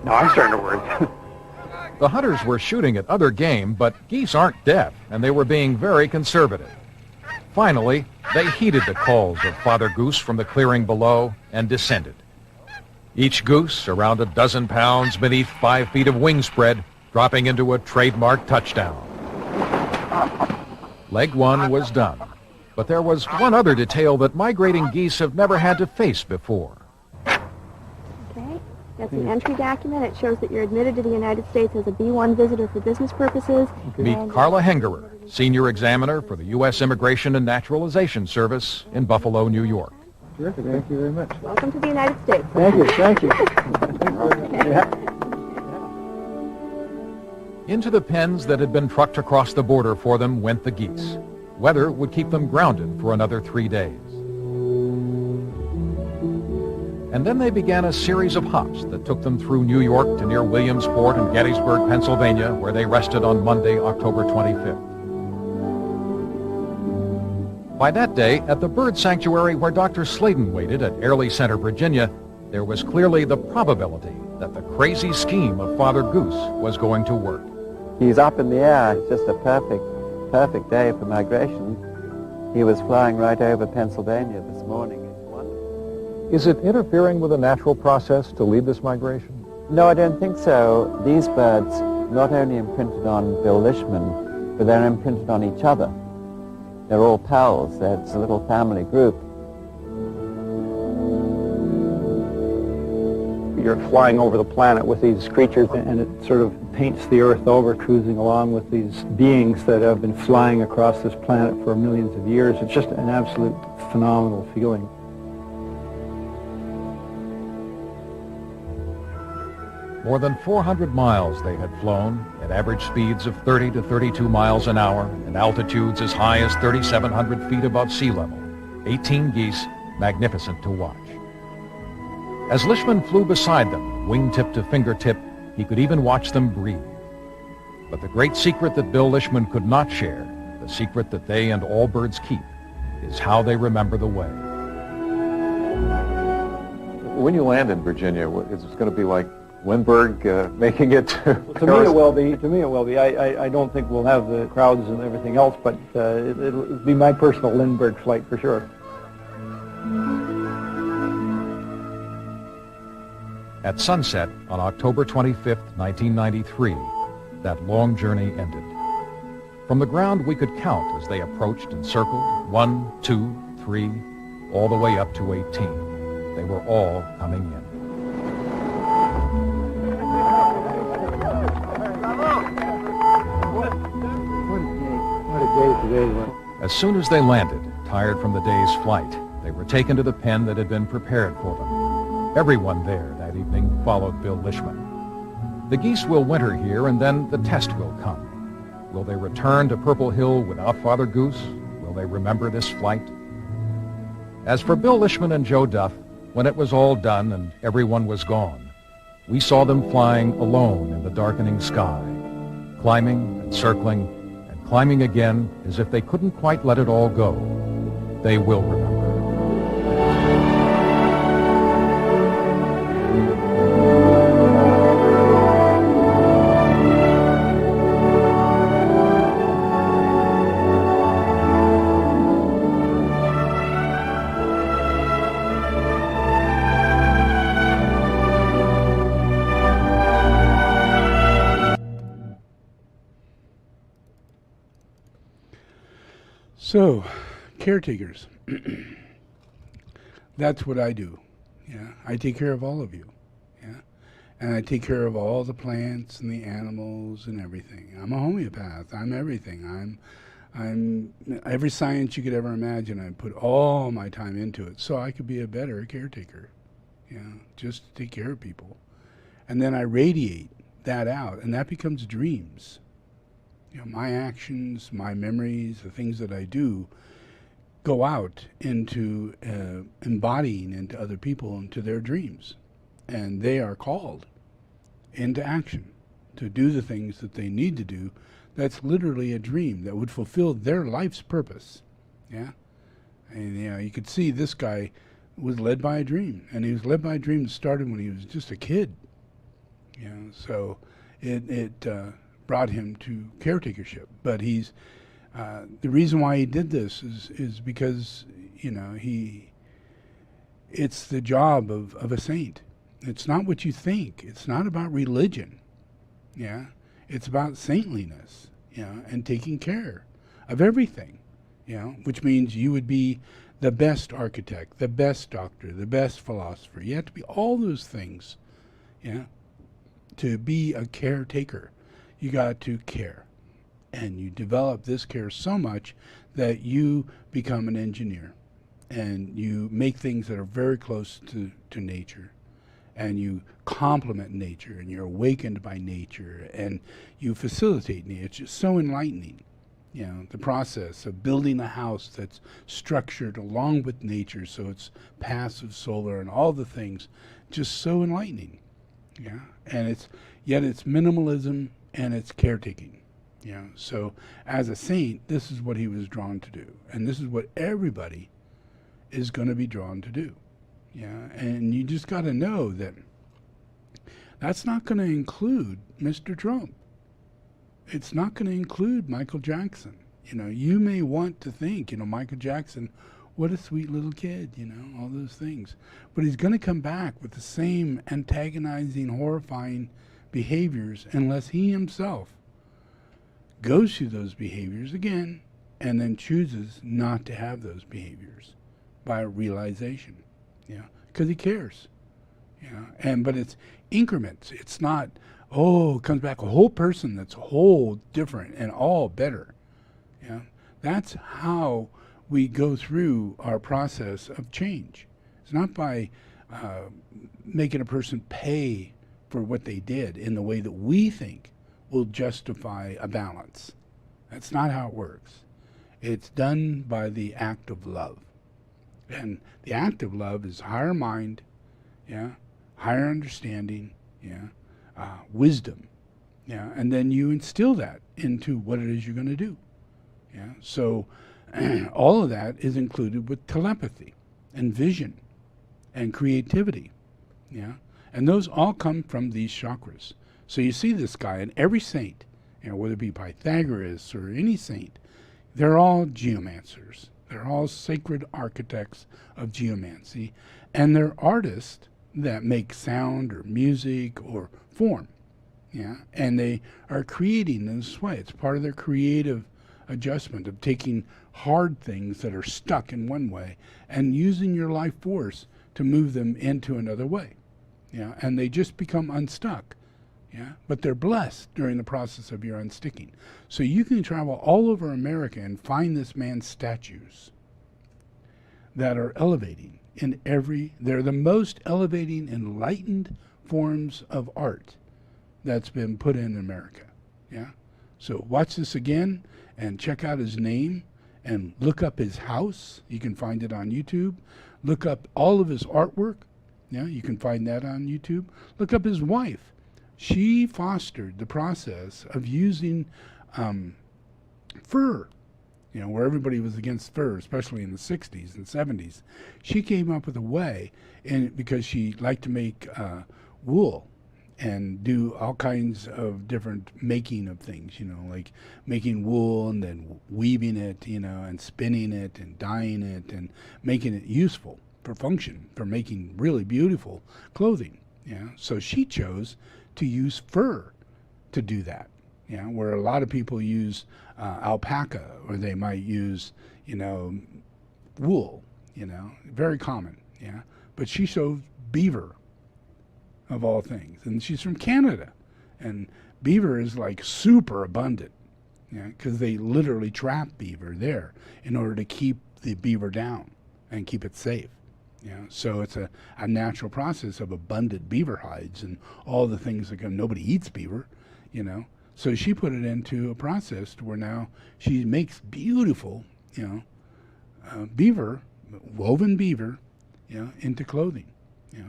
No, I'm starting to worry. The hunters were shooting at other game, but geese aren't deaf, and they were being very conservative. Finally, they heeded the calls of Father Goose from the clearing below and descended. Each goose around a dozen pounds beneath 5 feet of wing spread, dropping into a trademark touchdown. Leg one was done, but there was one other detail that migrating geese have never had to face before. Okay, that's an entry document. It shows that you're admitted to the United States as a B1 visitor for business purposes. Meet Carla Hengerer, Senior Examiner for the U.S. Immigration and Naturalization Service in Buffalo, New York. Terrific. Thank you very much. Welcome to the United States. Thank you. Thank you. Into the pens that had been trucked across the border for them went the geese. Weather would keep them grounded for another 3 days. And then they began a series of hops that took them through New York to near Williamsport and Gettysburg, Pennsylvania, where they rested on Monday, October 25th. By that day, at the bird sanctuary where Dr. Sladen waited at Airlie Center, Virginia, there was clearly the probability that the crazy scheme of Father Goose was going to work. He's up in the air. It's just a perfect day for migration. He was flying right over Pennsylvania this morning. It's wonderful. Is it interfering with the natural process to lead this migration? No, I don't think so. These birds not only imprinted on Bill Lishman, but they're imprinted on each other. They're all pals. It's a little family group. You're flying over the planet with these creatures, and it sort of paints the Earth over, cruising along with these beings that have been flying across this planet for millions of years. It's just an absolute phenomenal feeling. More than 400 miles they had flown at average speeds of 30 to 32 miles an hour and altitudes as high as 3,700 feet above sea level. 18 geese, magnificent to watch. As Lishman flew beside them, wingtip to fingertip, he could even watch them breathe. But the great secret that Bill Lishman could not share, the secret that they and all birds keep, is how they remember the way. When you land in Virginia, is it going to be like Lindbergh making it to To me it will be. To me it will be. I don't think we'll have the crowds and everything else, but it'll be my personal Lindbergh flight for sure. At sunset on October 25th, 1993, that long journey ended. From the ground we could count as they approached and circled, 1, 2, 3, all the way up to 18. They were all coming in. As soon as they landed, tired from the day's flight, they were taken to the pen that had been prepared for them. Everyone there that evening followed Bill Lishman. The geese will winter here, and then the test will come. Will they return to Purple Hill without Father Goose? Will they remember this flight? As for Bill Lishman and Joe Duff, when it was all done and everyone was gone, we saw them flying alone in the darkening sky, climbing and circling, climbing again as if they couldn't quite let it all go. They will remember. So, caretakers. That's what I do. Yeah, I take care of all of you. Yeah, and I take care of all the plants and the animals and everything. I'm a homeopath. I'm everything. I'm every science you could ever imagine. I put all my time into it so I could be a better caretaker. Yeah, just to take care of people, and then I radiate that out, and that becomes dreams. You know, my actions, my memories, the things that I do go out into embodying into other people, into their dreams. And they are called into action to do the things that they need to do. That's literally a dream that would fulfill their life's purpose. Yeah? And you know, you could see this guy was led by a dream. And he was led by a dream that started when he was just a kid. You know, so it brought him to caretakership. But he's the reason why he did this is because, you know, it's the job of a saint. It's not what you think. It's not about religion. Yeah, it's about saintliness. You know, and taking care of everything. You know, which means you would be the best architect, the best doctor, the best philosopher. You have to be all those things. Yeah, to be a caretaker, you got to care. And you develop this care so much that you become an engineer and you make things that are very close to nature, and you complement nature, and you're awakened by nature, and you facilitate nature. It's just so enlightening. You know, the process of building a house that's structured along with nature, so it's passive solar and all the things, just so enlightening. Yeah, and yet it's minimalism and it's caretaking. You know, so as a saint, this is what he was drawn to do, and this is what everybody is going to be drawn to do. Yeah, and you just got to know that that's not going to include Mr. Trump. It's not going to include Michael Jackson. You know, you may want to think, you know, Michael Jackson, what a sweet little kid, you know, all those things. But he's going to come back with the same antagonizing, horrifying behaviors unless he himself goes through those behaviors again and then chooses not to have those behaviors by realization, you know, because he cares, you know. But it's increments. It's not, oh, it comes back a whole person that's whole different and all better. You know, that's how we go through our process of change. It's not by making a person pay for what they did in the way that we think will justify a balance. That's not how it works. It's done by the act of love. And the act of love is higher mind, yeah, higher understanding, yeah, wisdom, yeah, and then you instill that into what it is you're going to do. Yeah, so all of that is included with telepathy and vision and creativity, yeah, and those all come from these chakras. So you see this guy, and every saint, you know, whether it be Pythagoras or any saint, they're all geomancers. They're all sacred architects of geomancy, and they're artists that make sound or music or form, yeah, and they are creating in this way. It's part of their creative adjustment of taking hard things that are stuck in one way and using your life force to move them into another way, yeah, and they just become unstuck. Yeah, but they're blessed during the process of your unsticking. So you can travel all over America and find this man's statues that are elevating in they're the most elevating, enlightened forms of art that's been put in America. Yeah. So watch this again and check out his name and look up his house. You can find it on YouTube. Look up all of his artwork. Yeah, you can find that on YouTube. Look up his wife. She fostered the process of using fur, you know, where everybody was against fur, especially in the 60s and 70s. She came up with a way, and because she liked to make wool and do all kinds of different making of things, you know, like making wool and then weaving it, you know, and spinning it and dyeing it and making it useful for function, for making really beautiful clothing. Yeah, so she chose to use fur to do that. Yeah, where a lot of people use alpaca, or they might use, wool, very common, yeah. But she shows beaver, of all things, and she's from Canada, and beaver is like super abundant, yeah, because they literally trap beaver there in order to keep the beaver down and keep it safe. So it's a natural process of abundant beaver hides and all the things that nobody eats beaver, So she put it into a process to where now she makes beautiful, beaver, woven beaver, into clothing.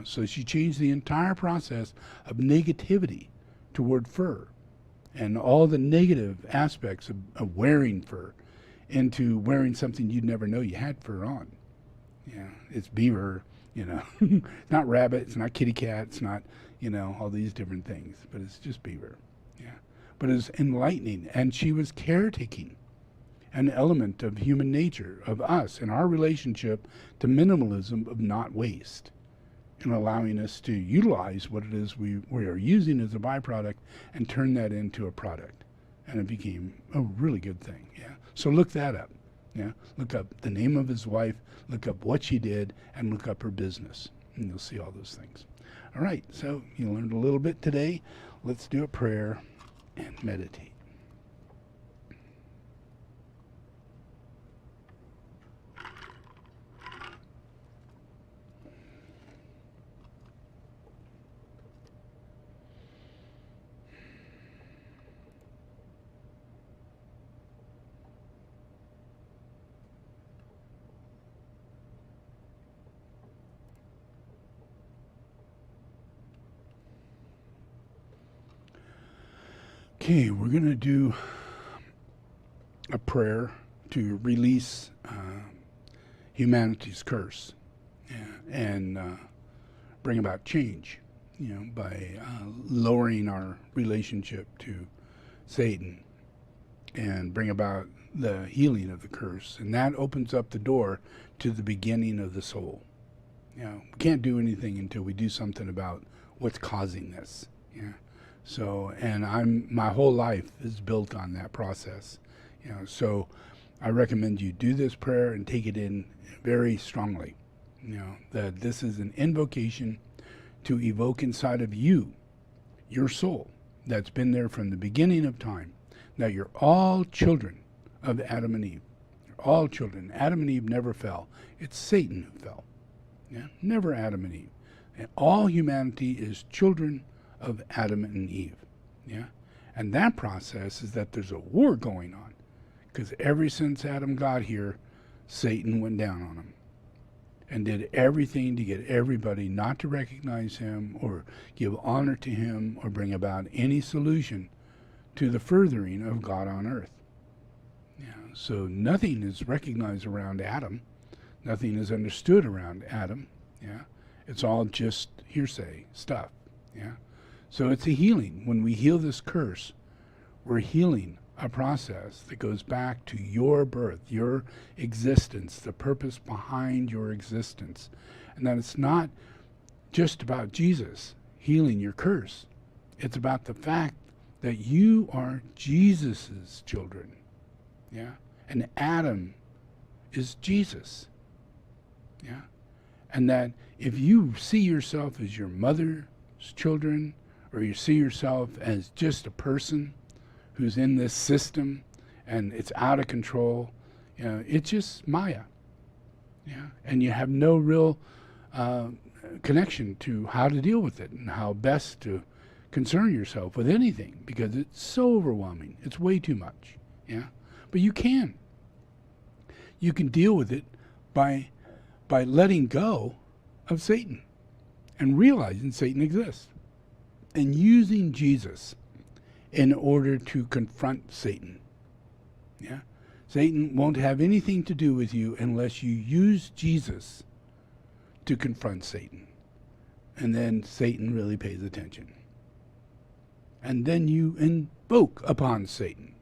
So she changed the entire process of negativity toward fur and all the negative aspects of wearing fur into wearing something you'd never know you had fur on. It's beaver, it's not rabbit, it's not kitty cat, it's not, all these different things, but it's just beaver. But it's enlightening, and she was caretaking an element of human nature, of us, and our relationship to minimalism of not waste, and allowing us to utilize what it is we are using as a byproduct and turn that into a product. And it became a really good thing, So look that up, Look up the name of his wife, look up what she did, and look up her business, and you'll see all those things. All right, so you learned a little bit today. Let's do a prayer and meditate. Okay, we're going to do a prayer to release humanity's curse and bring about change, by lowering our relationship to Satan and bring about the healing of the curse. And that opens up the door to the beginning of the soul. We can't do anything until we do something about what's causing this. So, and my whole life is built on that process. So I recommend you do this prayer and take it in very strongly. That this is an invocation to evoke inside of you, your soul, that's been there from the beginning of time, that you're all children of Adam and Eve. You're all children. Adam and Eve never fell. It's Satan who fell. Never Adam and Eve. And all humanity is children of Adam and Eve. And that process is that there's a war going on, because ever since Adam got here, Satan went down on him and did everything to get everybody not to recognize him or give honor to him or bring about any solution to the furthering of God on earth. So nothing is recognized around Adam. Nothing is understood around Adam. It's all just hearsay stuff. So it's a healing. When we heal this curse, we're healing a process that goes back to your birth, your existence, the purpose behind your existence. And that it's not just about Jesus healing your curse. It's about the fact that you are Jesus's children. And Adam is Jesus. And that if you see yourself as your mother's children, or you see yourself as just a person who's in this system and it's out of control, it's just Maya. And you have no real connection to how to deal with it and how best to concern yourself with anything, because it's so overwhelming. It's way too much. But you can deal with it by letting go of Satan and realizing Satan exists, and using Jesus in order to confront Satan. Satan won't have anything to do with you unless you use Jesus to confront Satan. And then Satan really pays attention. And then you invoke upon Satan.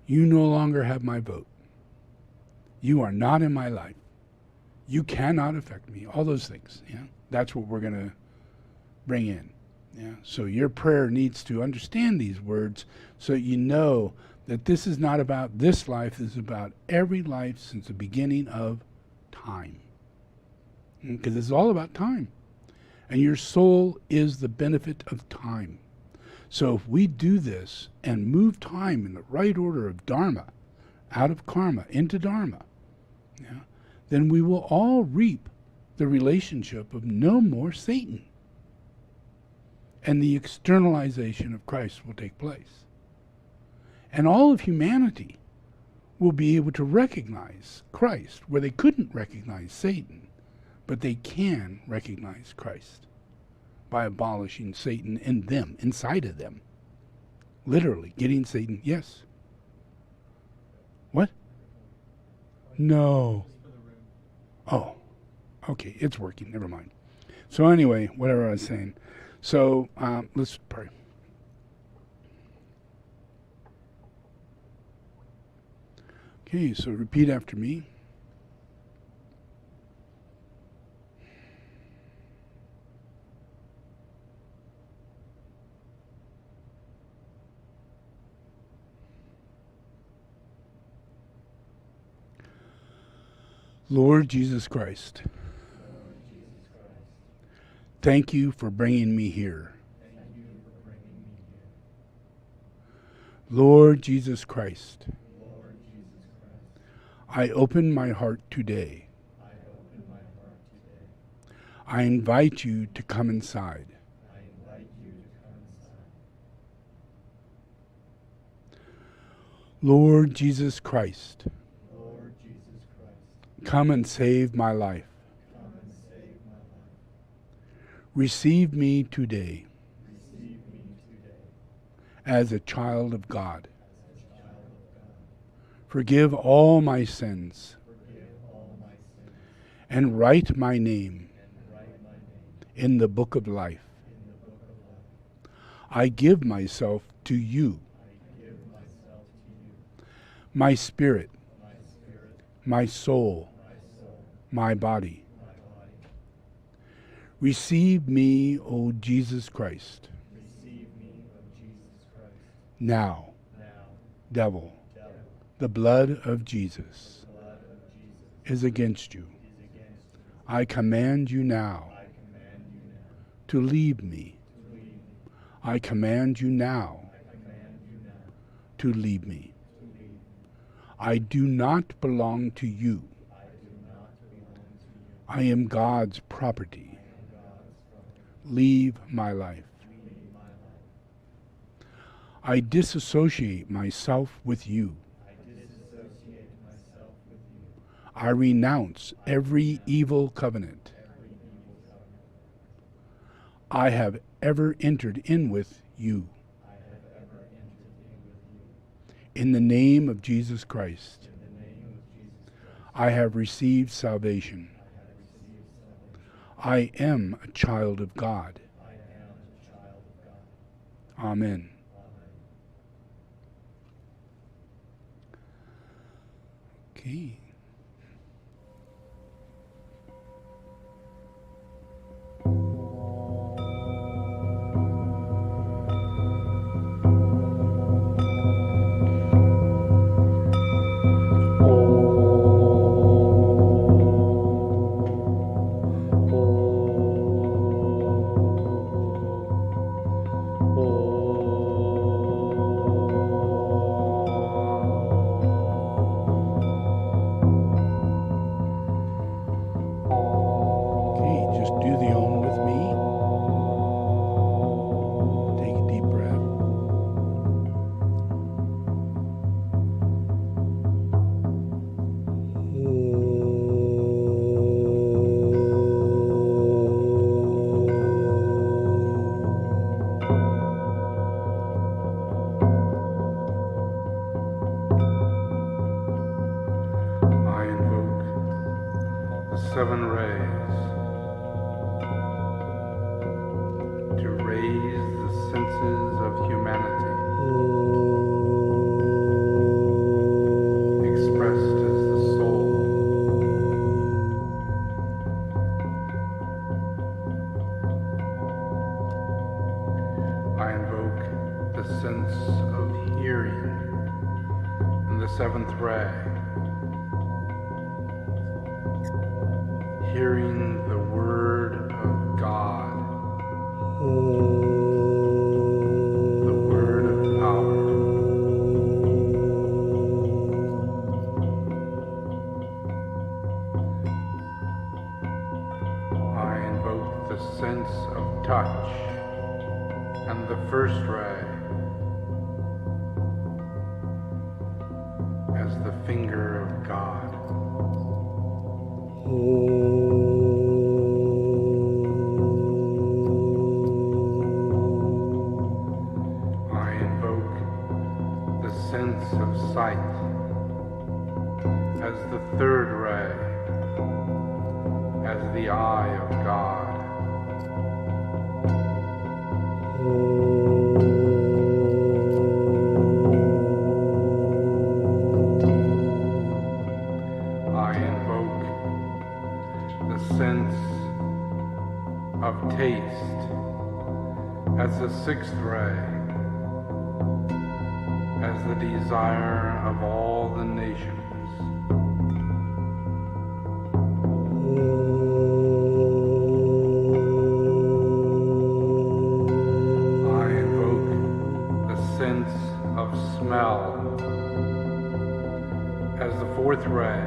You no longer have my vote. You are not in my life. You cannot affect me. All those things. That's what we're going to bring in. Yeah. So your prayer needs to understand these words so you know that this is not about this life, this is about every life since the beginning of time. Because it's all about time. And your soul is the benefit of time. So if we do this and move time in the right order of dharma, out of karma, into dharma, yeah, then we will all reap the relationship of no more Satan. And the externalization of Christ will take place. And all of humanity will be able to recognize Christ where they couldn't recognize Satan, but they can recognize Christ by abolishing Satan in them, inside of them. Literally, getting Satan, yes. What? No. Oh, okay, it's working, never mind. So anyway, whatever I was saying. So let's pray. Okay, so repeat after me. Lord Jesus Christ, thank you for bringing me here. Lord Jesus Christ, I open my heart today. I invite you to come inside. Lord Jesus Christ, come and save my life. Receive me today as a child of God. Forgive all my sins and write my name in the book of life. I give myself to you, my spirit, my soul, my body. Receive me, O Jesus Christ. Now, devil, the blood of Jesus is against you. I command you now to leave me. I command you now to leave me. I do not belong to you. I am God's property. Leave my life. I disassociate myself with you. I renounce every evil covenant I have ever entered in with you. In the name of Jesus Christ, I have received salvation. I am a child of God. Amen. Okay. Seven rays to raise the senses of humanity, expressed as the soul. the seventh ray. Hearing the word of God, the word of power. I invoke the sense of touch and the first ray as the finger of God. I invoke the sense of sight as the third ray, as the eye of God. I invoke the sense of taste as the sixth ray, as the desire of all the nations. I invoke the sense of smell as the fourth ray,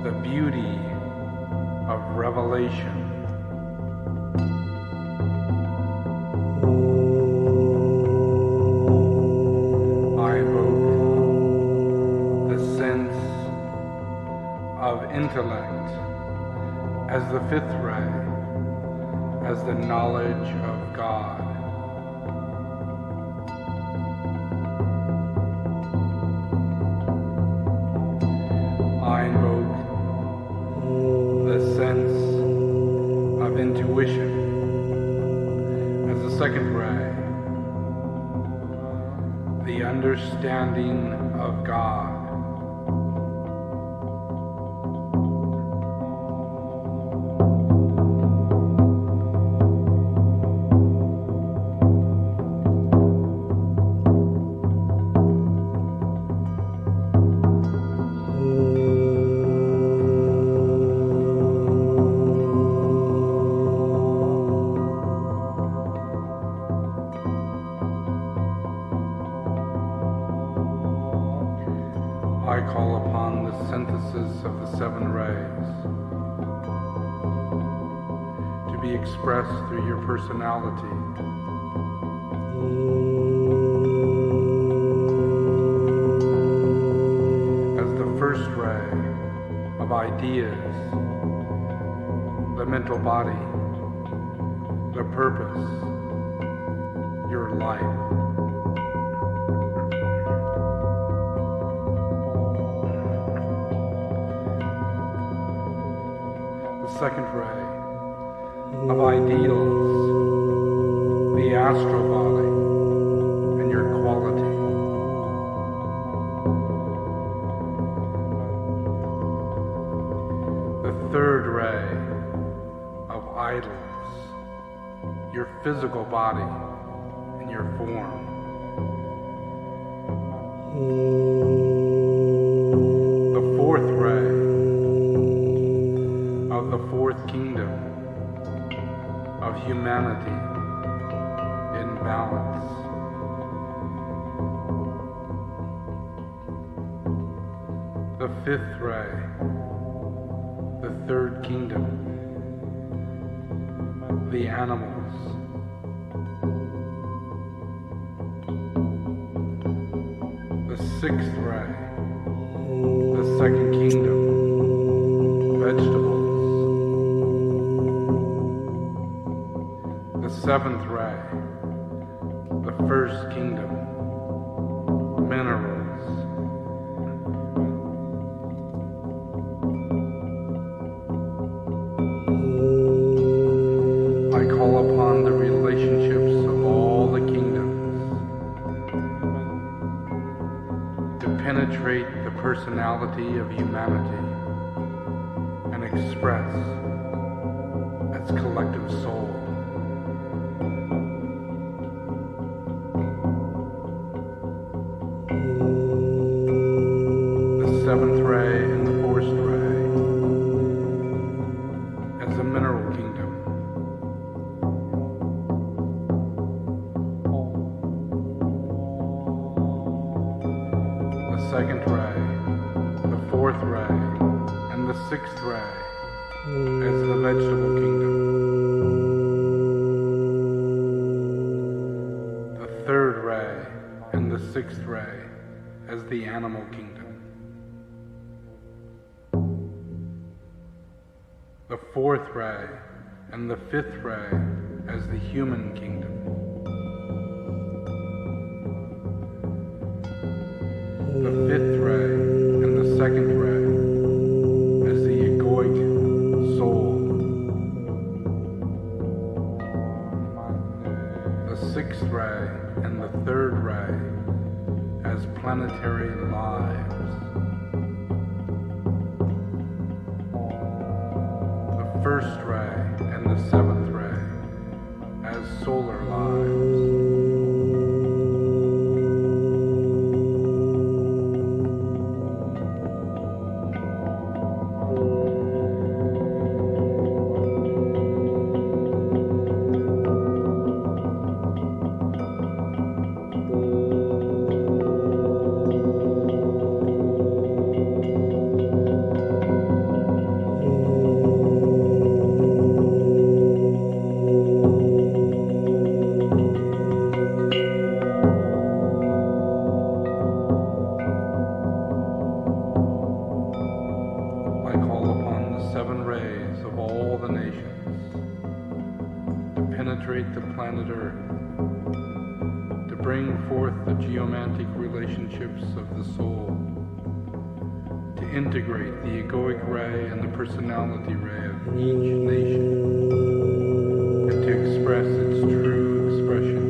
the beauty of revelation. I invoke the sense of intellect as the fifth ray, as the knowledge of God. I invoke the sense of intuition as the second ray, the understanding of God. I call upon the synthesis of the seven rays to be expressed through your personality. As the first ray of ideas, the mental body, the purpose, your life. Second ray of ideals, the astral body, and your quality. The third ray of idols, your physical body and your form. The fourth ray of the fourth kingdom of humanity in balance. The fifth ray, the third kingdom, the animals. The sixth ray, the second kingdom, vegetables. The seventh ray, the first kingdom, minerals. I call upon the relationships of all the kingdoms to penetrate the personality of humanity and express its collective soul. seventh ray and the fourth ray as the mineral kingdom. The second ray, the fourth ray, and the sixth ray as the vegetable kingdom. The third ray and the sixth ray as the animal kingdom. The fourth ray and the fifth ray as the human kingdom. The fifth ray and the second ray as the egoic soul. The sixth ray and the third ray as planetary lives. The first ray and the seventh ray as solar lives. The planet Earth, to bring forth the geomantic relationships of the soul, to integrate the egoic ray and the personality ray of each nation, and to express its true expression,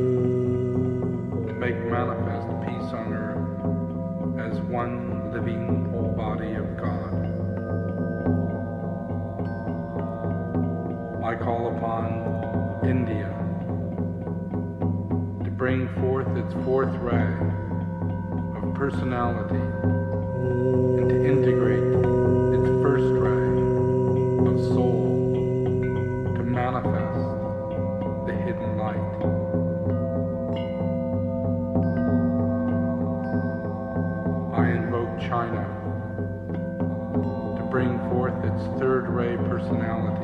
to make manifest peace on earth as one living body of God. I call upon India to bring forth its fourth ray of personality and to integrate its first ray of soul to manifest the hidden light. I invoke China to bring forth its third ray personality,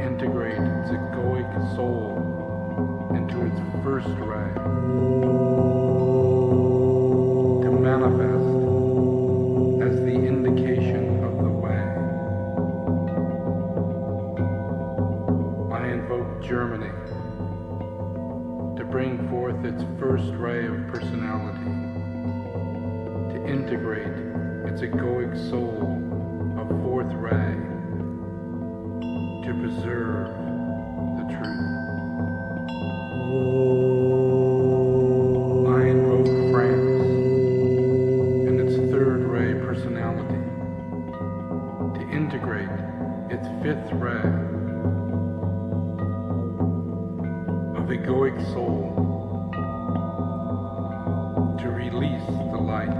integrate its egoic soul into its first ray, to manifest as the indication of the way. I invoke Germany to bring forth its first ray of personality, to integrate its egoic soul of fourth ray, to preserve the truth. I invoke France and its third ray personality to integrate its fifth ray of egoic soul to release the light.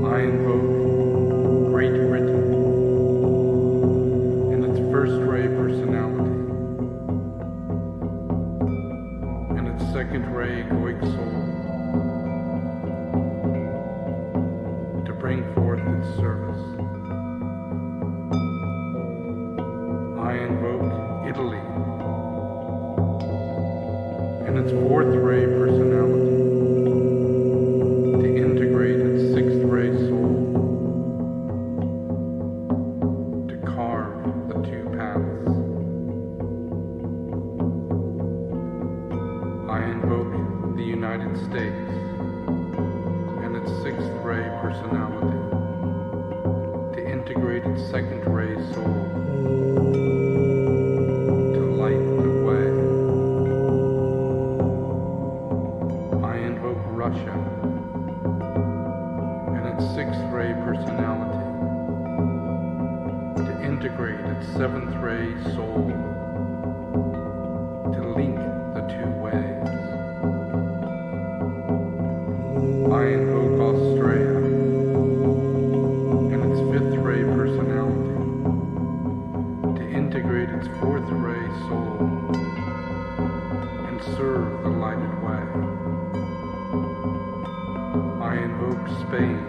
I invoke Great Britain in its first ray personality and its second ray egoic soul to bring forth its service. I invoke Italy and its fourth ray personality to integrate its sixth ray soul, States and its sixth ray personality to integrate its second ray soul to light the way. I invoke Russia and its sixth ray personality to integrate its seventh ray soul to link the two ways. the lighted way. I invoke Spain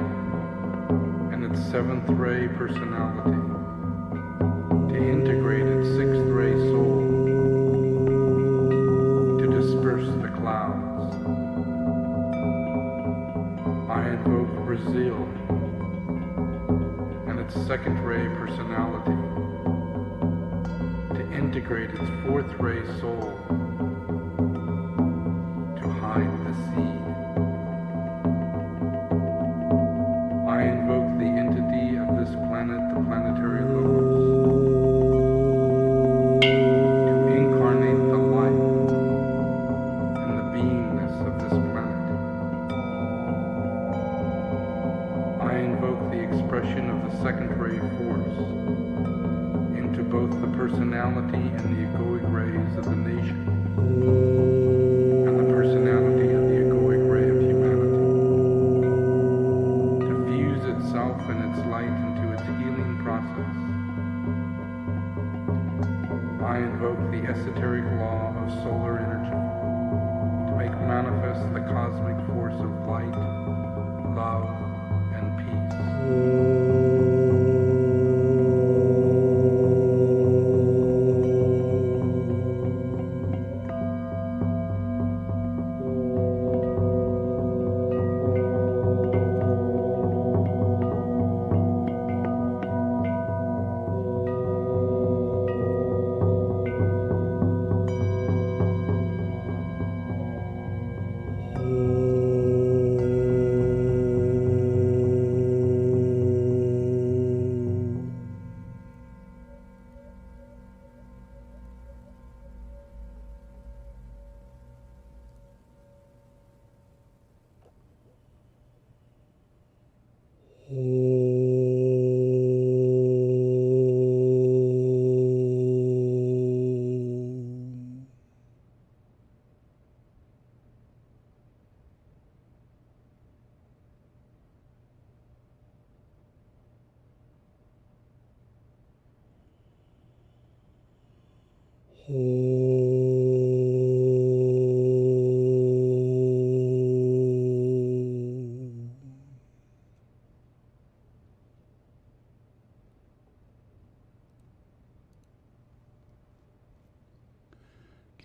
and its seventh ray personality to integrate its sixth ray soul to disperse the clouds. I invoke Brazil and its second ray personality to integrate its fourth ray soul to hide the seed. I invoke the entity of this planet, the planetary logos, to incarnate the life and the beingness of this planet. I invoke the expression of the second ray force into both the personality and the egoic rays of the nation, and the personality and the egoic ray of humanity, to fuse itself and its light into its healing process. I invoke the esoteric law of solar energy to make manifest the cosmic force of light, love, and peace.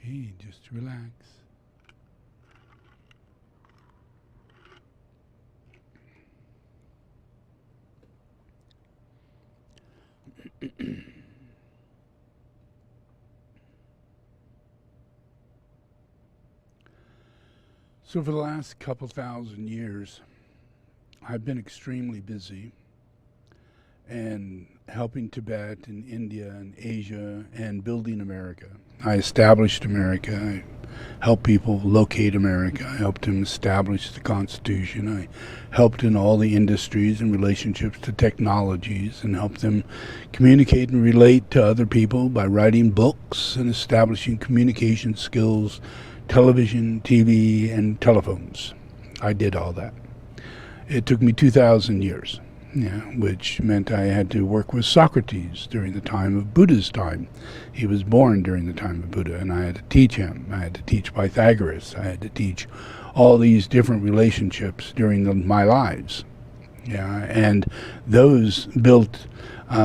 Okay, just relax. So for the last couple thousand years, I've been extremely busy and helping Tibet and India and Asia and building America. I established America. I helped people locate America. I helped them establish the Constitution. I helped in all the industries and relationships to technologies and helped them communicate and relate to other people by writing books and establishing communication skills, television, TV, and telephones. I did all that. It took me 2,000 years. Yeah, which meant I had to work with Socrates during the time of Buddha's time. He was born during the time of Buddha, and I had to teach him. I had to teach Pythagoras. I had to teach all these different relationships during my lives. Yeah, and those built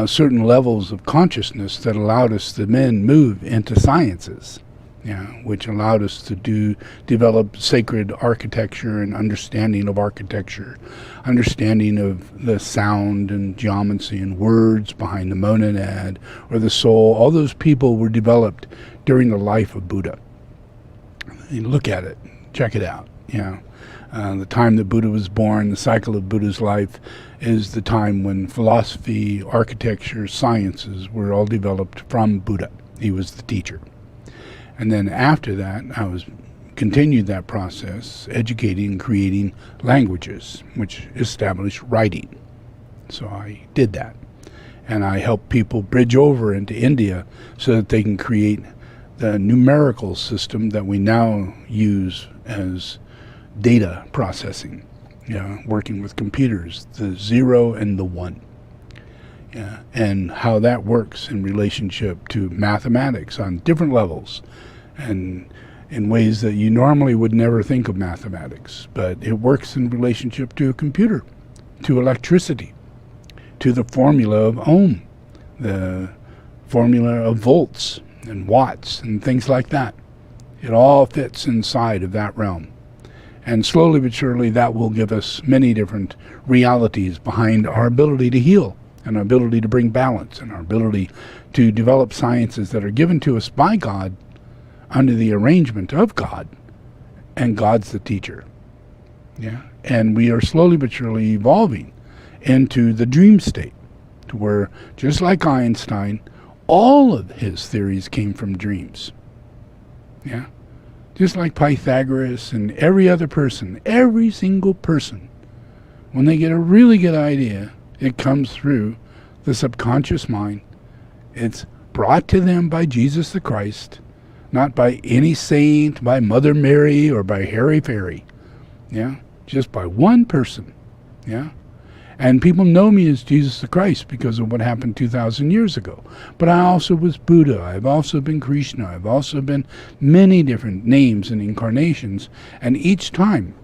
certain levels of consciousness that allowed us to then move into sciences. Yeah, which allowed us to develop sacred architecture and understanding of architecture, understanding of the sound and geometry and words behind the monad or the soul. All those people were developed during the life of Buddha. You look at it, check it out. Yeah, the time that Buddha was born, the cycle of Buddha's life is the time when philosophy, architecture, sciences were all developed from Buddha. He was the teacher. And then after that, I continued that process, educating and creating languages, which established writing. So I did that. And I helped people bridge over into India so that they can create the numerical system that we now use as data processing, working with computers, the 0 and the 1. Yeah, and how that works in relationship to mathematics on different levels. And in ways that you normally would never think of mathematics, but it works in relationship to a computer, to electricity, to the formula of Ohm, the formula of volts and watts and things like that. It all fits inside of that realm. And slowly but surely that will give us many different realities behind our ability to heal and our ability to bring balance and our ability to develop sciences that are given to us by God under the arrangement of God, and God's the teacher. Yeah, and we are slowly but surely evolving into the dream state, to where, just like Einstein, all of his theories came from dreams. Yeah, just like Pythagoras and every other person, every single person, when they get a really good idea, it comes through the subconscious mind. It's brought to them by Jesus the Christ, not by any saint, by Mother Mary, or by Harry Fairy. Yeah, just by one person. Yeah, and people know me as Jesus the Christ because of what happened 2,000 years ago. But I also was Buddha. I've also been Krishna. I've also been many different names and incarnations. And each time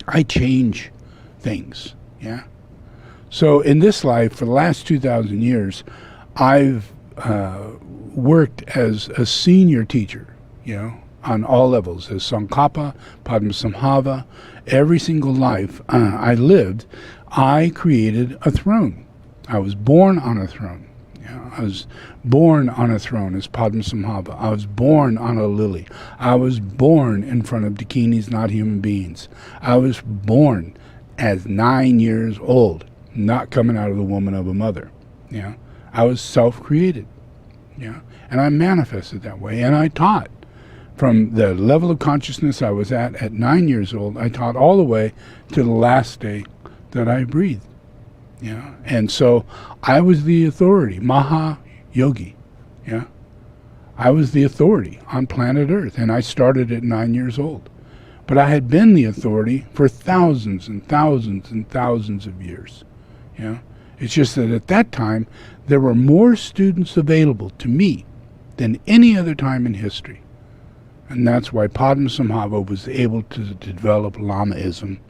I change things. Yeah. So in this life, for the last 2,000 years, I've worked as a senior teacher, on all levels, as Tsongkhapa, Padmasambhava. Every single life I lived, I created a throne. I was born on a throne. I was born on a throne as Padmasambhava. I was born on a lily. I was born in front of dakinis, not human beings. I was born as 9 years old, not coming out of the woman of a mother. I was self-created. And I manifested that way, and I taught. From the level of consciousness I was at 9 years old, I taught all the way to the last day that I breathed. And so I was the authority, Maha Yogi. I was the authority on planet Earth, and I started at 9 years old. But I had been the authority for thousands and thousands and thousands of years. It's just that at that time, there were more students available to me than any other time in history. And that's why Padmasambhava was able to develop Lamaism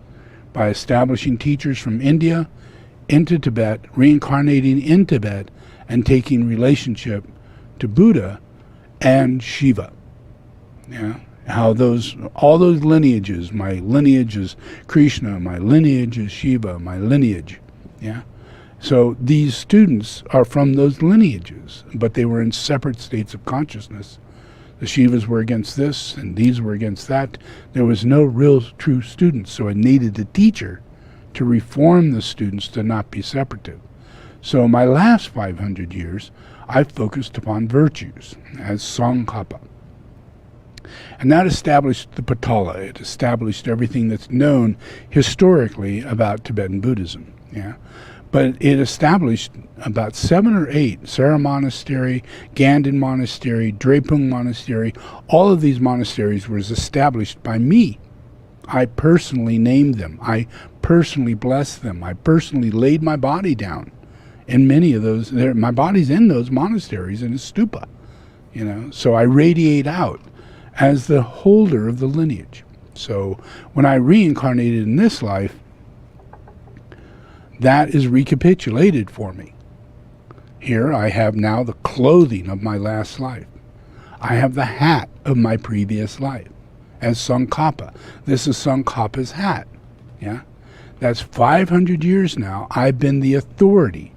by establishing teachers from India into Tibet, reincarnating in Tibet, and taking relationship to Buddha and Shiva. How all those lineages, my lineage is Krishna, my lineage is Shiva, my lineage. So these students are from those lineages, but they were in separate states of consciousness. The Shivas were against this, and these were against that. There was no real true students, so it needed a teacher to reform the students to not be separative. So my last 500 years, I focused upon virtues as Tsongkhapa. And that established the Patala. It established everything that's known historically about Tibetan Buddhism. But it established about 7 or 8, Sera Monastery, Ganden Monastery, Drepung Monastery. All of these monasteries were established by me. I personally named them. I personally blessed them. I personally laid my body down in many of those. My body's in those monasteries in a stupa. So I radiate out as the holder of the lineage. So when I reincarnated in this life, that is recapitulated for me. Here I have now the clothing of my last life. I have the hat of my previous life as Tsongkhapa. This is Tsongkhapa's hat. That's 500 years now. I've been the authority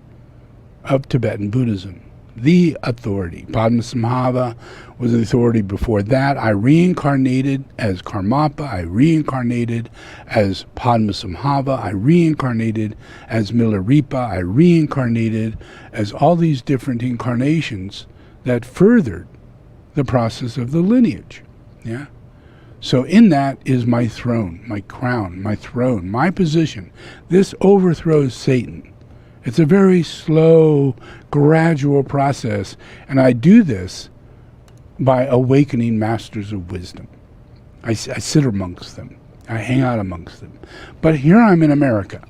of Tibetan Buddhism. The authority. Padmasambhava was the authority before that. I reincarnated as Karmapa. I reincarnated as Padmasambhava. I reincarnated as Milarepa. I reincarnated as all these different incarnations that furthered the process of the lineage. So in that is my throne, my crown, my throne, my position. This overthrows Satan. It's a very slow, gradual process, and I do this by awakening masters of wisdom. I sit amongst them. I hang out amongst them. But here I'm in America,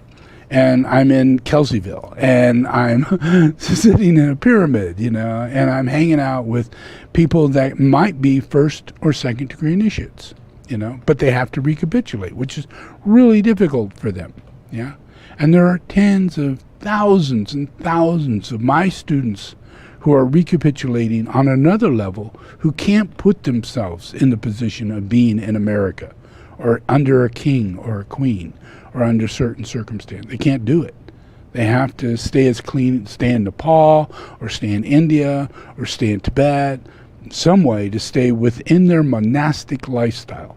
and I'm in Kelseyville, and I'm sitting in a pyramid, you know, and I'm hanging out with people that might be first or second degree initiates, you know, but they have to recapitulate, which is really difficult for them, yeah. And there are tens of thousands and thousands of my students who are recapitulating on another level, who can't put themselves in the position of being in America or under a king or a queen or under certain circumstances. They can't do it. They have to stay as clean, stay in Nepal or stay in India or stay in Tibet, some way to stay within their monastic lifestyle,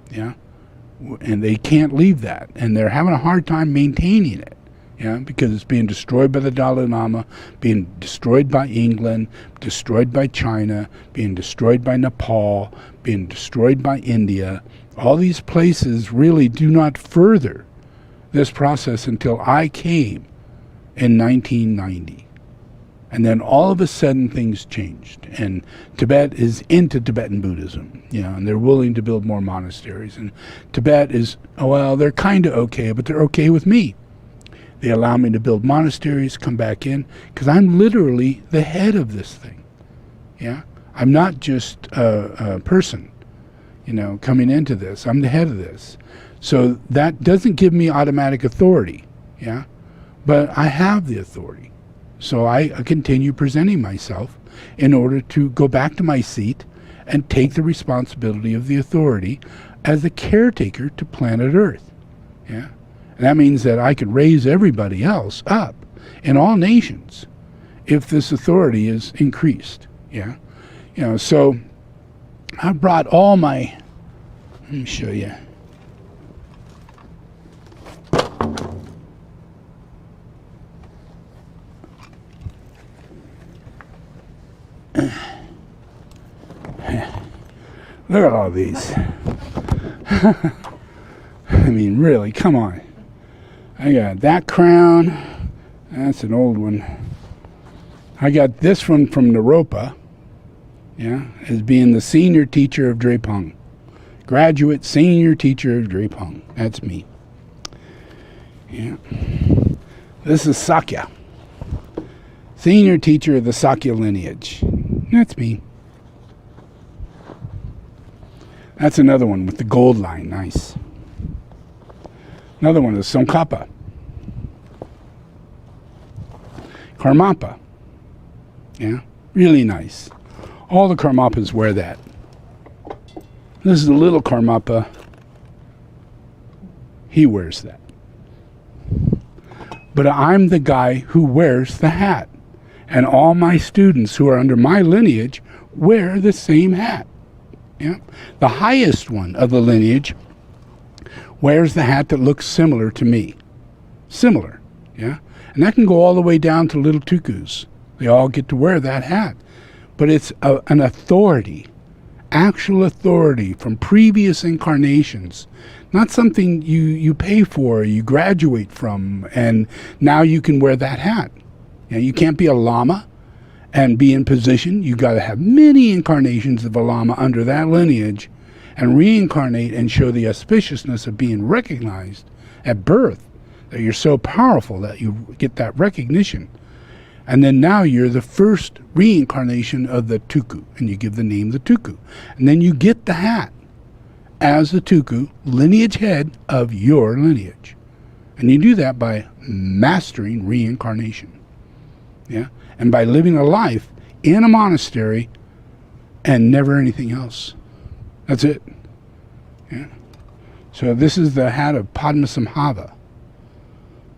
yeah? And they can't leave that, and they're having a hard time maintaining it, yeah, because it's being destroyed by the Dalai Lama, being destroyed by England, destroyed by China, being destroyed by Nepal, being destroyed by India. All these places really do not further this process until I came in 1990. And then all of a sudden things changed, and Tibet is into Tibetan Buddhism, you know, and they're willing to build more monasteries. And Tibet is, well, they're kind of okay, but they're okay with me. They allow me to build monasteries, come back in, because I'm literally the head of this thing, yeah? I'm not just a person, you know, coming into this. I'm the head of this. So that doesn't give me automatic authority, yeah? But I have the authority. So I continue presenting myself in order to go back to my seat and take the responsibility of the authority as a caretaker to planet Earth. Yeah? And that means that I could raise everybody else up in all nations if this authority is increased. Yeah? You know, so I brought all my, let me show you. Look at all these. I mean, really, come on. I got that crown. That's an old one. I got this one from Naropa, yeah, as being the senior teacher of Drepung. Graduate senior teacher of Drepung. That's me. Yeah. This is Sakya. Senior teacher of the Sakya lineage. That's me. That's another one with the gold line. Nice. Another one is Tsongkhapa. Karmapa. Yeah, really nice. All the Karmapas wear that. This is a little Karmapa. He wears that. But I'm the guy who wears the hat. And all my students who are under my lineage wear the same hat. Yeah? The highest one of the lineage wears the hat that looks similar to me. Similar. Yeah? And that can go all the way down to little tukus. They all get to wear that hat. But it's an authority, actual authority from previous incarnations. Not something you pay for, you graduate from, and now you can wear that hat. You know, you can't be a lama and be in position. You've got to have many incarnations of a lama under that lineage and reincarnate and show the auspiciousness of being recognized at birth, that you're so powerful that you get that recognition. And then now you're the first reincarnation of the tuku, and you give the name the tuku. And then you get the hat as the tuku, lineage head of your lineage. And you do that by mastering reincarnation. Yeah? And by living a life in a monastery and never anything else. That's it. Yeah? So this is the hat of Padmasambhava.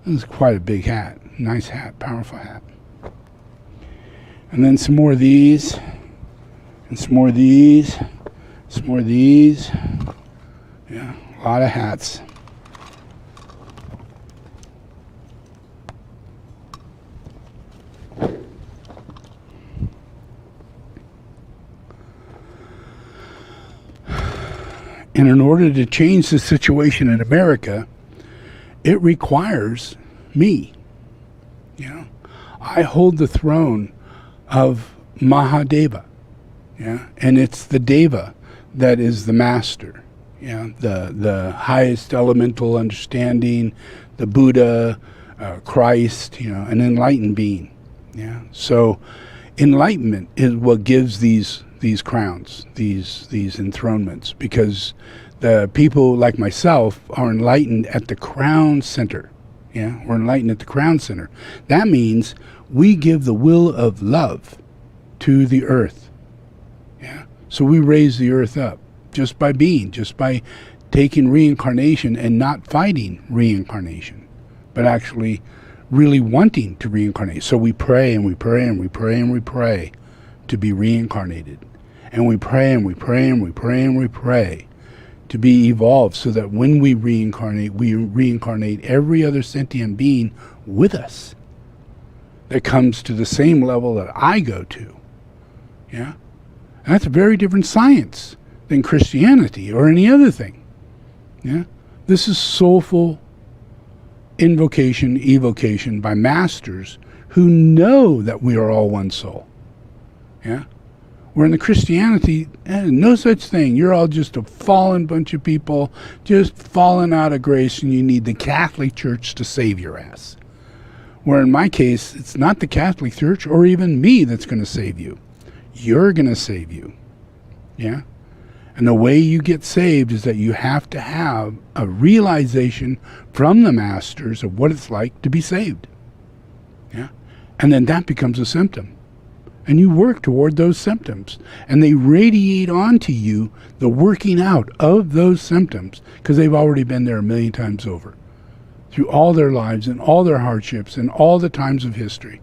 This is quite a big hat. Nice hat, powerful hat. And then some more of these, and some more of these, some more of these. Yeah, a lot of hats. And in order to change the situation in America, it requires me. You know, I hold the throne of Mahadeva, yeah, and it's the Deva that is the master, yeah, the highest elemental understanding, the Buddha, Christ, an enlightened being. Yeah. So enlightenment is what gives these crowns, these enthronements, because the people like myself are enlightened at the crown center. Yeah, we're enlightened at the crown center. That means we give the will of love to the earth. Yeah. So we raise the earth up just by taking reincarnation and not fighting reincarnation, but actually really wanting to reincarnate. So we pray and we pray and we pray and we pray to be reincarnated. And we pray and we pray and we pray and we pray to be evolved, so that when we reincarnate every other sentient being with us that comes to the same level that I go to. Yeah? And that's a very different science than Christianity or any other thing. Yeah? This is soulful invocation, evocation by masters who know that we are all one soul. Yeah? Where in the Christianity, no such thing. You're all just a fallen bunch of people, just fallen out of grace, and you need the Catholic Church to save your ass. Where in my case, it's not the Catholic Church or even me that's going to save you. You're going to save you. Yeah? And the way you get saved is that you have to have a realization from the masters of what it's like to be saved. Yeah? And then that becomes a symptom. And you work toward those symptoms. And they radiate onto you the working out of those symptoms, because they've already been there a million times over. Through all their lives and all their hardships and all the times of history.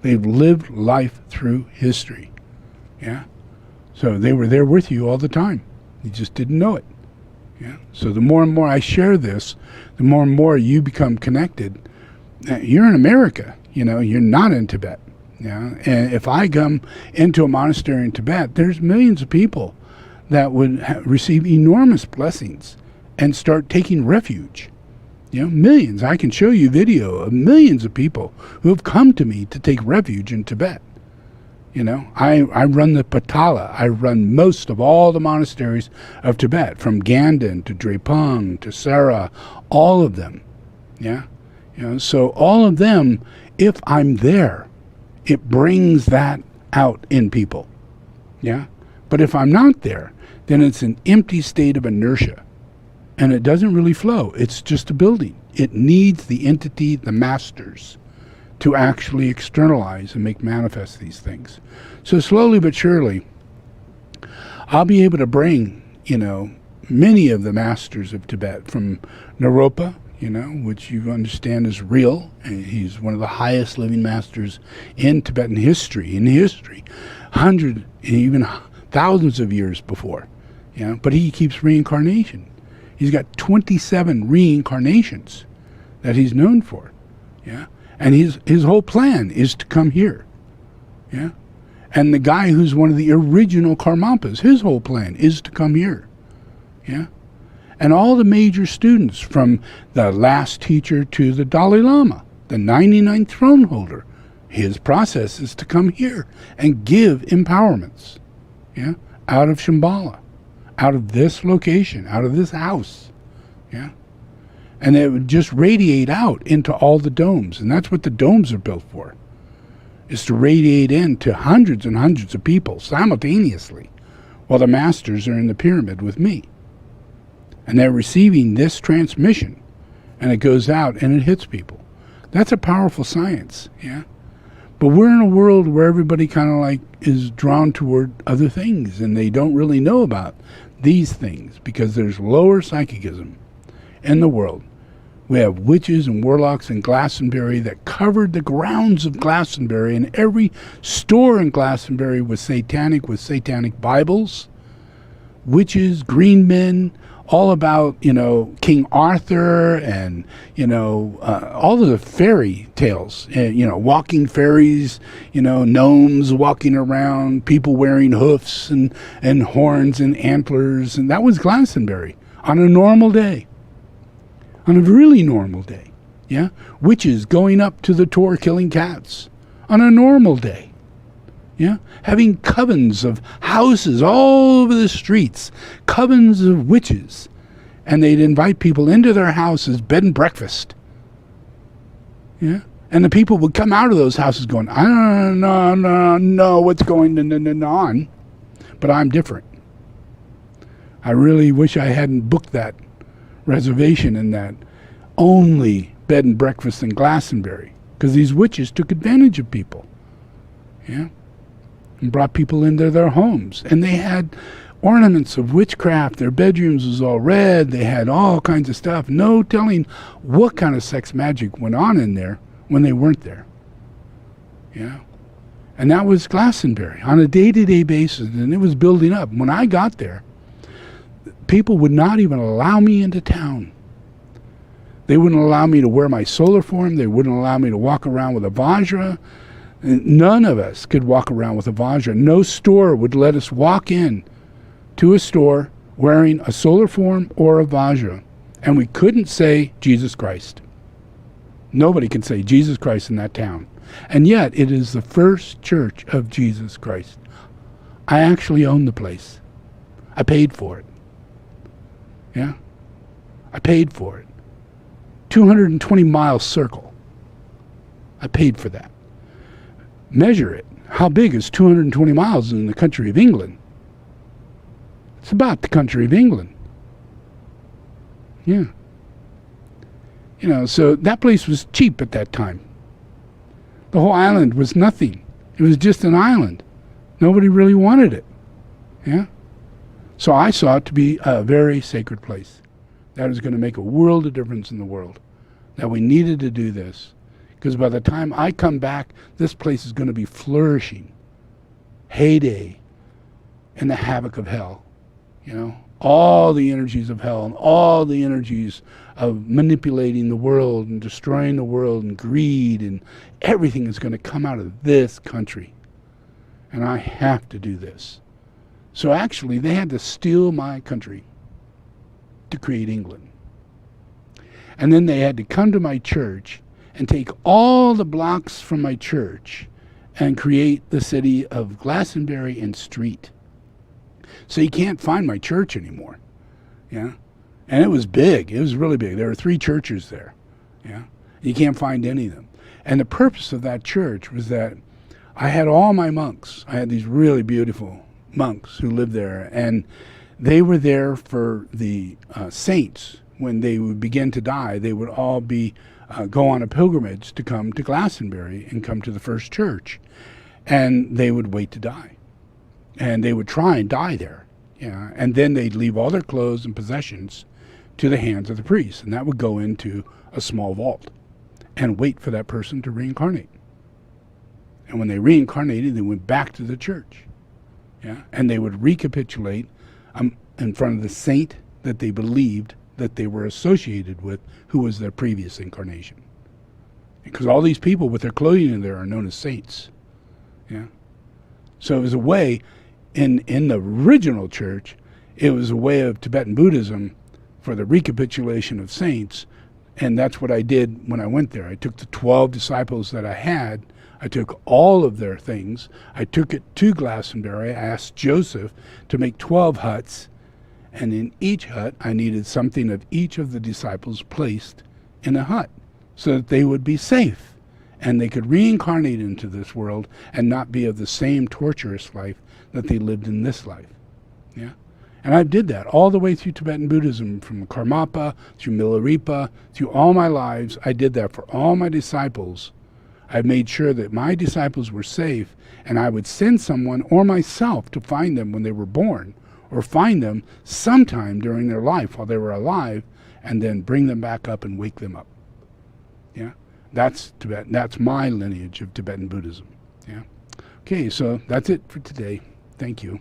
They've lived life through history. Yeah? So they were there with you all the time. You just didn't know it. Yeah? So the more and more I share this, the more and more you become connected. You're in America. You're not in Tibet. Yeah, and if I come into a monastery in Tibet, there's millions of people that would receive enormous blessings and start taking refuge. Millions. I can show you video of millions of people who have come to me to take refuge in Tibet. I run the Patala. I run most of all the monasteries of Tibet, from Ganden to Drepung to Sera, all of them. Yeah, so all of them, if I'm there, it brings that out in people. Yeah? But if I'm not there, then it's an empty state of inertia. And it doesn't really flow. It's just a building. It needs the entity, the masters, to actually externalize and make manifest these things. So slowly but surely, I'll be able to bring, many of the masters of Tibet, from Naropa, which you understand is real. And he's one of the highest living masters in Tibetan history, hundreds, even thousands of years before. But he keeps reincarnation. He's got 27 reincarnations that he's known for. Yeah, and his whole plan is to come here. Yeah, and the guy who's one of the original Karmapas, his whole plan is to come here. Yeah. And all the major students, from the last teacher to the Dalai Lama, the 99th throne holder, his process is to come here and give empowerments, out of Shambhala, out of this location, out of this house. Yeah? And it would just radiate out into all the domes. And that's what the domes are built for, is to radiate into hundreds and hundreds of people simultaneously while the masters are in the pyramid with me. And they're receiving this transmission, and it goes out and it hits people. That's a powerful science, yeah? But we're in a world where everybody kind of is drawn toward other things, and they don't really know about these things, because there's lower psychicism in the world. We have witches and warlocks in Glastonbury that covered the grounds of Glastonbury, and every store in Glastonbury was satanic Bibles, witches, green men, all about, King Arthur and, all of the fairy tales, walking fairies, gnomes walking around, people wearing hoofs and horns and antlers. And that was Glastonbury on a normal day, on a really normal day. Yeah. Witches going up to the Tor killing cats on a normal day. Yeah, having covens of houses all over the streets, covens of witches, and they'd invite people into their houses, bed and breakfast. Yeah. And the people would come out of those houses going, I don't know what's going on, but I'm different. I really wish I hadn't booked that reservation in that only bed and breakfast in Glastonbury, because these witches took advantage of people. Yeah. And brought people into their homes. And they had ornaments of witchcraft. Their bedrooms was all red. They had all kinds of stuff. No telling what kind of sex magic went on in there when they weren't there. Yeah. And that was Glastonbury on a day-to-day basis, and it was building up. When I got there, people would not even allow me into town. They wouldn't allow me to wear my solar form. They wouldn't allow me to walk around with a Vajra. None of us could walk around with a Vajra. No store would let us walk in to a store wearing a solar form or a Vajra. And we couldn't say Jesus Christ. Nobody can say Jesus Christ in that town. And yet it is the first church of Jesus Christ. I actually own the place. I paid for it. Yeah? I paid for it. 220-mile circle. I paid for that. Measure it. How big is 220 miles in the country of England? It's about the country of England. Yeah. You know, so that place was cheap at that time. The whole island was nothing. It was just an island. Nobody really wanted it. Yeah. So I saw it to be a very sacred place. That was going to make a world of difference in the world. That we needed to do this. Because by the time I come back, this place is going to be flourishing. Heyday in the havoc of hell. You know, all the energies of hell and all the energies of manipulating the world and destroying the world and greed and everything is going to come out of this country. And I have to do this. So actually, they had to steal my country to create England. And then they had to come to my church and take all the blocks from my church and create the city of Glastonbury and Street. So you can't find my church anymore. Yeah. And it was big. It was really big. There were 3 churches there. Yeah. You can't find any of them. And the purpose of that church was that I had all my monks. I had these really beautiful monks who lived there, and they were there for the saints. When they would begin to die, they would all be go on a pilgrimage to come to Glastonbury and come to the first church. And they would wait to die. And they would try and die there. Yeah. And then they'd leave all their clothes and possessions to the hands of the priest. And that would go into a small vault and wait for that person to reincarnate. And when they reincarnated, they went back to the church. Yeah. And they would recapitulate in front of the saint that they believed that they were associated with, who was their previous incarnation. Because all these people with their clothing in there are known as saints. Yeah. So it was a way, in the original church, it was a way of Tibetan Buddhism for the recapitulation of saints. And that's what I did when I went there. I took the 12 disciples that I had. I took all of their things. I took it to Glastonbury. I asked Joseph to make 12 huts. And in each hut, I needed something of each of the disciples placed in a hut so that they would be safe and they could reincarnate into this world and not be of the same torturous life that they lived in this life. Yeah. And I did that all the way through Tibetan Buddhism, from Karmapa, through Milarepa, through all my lives. I did that for all my disciples. I made sure that my disciples were safe, and I would send someone or myself to find them when they were born, or find them sometime during their life while they were alive, and then bring them back up and wake them up. Yeah, that's Tibetan. That's my lineage of Tibetan Buddhism. Yeah. Okay, so that's it for today. Thank you.